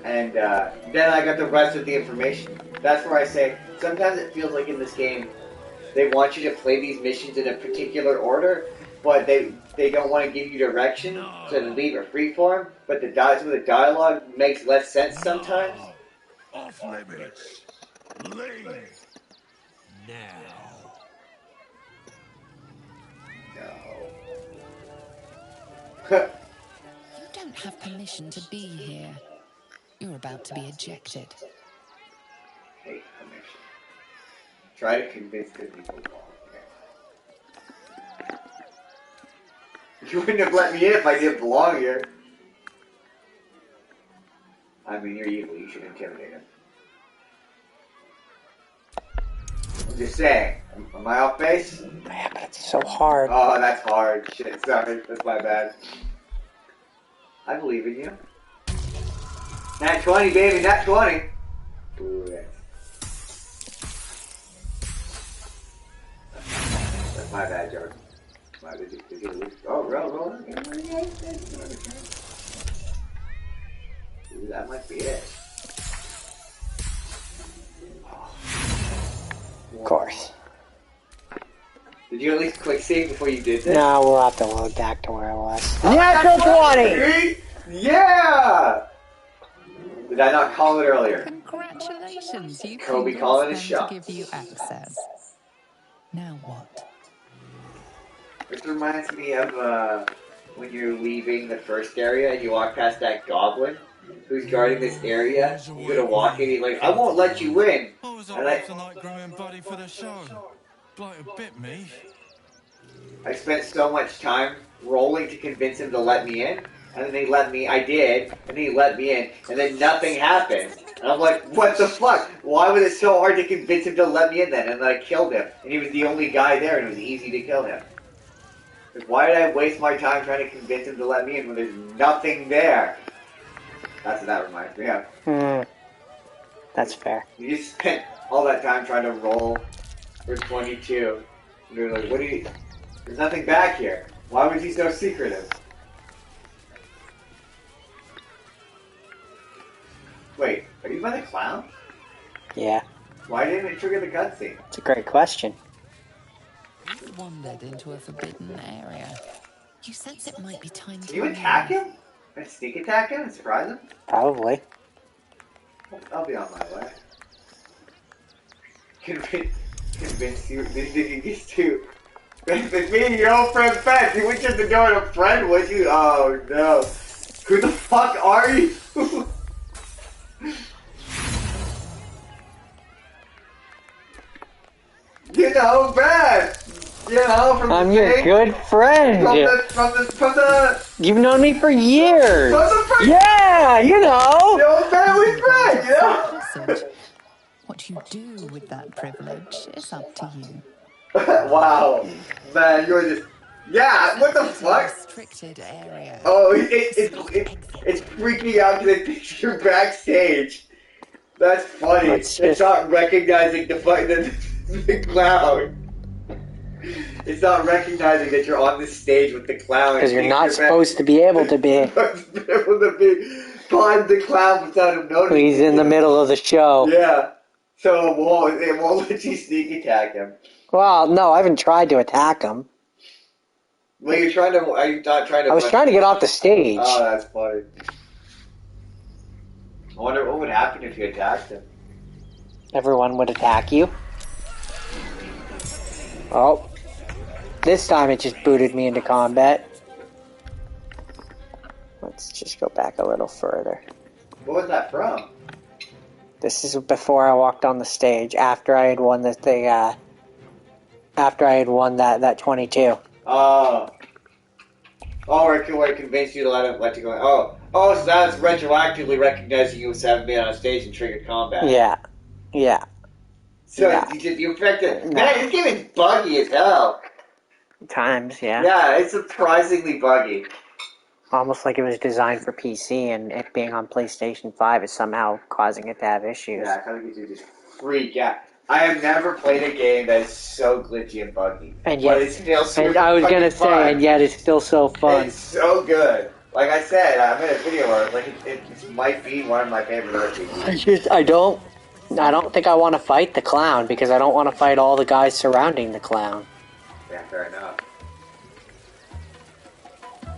And then I got the rest of the information. That's where I say, sometimes it feels like in this game, they want you to play these missions in a particular order, but they don't want to give you direction, so they leave it freeform. But the dialogue makes less sense sometimes. Off limits. Leave. Now. You don't have permission to be here. You're about to be ejected. Hate permission. Try to convince the people. You wouldn't have let me in if I didn't belong here. I mean, you're evil. You should intimidate him. I'm just saying. Am I off base? Yeah, but it's so hard. Oh, that's hard. Shit, sorry. That's my bad. I believe in you. Nat 20, baby. Nat 20. Ooh, yes. That's my bad, Jordan. Oh, roll. Ooh, that might be it. Of course. Did you at least quick save before you did this? No, we'll have to load back to where I was. Natural 20! Yeah! Did I not call it earlier? Congratulations, you Kobe calling his to shot. give you access. Now what? This reminds me of when you're leaving the first area and you walk past that goblin who's guarding this area. You're gonna walk in, he's like, I won't let you in. I was And up tonight growing buddy for the show. Bloke a bit me. I spent so much time rolling to convince him to let me in, and then he let me, I did, and then he let me in, and then nothing happened. And I'm like, what the fuck? Why was it so hard to convince him to let me in then? And then I killed him, and he was the only guy there, and it was easy to kill him. Like, why did I waste my time trying to convince him to let me in when there's nothing there? That's what that reminds me of. That's fair. You just spent all that time trying to roll for 22. And you're like, there's nothing back here. Why was he so secretive? Wait, are you by the clown? Yeah. Why didn't it trigger the cutscene? It's a great question. You've wandered into a forbidden area. You sense it might be time to... Can you attack him? Can I sneak attack him and surprise him? Probably. I'll be on my way. Convince you these two It's me and your old friend Ben. You wouldn't just ignore a friend, would you? Oh no. Who the fuck are you? You know, Ben. You know, from I'm the your thing. good friend. From the. You've known me for years. From the Yeah, you know. The old family friend, you know. Passage. What you do with that privilege is up to you. Wow, man, you're just. Yeah, what the fuck? Restricted area. Oh, it's freaking out because I think you're backstage. That's funny. It's not recognizing the clown. It's not recognizing that you're on the stage with the clown. Because you're not supposed to be able to be. Able to be behind the clown without him noticing. He's in the middle of the show. Yeah. So it won't let you sneak attack him. Well, no, I haven't tried to attack him. Well, are you not trying to... I was trying to get off the stage. Oh, that's funny. I wonder what would happen if you attacked him. Everyone would attack you. Oh. This time it just booted me into combat. Let's just go back a little further. What was that from? This is before I walked on the stage, after I had won after I had won that 22. Oh, where it convinced you to let you go. Oh, so that's retroactively recognizing you as having been on stage and triggered combat. Yeah. So you affected. No. Man, this game is buggy as hell. Times, yeah. Yeah, it's surprisingly buggy. Almost like it was designed for PC, and it being on PlayStation 5 is somehow causing it to have issues. Yeah, it kind of gives you this freak. Yeah, I have never played a game that is so glitchy and buggy. And yet, it's still super and I was gonna say, fun. and yet it's still so fun. It's so good. Like I said, I made a video where it might be one of my favorite RPGs. I don't think I want to fight the clown because I don't want to fight all the guys surrounding the clown. Yeah, fair enough.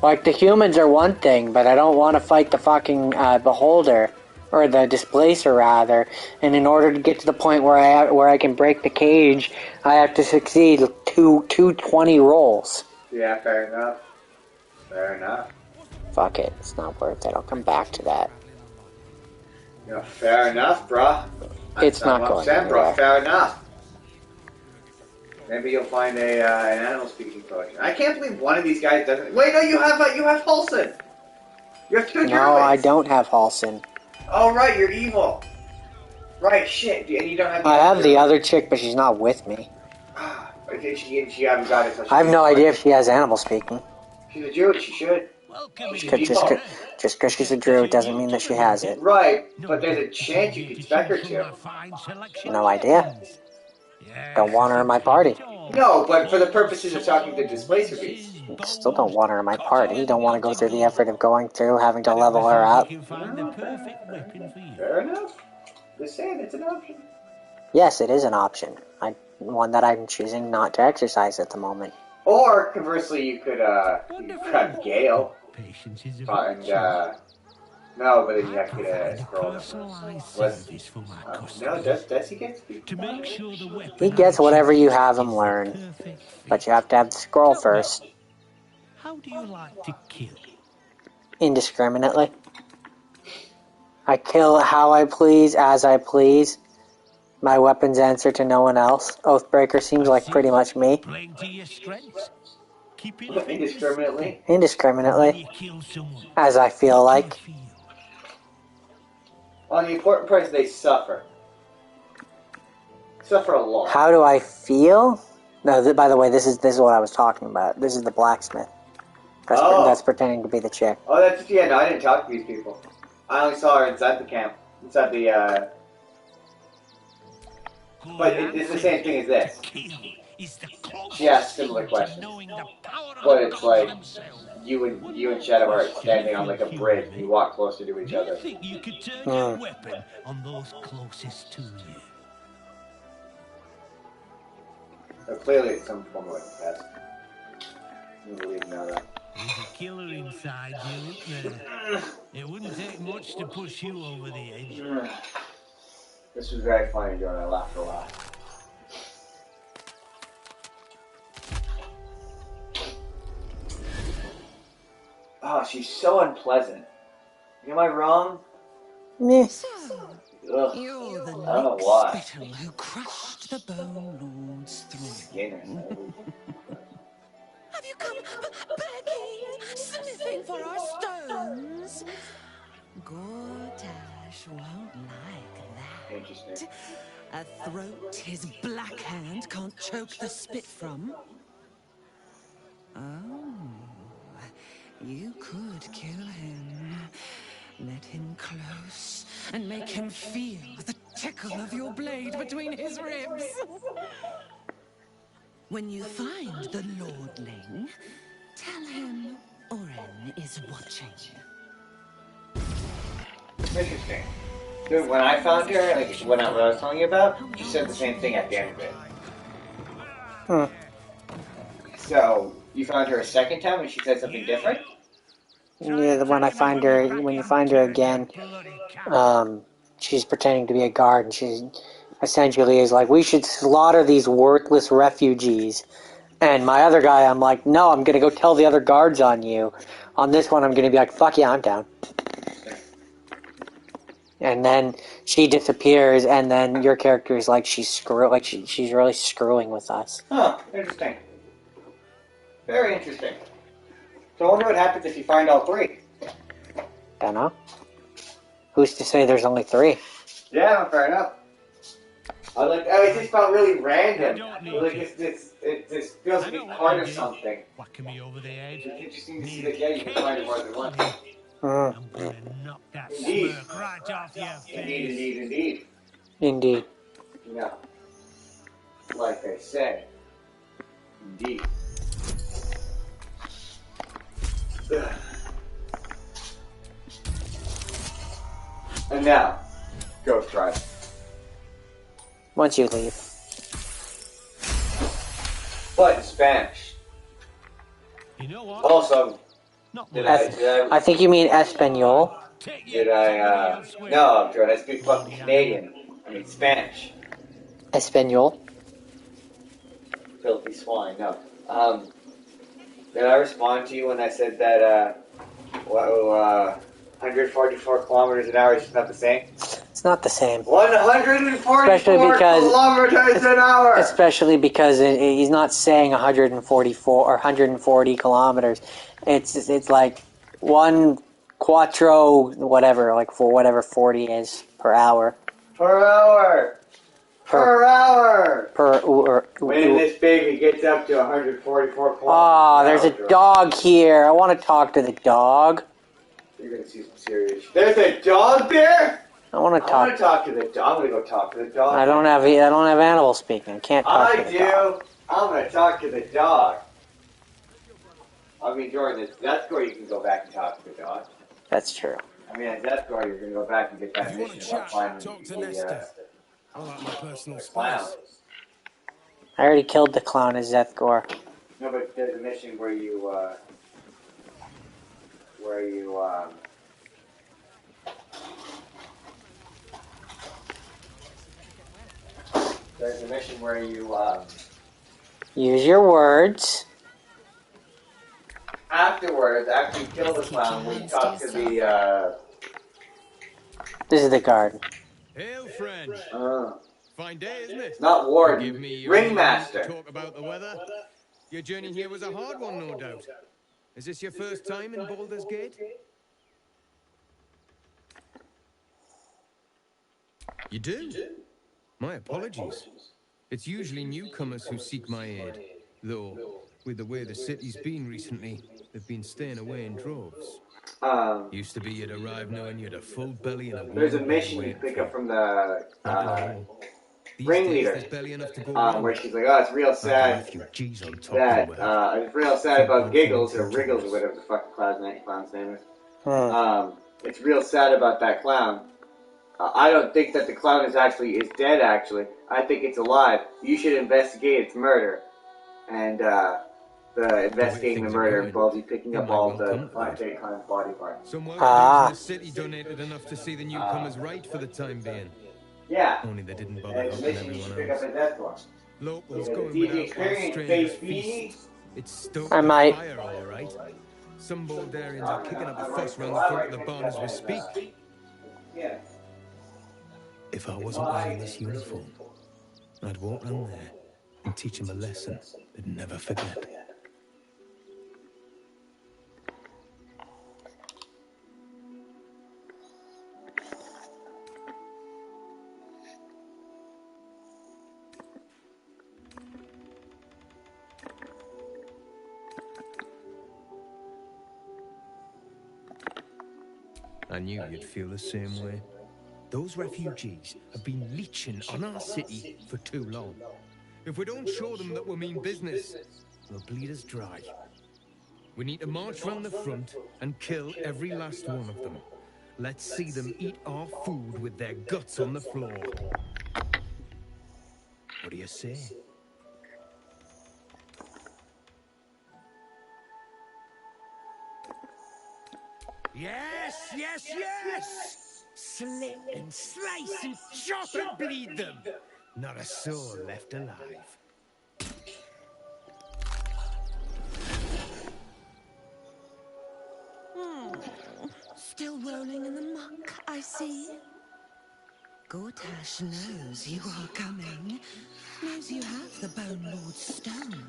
Like, the humans are one thing, but I don't want to fight the fucking beholder, or the displacer rather. And in order to get to the point where I can break the cage, I have to succeed two 20 rolls. Yeah, fair enough. Fair enough. Fuck it, it's not worth it. I'll come back to that. Yeah, fair enough, bruh. It's not going anywhere. Fair enough. Maybe you'll find an animal speaking potion. I can't believe one of these guys doesn't. Wait, no, you have Halson. You have two druids. No, I don't have Halson. Oh right, you're evil. Right, shit, and you don't have. I have the other chick, but she's not with me. Okay, she hasn't got it. So I have no idea if she has animal speaking. She's a druid. She should. Just because she's a druid doesn't mean that she has it. Right, but there's a chance you could spec her to. No idea. Don't want her in my party. No, but for the purposes of talking to Displacer Beast. Still don't want her in my party. Don't want to go through the effort of going through, having to level her up. Fair enough. Just saying, it's an option. Yes, it is an option. One that I'm choosing not to exercise at the moment. Or, conversely, you could have Gale. No, but then you have to get a scroll. No, does he get speak? He gets whatever you have him learn. But you have to have the scroll first. How do you like to kill? Indiscriminately. I kill how I please, as I please. My weapons answer to no one else. Oathbreaker seems like pretty much me. Indiscriminately? Indiscriminately. As I feel like. On the important part is they suffer. Suffer a lot. How do I feel? No, by the way, this is what I was talking about. This is the blacksmith. That's pretending to be the chick. Oh, no, I didn't talk to these people. I only saw her inside the camp. Inside the, But it's the same thing as this. She asks similar questions. But it's like, you and Shadow are standing on like a bridge and you walk closer to each other. You think you could turn your weapon on those closest to you? But clearly it's some form of like a test. You believe in that. There's a killer inside you, isn't there? It wouldn't take much to push you over the edge. This was very funny, Joe, and I laughed a lot. Oh, she's so unpleasant. Am I wrong? Meh. So, Ugh. you're the I don't know lake why. spittle who crushed the Bone Lord's throne. Have you come begging, sniffing for our stones? Gortash won't like that. Interesting. A throat his black hand can't choke the spit from. Oh, you could kill him. Let him close and make him feel the tickle of your blade between his ribs. When you find the Lordling, tell him Oren is watching. Interesting. Dude, when I found her, like what I was telling you about, she said the same thing at the end of it. Hmm. So, you found her a second time and she said something different? Yeah, when you find her again, she's pretending to be a guard, and she essentially is like, we should slaughter these worthless refugees. And my other guy, I'm like, no, I'm gonna go tell the other guards on you. On this one, I'm gonna be like, fuck yeah, I'm down. And then she disappears, and then your character is like, she's really screwing with us. Huh, interesting. Very interesting. So I wonder what happens if you find all three. Don't know. Who's to say there's only 3? Yeah, fair enough. It just felt really random. Like it just feels to be part of something. Whacking me over the head. It's interesting to see that, yeah, you can find it more than once. I'm gonna knock that Indeed. smirk right off your face. Indeed. Indeed. Yeah. Like I said. Indeed. Ugh. And now, Ghost Rider. Once you leave. But in Spanish. You know what? Also, I think you mean Espanol. No, Jordan, I speak fucking Canadian. I mean Spanish. Espanol. Filthy swine, no. Did I respond to you when I said that, 144 kilometers an hour is just not the same? It's not the same. 144 kilometers an hour! Especially because he's not saying 144 or 140 kilometers. It's like 1 quattro, whatever, like for whatever 40 is per hour. Per hour! When this baby gets up to 144 kilometers Ah, there's a dog here. I want to talk to the dog. You're going to see some serious shit. There's a dog there? I want to talk to the dog. I'm going to go talk to the dog. I don't have animal speaking. I can't talk to the dog. I'm going to talk to the dog. I mean, Jordan, that's where you can go back and talk to the dog. That's true. I mean, that's where you're going to go back and get that mission about finding the I like my personal clown. space. I already killed the clown as Zethgor. No, but there's a mission where you, there's a mission where you, Use your words. Afterwards, after you kill the clown, when you talk to the, This is the garden. Hail, friend. Fine day, isn't it? Not warden, Give me your ringmaster. Talk about the weather. Your journey here was a hard one, no doubt. Is this your first time in Baldur's Gate? You do? My apologies. It's usually newcomers who seek my aid. Though, with the way the city's been recently, they've been staying away in droves. Used to be you'd arrive knowing you'd a full belly and a there's a mission you pick up from the, ringleader, where she's like, oh, it's real sad that, it's real sad about Giggles, or Wriggles, or whatever the fuck the clown's name is. It's real sad about that clown. I don't think that the clown is dead, actually. I think it's alive. You should investigate its murder. And, investigating the murder involves you picking up all the clown's body parts. Some workers in the city donated enough to see the newcomers right for the time being. Yeah. Only they didn't bother And the helping mission you should everyone pick up else. at Deathcore. Locals Yeah, going the without experience strange based feast. It's stoked I might. fire, all right. Some Baldurians are kicking up a fuss round the front of the barn as we speak. If I wasn't wearing this uniform, I'd walk round there and teach him a lesson they'd never forget. I knew you'd feel the same way. Those refugees have been leeching on our city for too long. If we don't show them that we mean business, they'll bleed us dry. We need to march round the front and kill every last one of them. Let's see them eat our food with their guts on the floor. What do you say? Yes, yes, yes! Slit and slice and chop and bleed them! Not a soul left alive. Still rolling in the muck, I see. Gortash knows you are coming. Knows you have the Bone Lord's stone.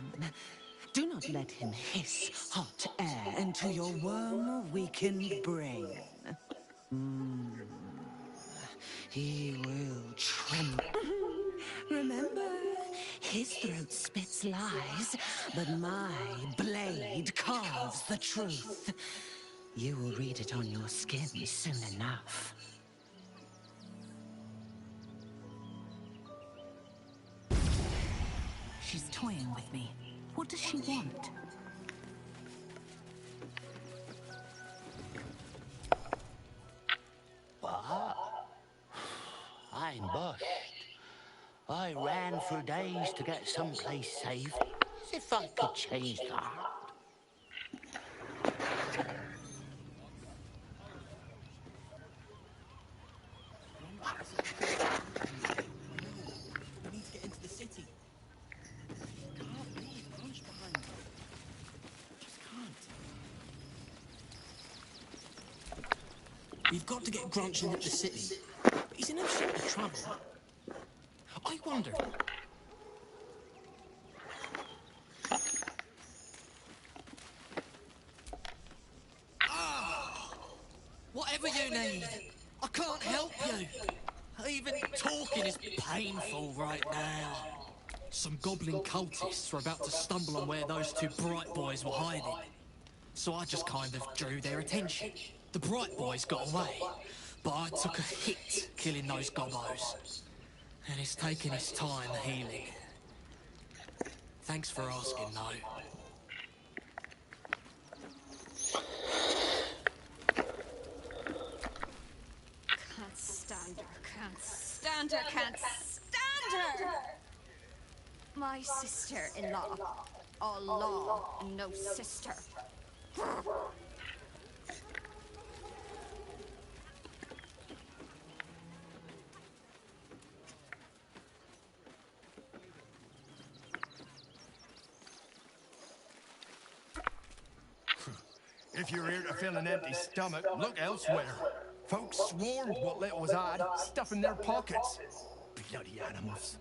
Do not let him hiss hot air into your worm-weakened brain. He will tremble. Remember, his throat spits lies, but my blade carves the truth. You will read it on your skin soon enough. She's toying with me. What does she want? What? I'm bushed. I ran for days to get someplace safe. As if I could change that. We need to get into the city. Can't leave Grunch behind. Just can't. We've got to get Grunch into the city. But he's in no shape to travel. I wonder. Whatever you need, I can't help you. Even talking is painful right now. Some goblin cultists were about to stumble on where those two bright boys were hiding. So I just kind of drew their attention. The bright boys got away, but I took a hit killing those gobbos. And it's taken its time healing. Thanks for asking, though. Can't stand her, can't stand her, can't stand her! My sister-in-law. All law, no sister. If you're here to fill an empty stomach, look elsewhere. Folks swarmed what little was had, stuffing their pockets. Bloody animals.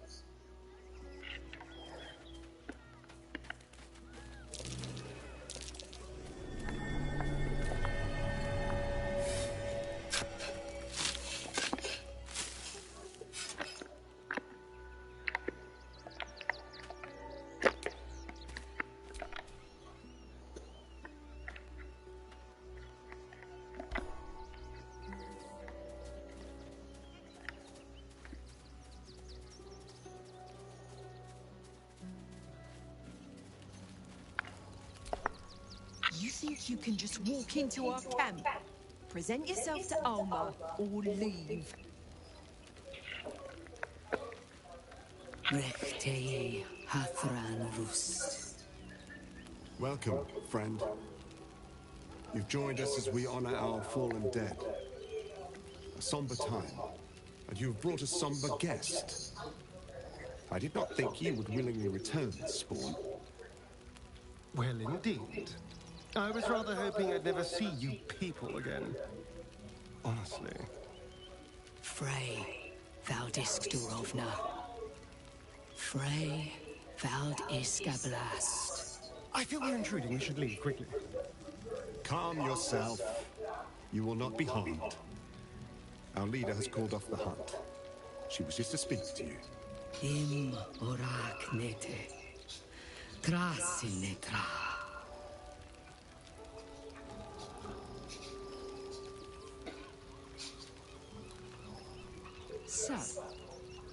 You think you can just walk into our camp, present yourself to Alma, or leave? Rechtei Hathran Rust. Welcome, friend. You've joined us as we honor our fallen dead. A somber time, and you've brought a somber guest. I did not think you would willingly return, Spawn. Well, indeed. I was rather hoping I'd never see you people again. Honestly. Frey Valdisk Durovna. Frey Valdisk Ablast. I feel we're intruding. We should leave quickly. Calm yourself. You will not be harmed. Our leader has called off the hunt. She wishes to speak to you. Im orak nete. Trasinetra. So,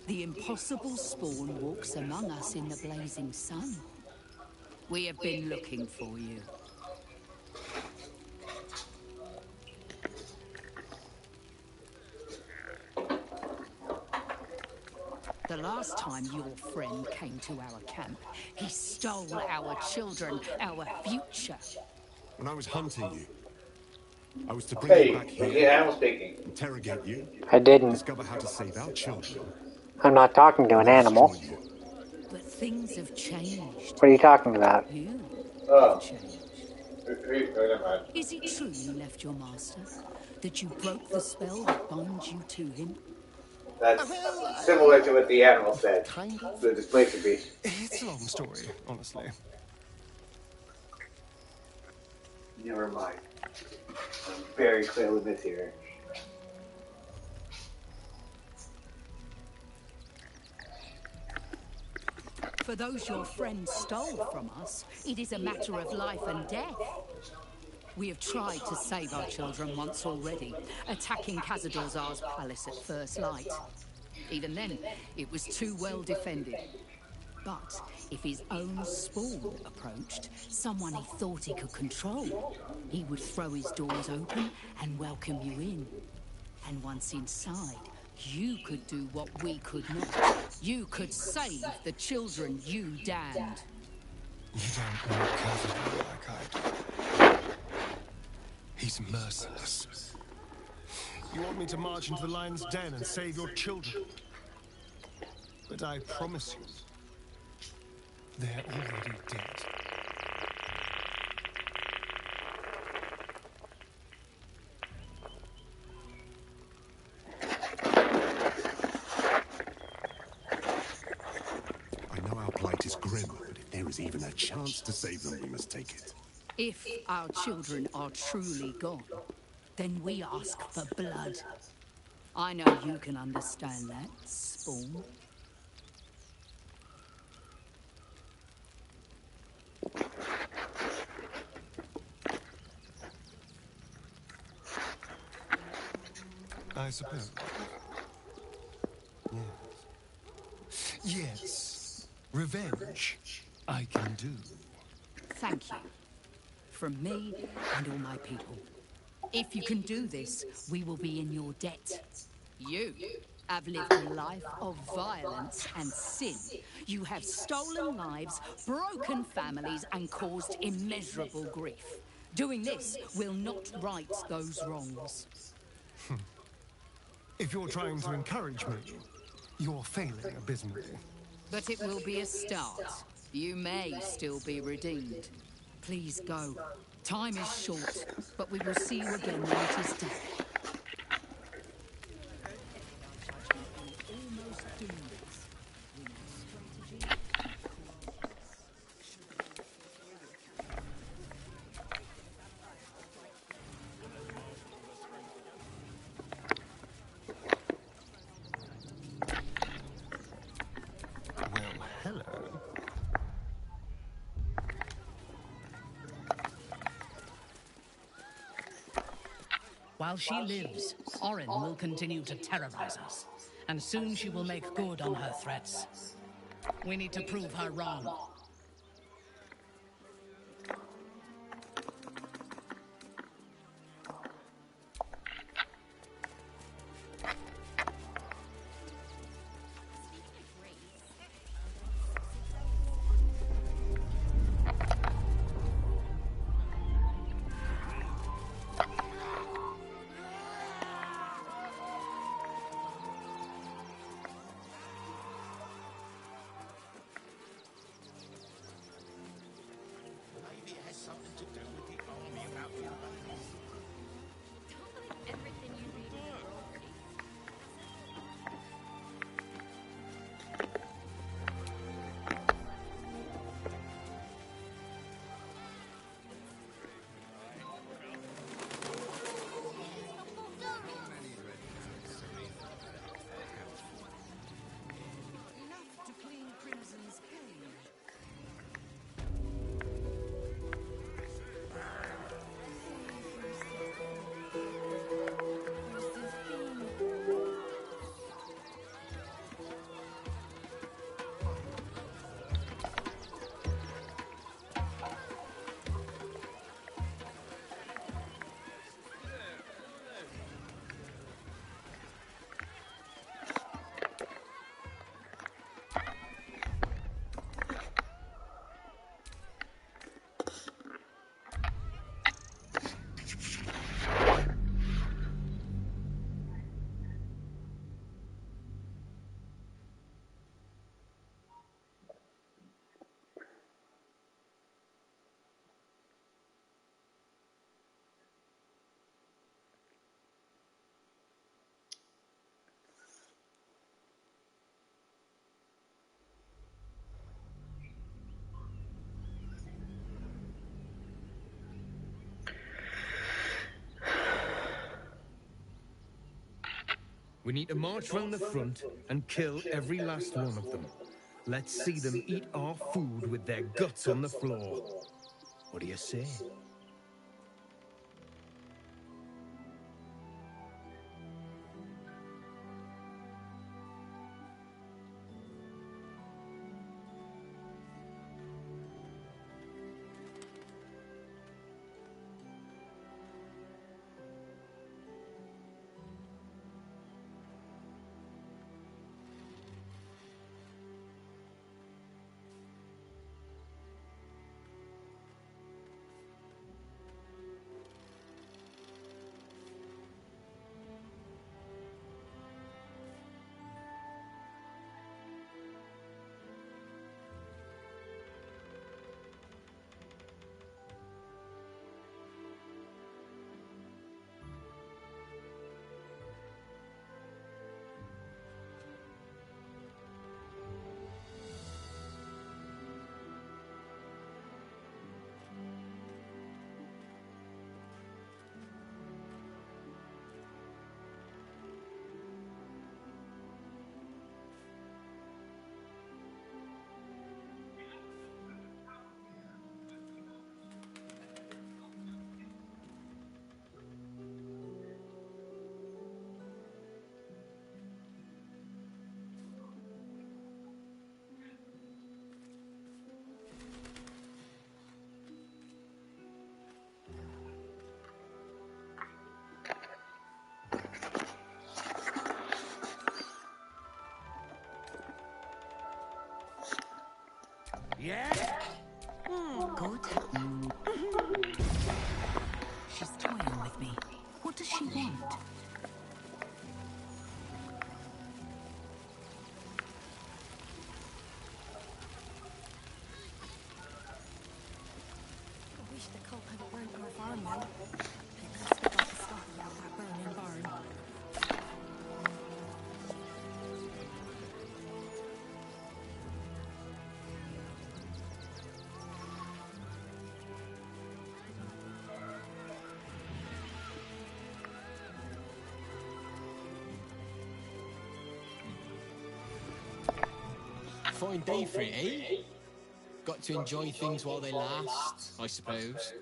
the impossible spawn walks among us in the blazing sun. We have been looking for you. The last time your friend came to our camp, he stole our children, our future. When I was hunting you, I was to bring you back here, animal speaking. interrogate you, I didn't. discover how to save our children. I'm not talking to an animal. But things have changed. What are you talking about? You Oh. have changed. Is it true you left your master? That you broke the spell that binds you to him? That's similar to what the animal said. The displacement beast. It's a long story, honestly. Never mind. I'm very clearly with here. For those your friend stole from us, it is a matter of life and death. We have tried to save our children once already, attacking Khazad-dûr's palace at first light. Even then, it was too well defended. But if his own spawn approached, someone he thought he could control, he would throw his doors open and welcome you in. And once inside, you could do what we could not. You could save the children you damned. You don't know Khazad like I do. He's merciless. You want me to march into the lion's den and save your children? But I promise you, they're already dead. I know our plight is grim, but if there is even a chance to save them, we must take it. If our children are truly gone, then we ask for blood. I know you can understand that, Spawn. I suppose. Yes. Yes. Revenge, I can do. Thank you. From me and all my people. If you can do this, we will be in your debt. You have lived a life of violence and sin. You have stolen lives, broken families, and caused immeasurable grief. Doing this will not right those wrongs. If you're trying to encourage me, you're failing abysmally. But it will be a start. You may still be redeemed. Please go. Time is short, but we will see you again when it is done. Well, hello. While she lives, Orin will continue to terrorize us, and soon she will make good on her threats. We need to prove her wrong. We need to march round the front and kill every last one of them. Let's see them eat our food with their guts on the floor. What do you say? Yeah? Good. She's toying with me. What does she want? I wish the cult had burnt our farm now. At least we got the stuff about that burning barn. Fine day for it, eh? Got to enjoy things while they last, I suppose.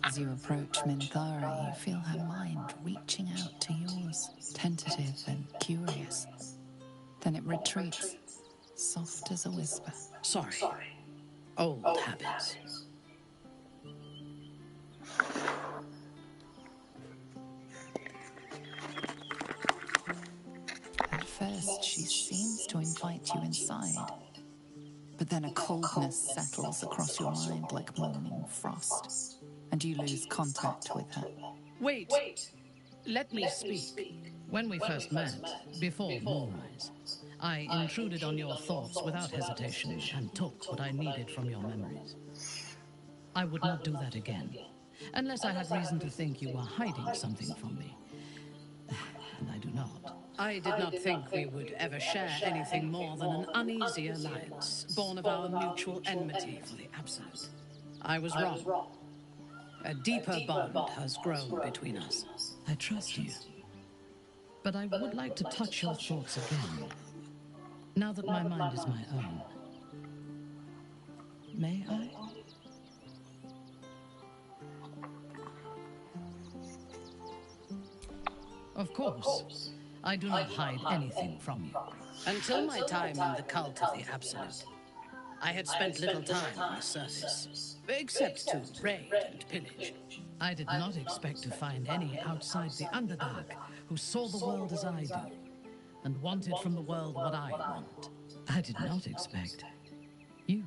As you approach Minthara, you feel her mind reaching out to yours, tentative and curious. Then it retreats, soft as a whisper. Sorry. Old habits. At first, she seems to invite you inside. But then a coldness settles across your mind like morning frost, and you lose contact with her. Wait. Let me speak. When we first met, before moonrise, I intruded on your thoughts without hesitation and took what I needed from your memories. I would not do that again, unless I had reason to think you were hiding something from me. And I do not. I did not think we would ever share anything more than an uneasy alliance, born of our mutual enmity for the Absolute. I was wrong. A deeper bond has grown between us. I trust you. But I would like to touch your thoughts again, now that my mind is my own. May I? Of course. I do not hide anything from you. Until my time in the cult of the Absolute, I had spent little time on the surface, except to raid and pillage. I did not expect to find any outside the Underdark who saw the world as I do, and wanted from the world what I want. I did not expect you.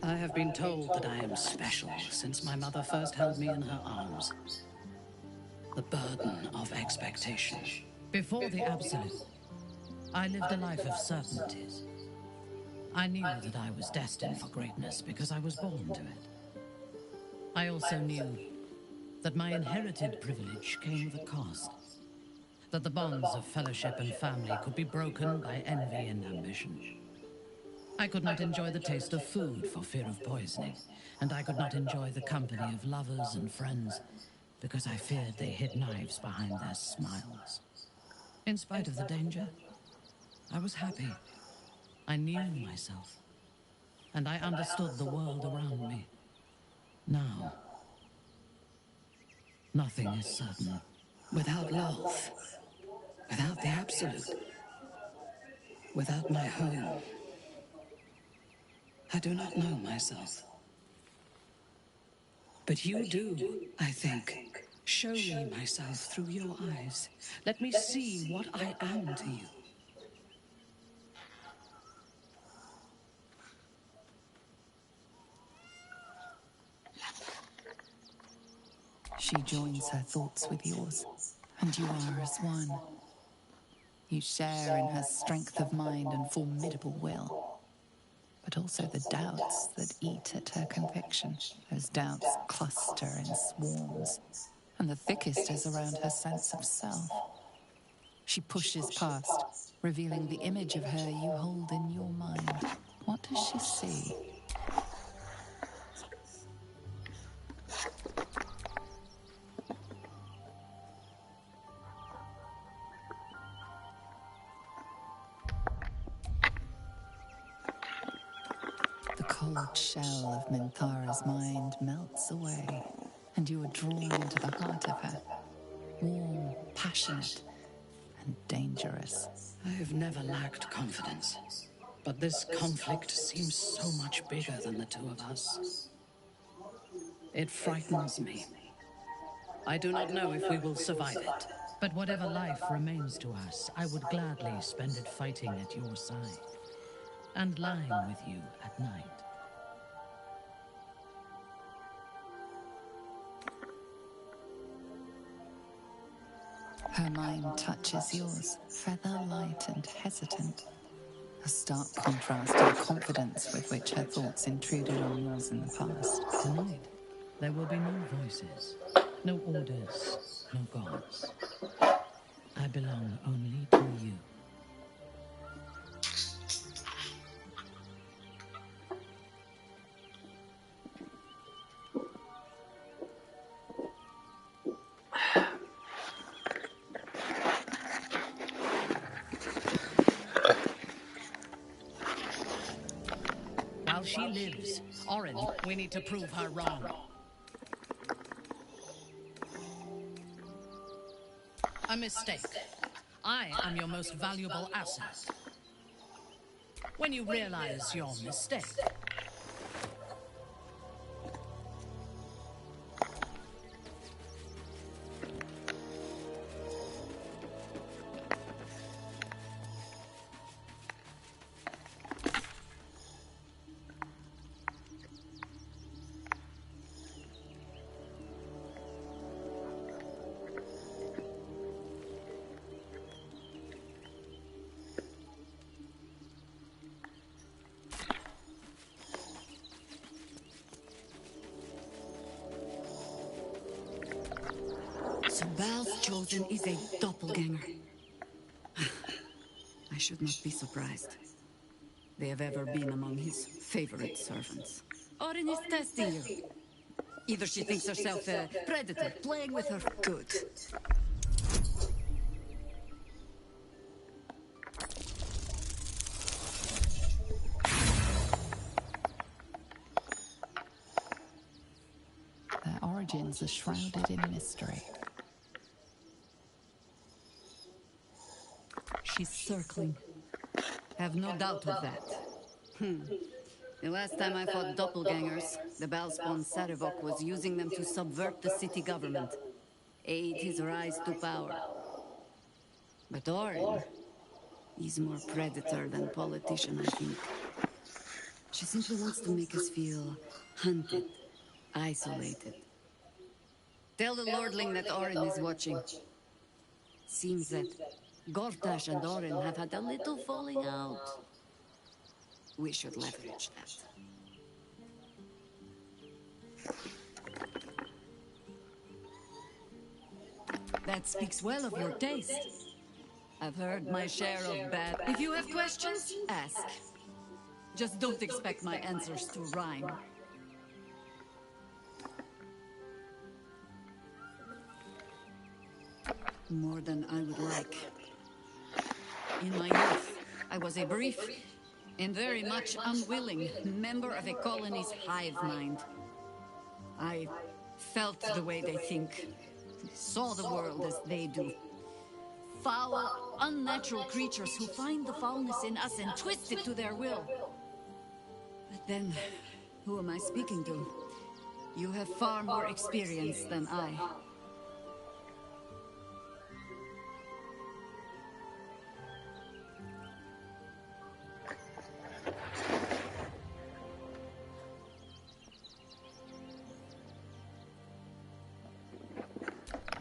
I have been told that I am special since my mother first held me in her arms. The burden of expectation. Before the Absolute, I lived a life of certainties. I knew that I was destined for greatness because I was born to it. I also knew that my inherited privilege came with a cost. That the bonds of fellowship and family could be broken by envy and ambition. I could not enjoy the taste of food for fear of poisoning, and I could not enjoy the company of lovers and friends because I feared they hid knives behind their smiles. In spite of the danger, I was happy. I knew myself, and I understood the world around me. Now, nothing is certain. Without Lolth, without the Absolute, without my home, I do not know myself. But you do, I think. Show me myself through your eyes. Let me see what I am to you. She joins her thoughts with yours, and you are as one. You share in her strength of mind and formidable will, but also the doubts that eat at her conviction. Those doubts cluster in swarms, and the thickest is around her sense of self. She pushes past, revealing the image of her you hold in your mind. What does she see? The cold shell of Minthara's mind melts away, and you are drawn into the heart of her. Warm, passionate, and dangerous. I have never lacked confidence, but this conflict seems so much bigger than the two of us. It frightens me. I do not know if we will survive it, but whatever life remains to us, I would gladly spend it fighting at your side and lying with you at night. Her mind touches yours, feather light and hesitant. A stark contrast to the confidence with which her thoughts intruded on yours in the past. Tonight, there will be no voices, no orders, no gods. I belong only to you. while she lives. Orin, we need to prove her wrong. A mistake. I am your most valuable asset. When you realize your mistake, So Bal's chosen is a doppelganger. I should not be surprised. They have ever been among his favorite servants. Orin is testing you. Either she thinks herself a predator, playing with her good. Their origins are shrouded in mystery. She's circling. Have no doubt of that. The last time I fought doppelgangers, the Balspawn Sarevok was using them to subvert the city government, aid his rise to power. But Orin, he's more predator than politician, I think. She simply wants to make us feel hunted, isolated. Tell the Lordling that Orin is watching. Seems that Gortash and Orin have had a little falling out. We should leverage that. That speaks well of your taste. I've heard my share of bad... If you have questions, ask. Just don't expect my answers to rhyme. More than I would like. In my youth, I was a brief and very much unwilling member of a colony's hive mind. I felt the way they think, saw the world as they do. Foul, unnatural creatures who find the foulness in us and twist it to their will. But then, who am I speaking to? You have far more experience than I.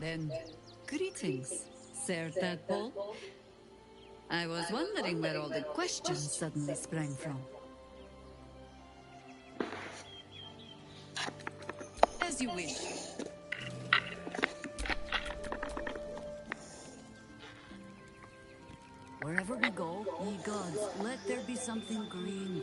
Then, greetings, Sir Tadpole. I was wondering where all the questions suddenly sprang from. As you wish. Wherever we go, ye gods, let there be something green.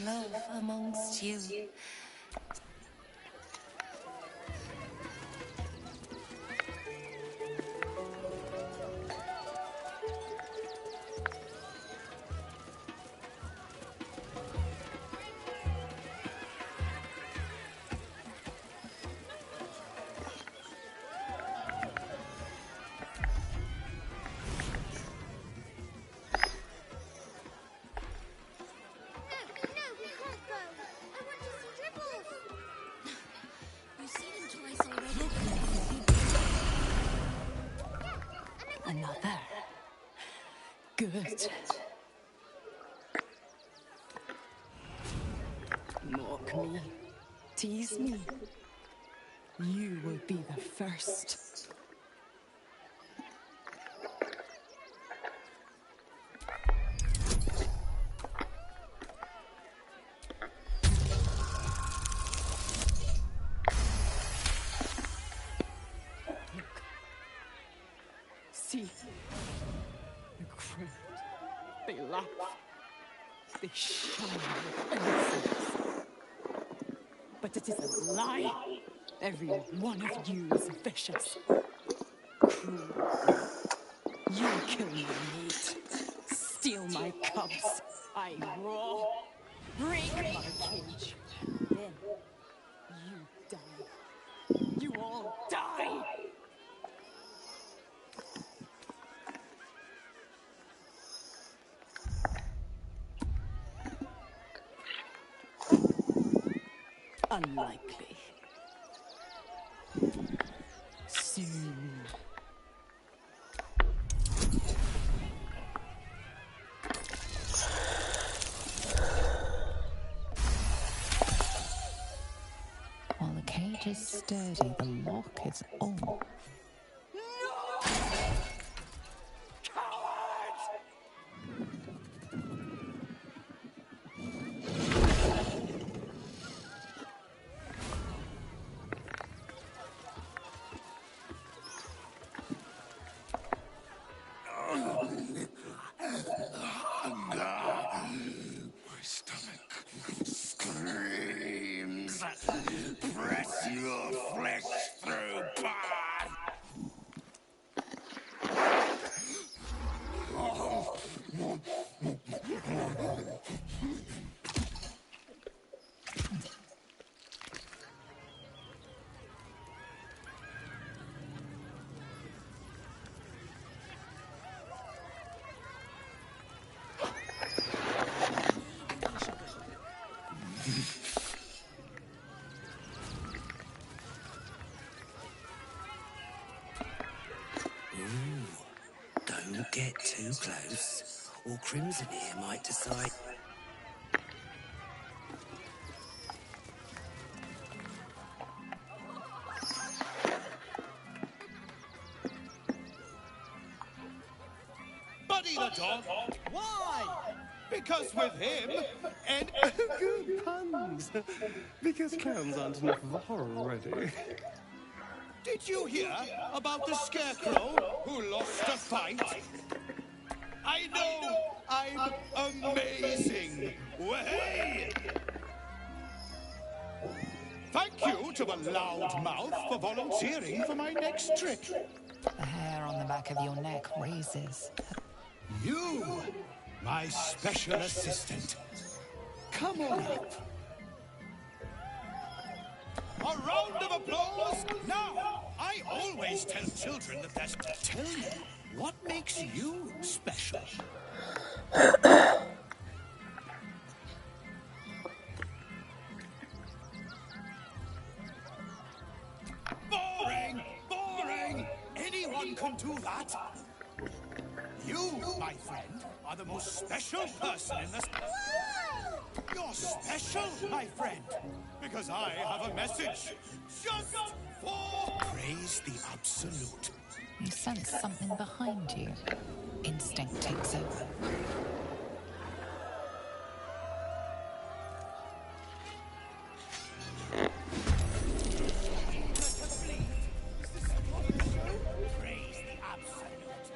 love amongst you. Another. Good. Mock me. Tease me. You will be the first. See, the crowd, they laugh, they shine with innocence. But it is a lie. Every one of you is vicious, cruel. You kill my meat, steal my cubs, I raw, break my cage, and then you die. You all die! Unlikely. Soon. While the cage is sturdy, the lock is old. My stomach screams. Press your flesh through bars. Don't get too close, or Crimson here might decide. Buddy the dog? Why? Because with him, and Good puns. Because clowns aren't enough of a horror already. did you hear about the scarecrow who lost a fight? I know I'm amazing. Way! Thank you to the loud mouth for volunteering for my next trick. The hair on the back of your neck raises. You, my special assistant. Come on up. A round of applause. Now, I always tell children that there's... Tell me, what makes you special? Boring! Boring! Anyone can do that. You, my friend, are the most special person in this... You're special, my friend, because I have a message just for... Praise the Absolute. You sense something behind you. Instinct takes over. Praise the Absolute.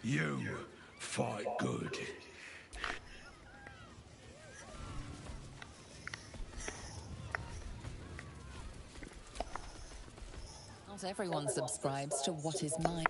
You fight good. Not everyone subscribes to what is mine.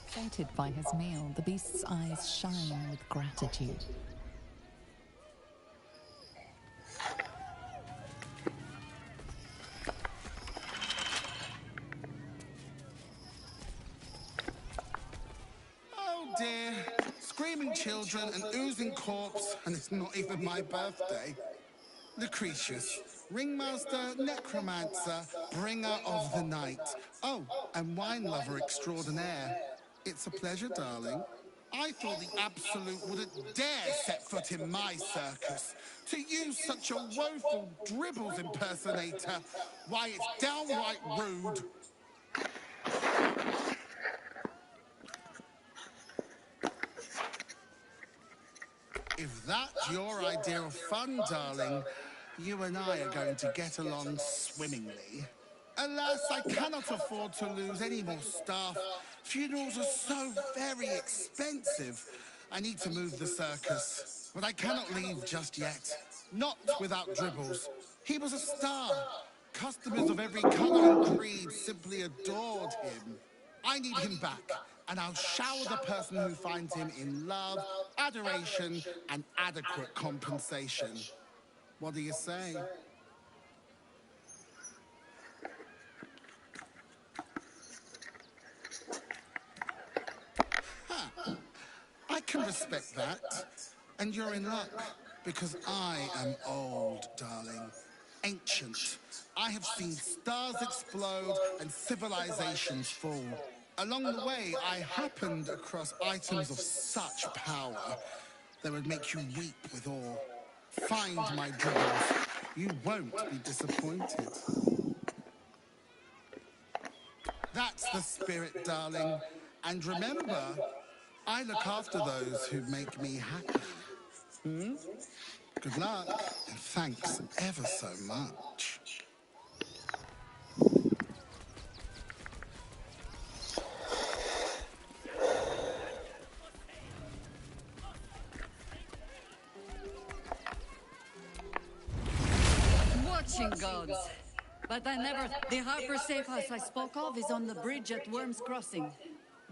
Sated by his meal, the beast's eyes shine with gratitude. Oh dear. Screaming children, an oozing corpse, and it's not even my birthday. Lucretius, ringmaster, necromancer, bringer of the night. Oh, and wine lover extraordinaire. It's a pleasure, darling. I thought the Absolute wouldn't dare set foot in my circus. To use such a woeful dribbles impersonator, why, it's downright rude. If that's your idea of fun, darling, you and I are going to get along swimmingly. Alas, I cannot afford to lose any more staff. Funerals are so very expensive. I need to move the circus, but I cannot leave just yet. Not without Dribbles. He was a star. Customers of every color and creed simply adored him. I need him back, and I'll shower the person who finds him in love, adoration, and adequate compensation. What do you say? I can respect that. And you're in luck, because I am old, darling. Ancient. I have seen stars explode and civilizations fall. Along the way, I happened across items of such power that would make you weep with awe. Find my jewels. You won't be disappointed. That's the spirit, darling. And remember, I look after those who make me happy. Hmm? Good luck, and thanks ever so much. Watching gods. But I never... The Harper safe house I spoke of is on the bridge at Worm's Crossing.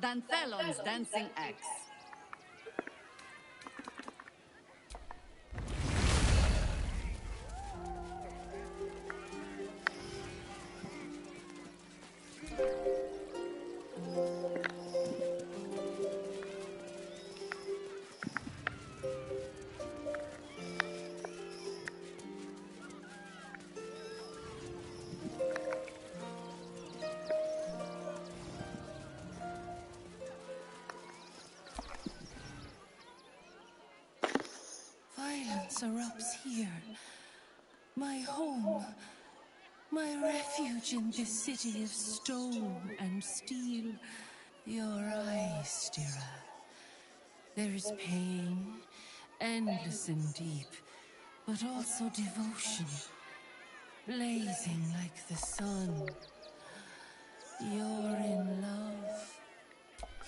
Danthelon's dancing axe. Violence erupts here. My home. My refuge in this city of stone and steel. Your eyes, Stira. There is pain, endless and deep, but also devotion, blazing like the sun. You're in love.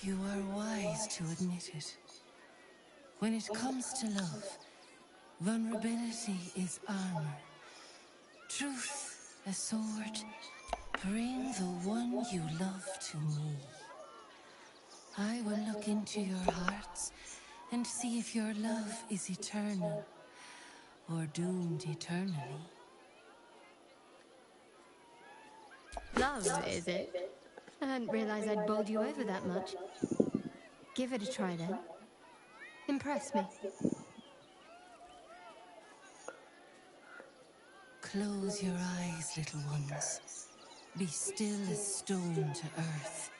You are wise to admit it. When it comes to love, vulnerability is armor. Truth, a sword. Bring the one you love to me. I will look into your hearts and see if your love is eternal or doomed eternally. Love, is it? I hadn't realized I'd bowled you over that much. Give it a try then. Impress me. Close your eyes, little ones. Be still as stone to earth.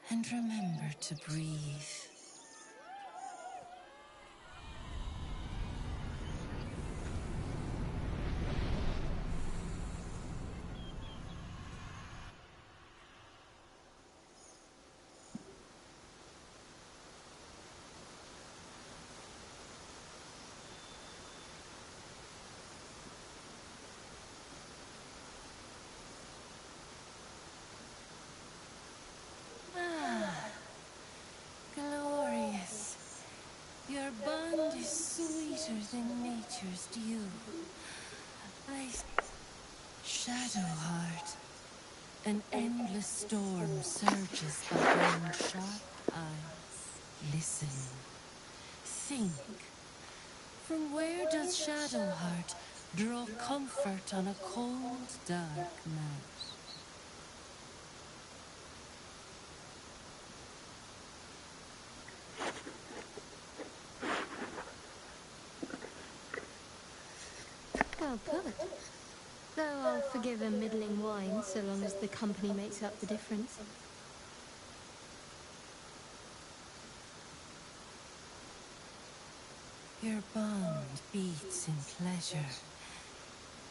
And remember to breathe. Glorious. Your bond is sweeter than nature's dew. Shadowheart. An endless storm surges behind sharp eyes. Listen. Think. From where does Shadowheart draw comfort on a cold, dark night? Well put. Though I'll forgive a middling wine so long as the company makes up the difference. Your bond beats in pleasure.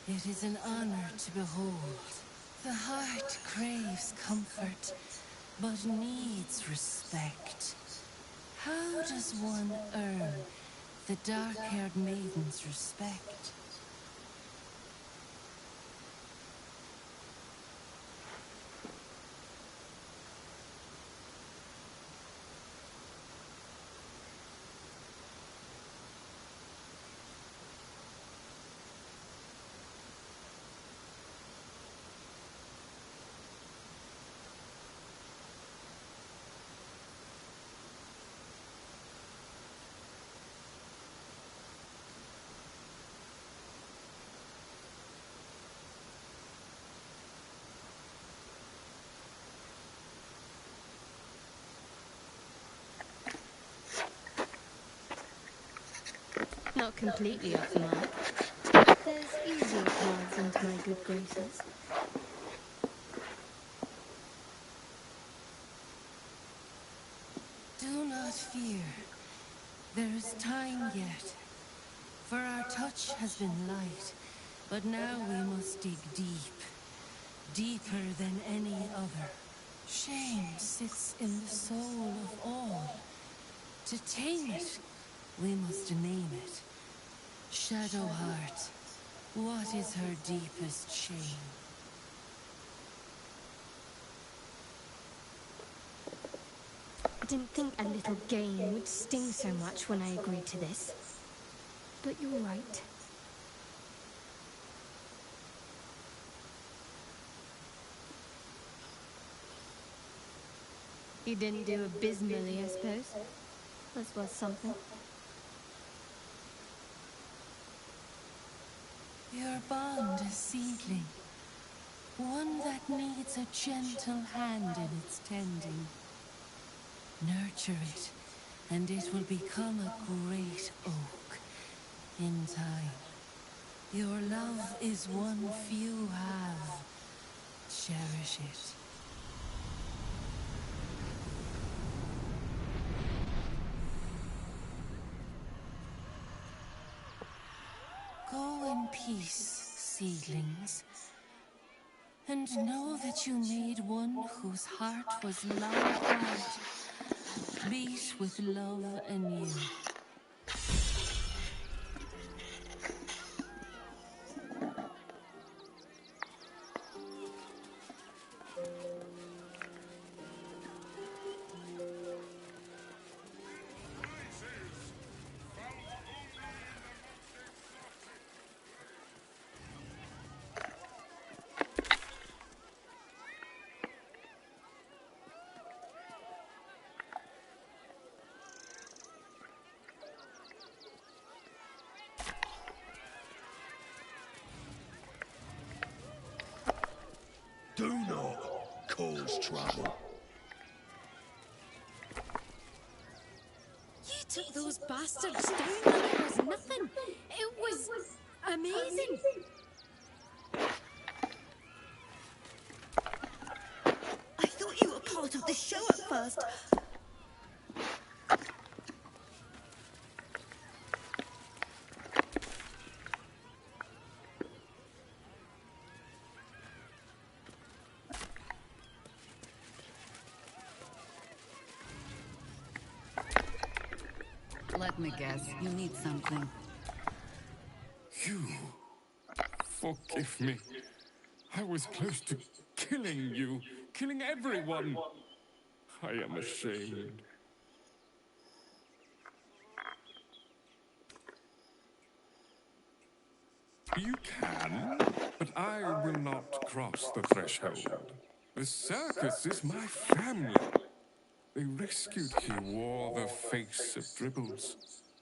It is an honor to behold. The heart craves comfort, but needs respect. How does one earn the dark-haired maiden's respect? Not completely off the mark. There's easier paths into my good graces. Do not fear. There is time yet. For our touch has been light, but now we must dig deep. Deeper than any other. Shame sits in the soul of all. To tame it, we must name it. Shadowheart, what is her deepest shame? I didn't think a little gain would sting so much when I agreed to this. But you're right. You didn't do abysmally, I suppose. This was something. Your bond a seedling. One that needs a gentle hand in its tending. Nurture it, and it will become a great oak in time. Your love is one few have. Cherish it. Go in peace, seedlings, and know that you made one whose heart was long hard, beat with love anew. Do not cause trouble. You took those bastards down like it was nothing. It was amazing. I thought you were part of the show at first. Let me guess, you need something. You... Forgive me. I was close to killing you, killing everyone. I am ashamed. You can, but I will not cross the threshold. The circus is my family. They rescued he wore the face of dribbles,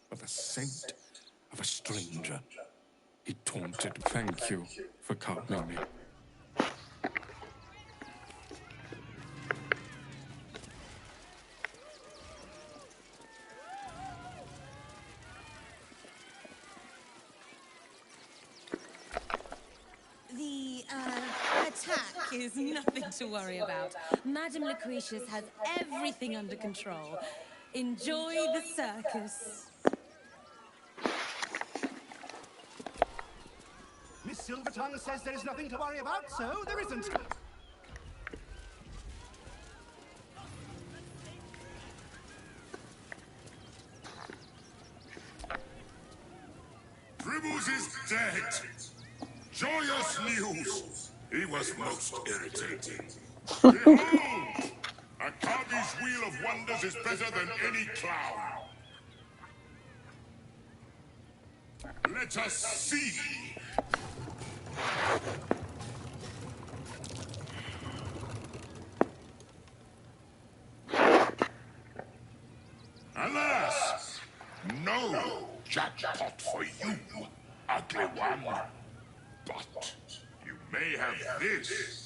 but the scent of a stranger. He taunted. Thank you for calming me. The, attack is nothing to worry about. Madame Lucretius has everything under control. Enjoy the circus. Miss Silvertongue says there is nothing to worry about, so there isn't. Dribbles is dead. Joyous news. He was most irritating. Behold! Akabi's Wheel of Wonders is better than any clown. Let us see. Alas, no jackpot for you, ugly one. But you may have this.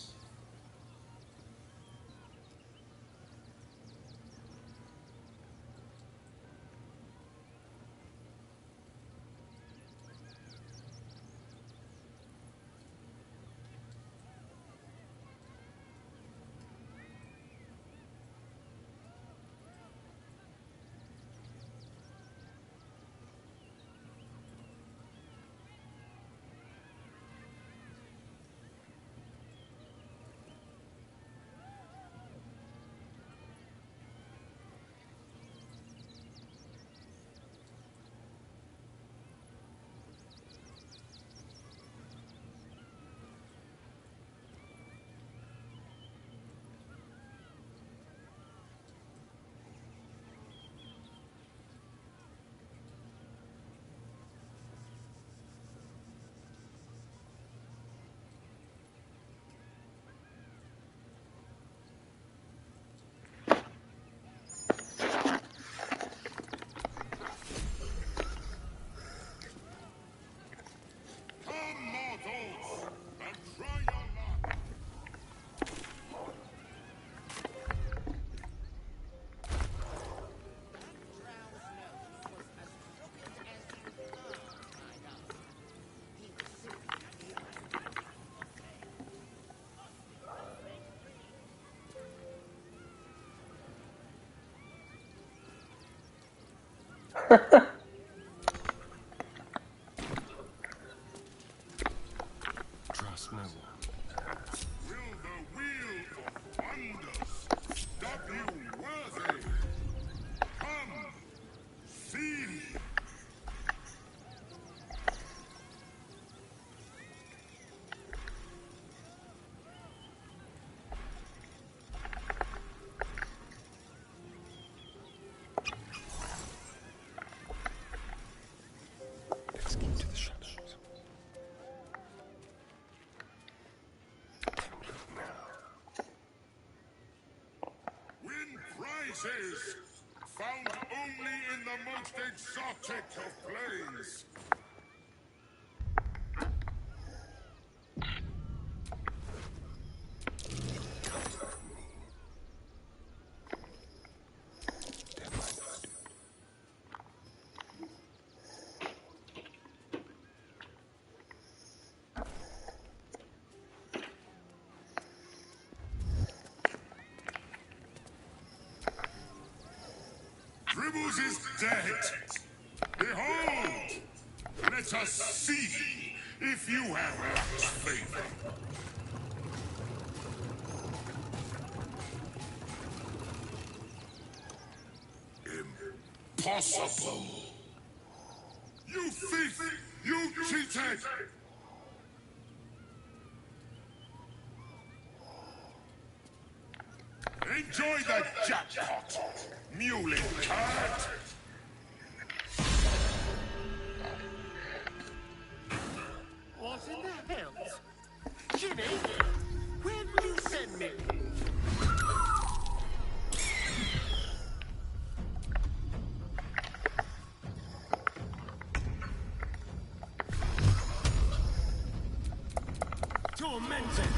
Trust no one. Will the wheel of wonders stop you worthy? Come, see me. Let's get to the shadows. Don't look now. Win prizes found only in the most exotic of plays. Dribbles is dead. Behold! Let us see if you have luck's favor. Impossible! You thief! You cheated! Enjoy the jackpot, muley card! What in the hell? Jimmy? Where did you send me? Tormented!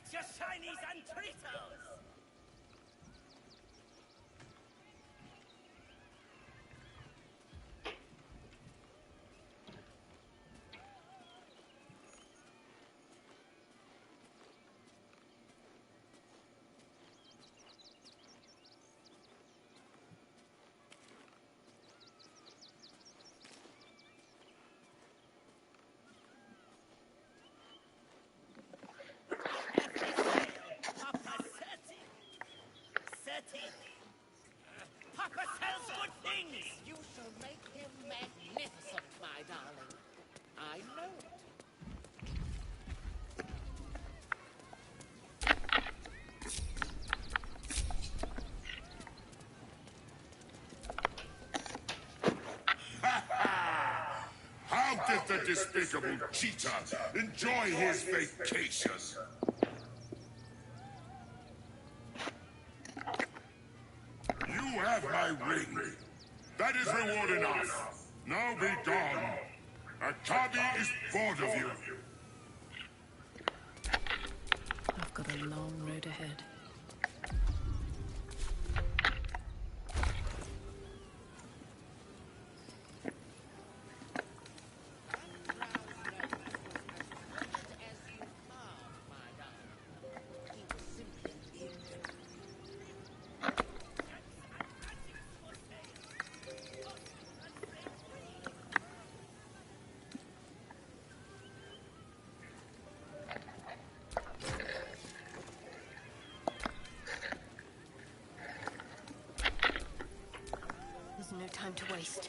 Get your shinies and treatos! Papa sells good things! You shall make him magnificent, my darling. I know it. How did the despicable cheetah enjoy his vacation? You have my ring. That is reward enough. Now be gone. Akabi is bored of you. I've got a long road ahead. There's no time to waste.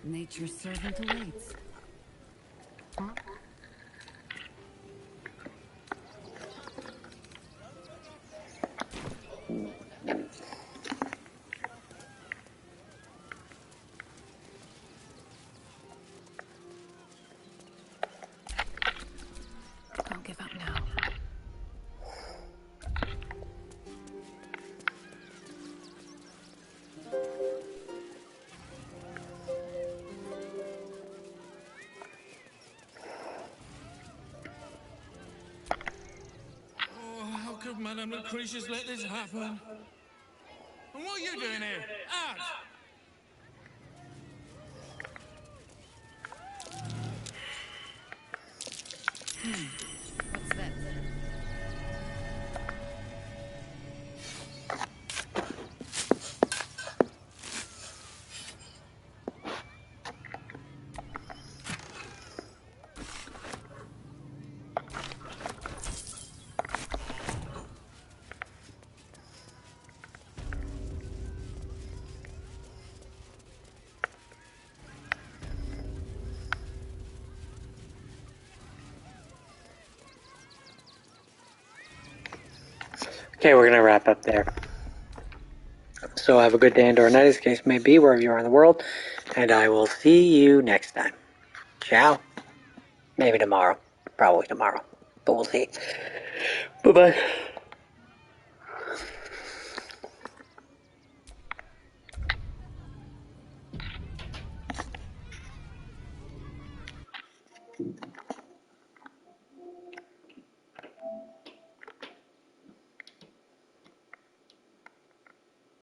Nature's servant awaits. Huh? Don't give up now. Oh, how could Madame Lucretius let this happen? And what are you doing here? Out! What's that? Okay, we're going to wrap up there. So have a good day and or night, as the case may be, wherever you are in the world. And I will see you next time. Ciao. Maybe tomorrow. Probably tomorrow. But we'll see. Bye-bye.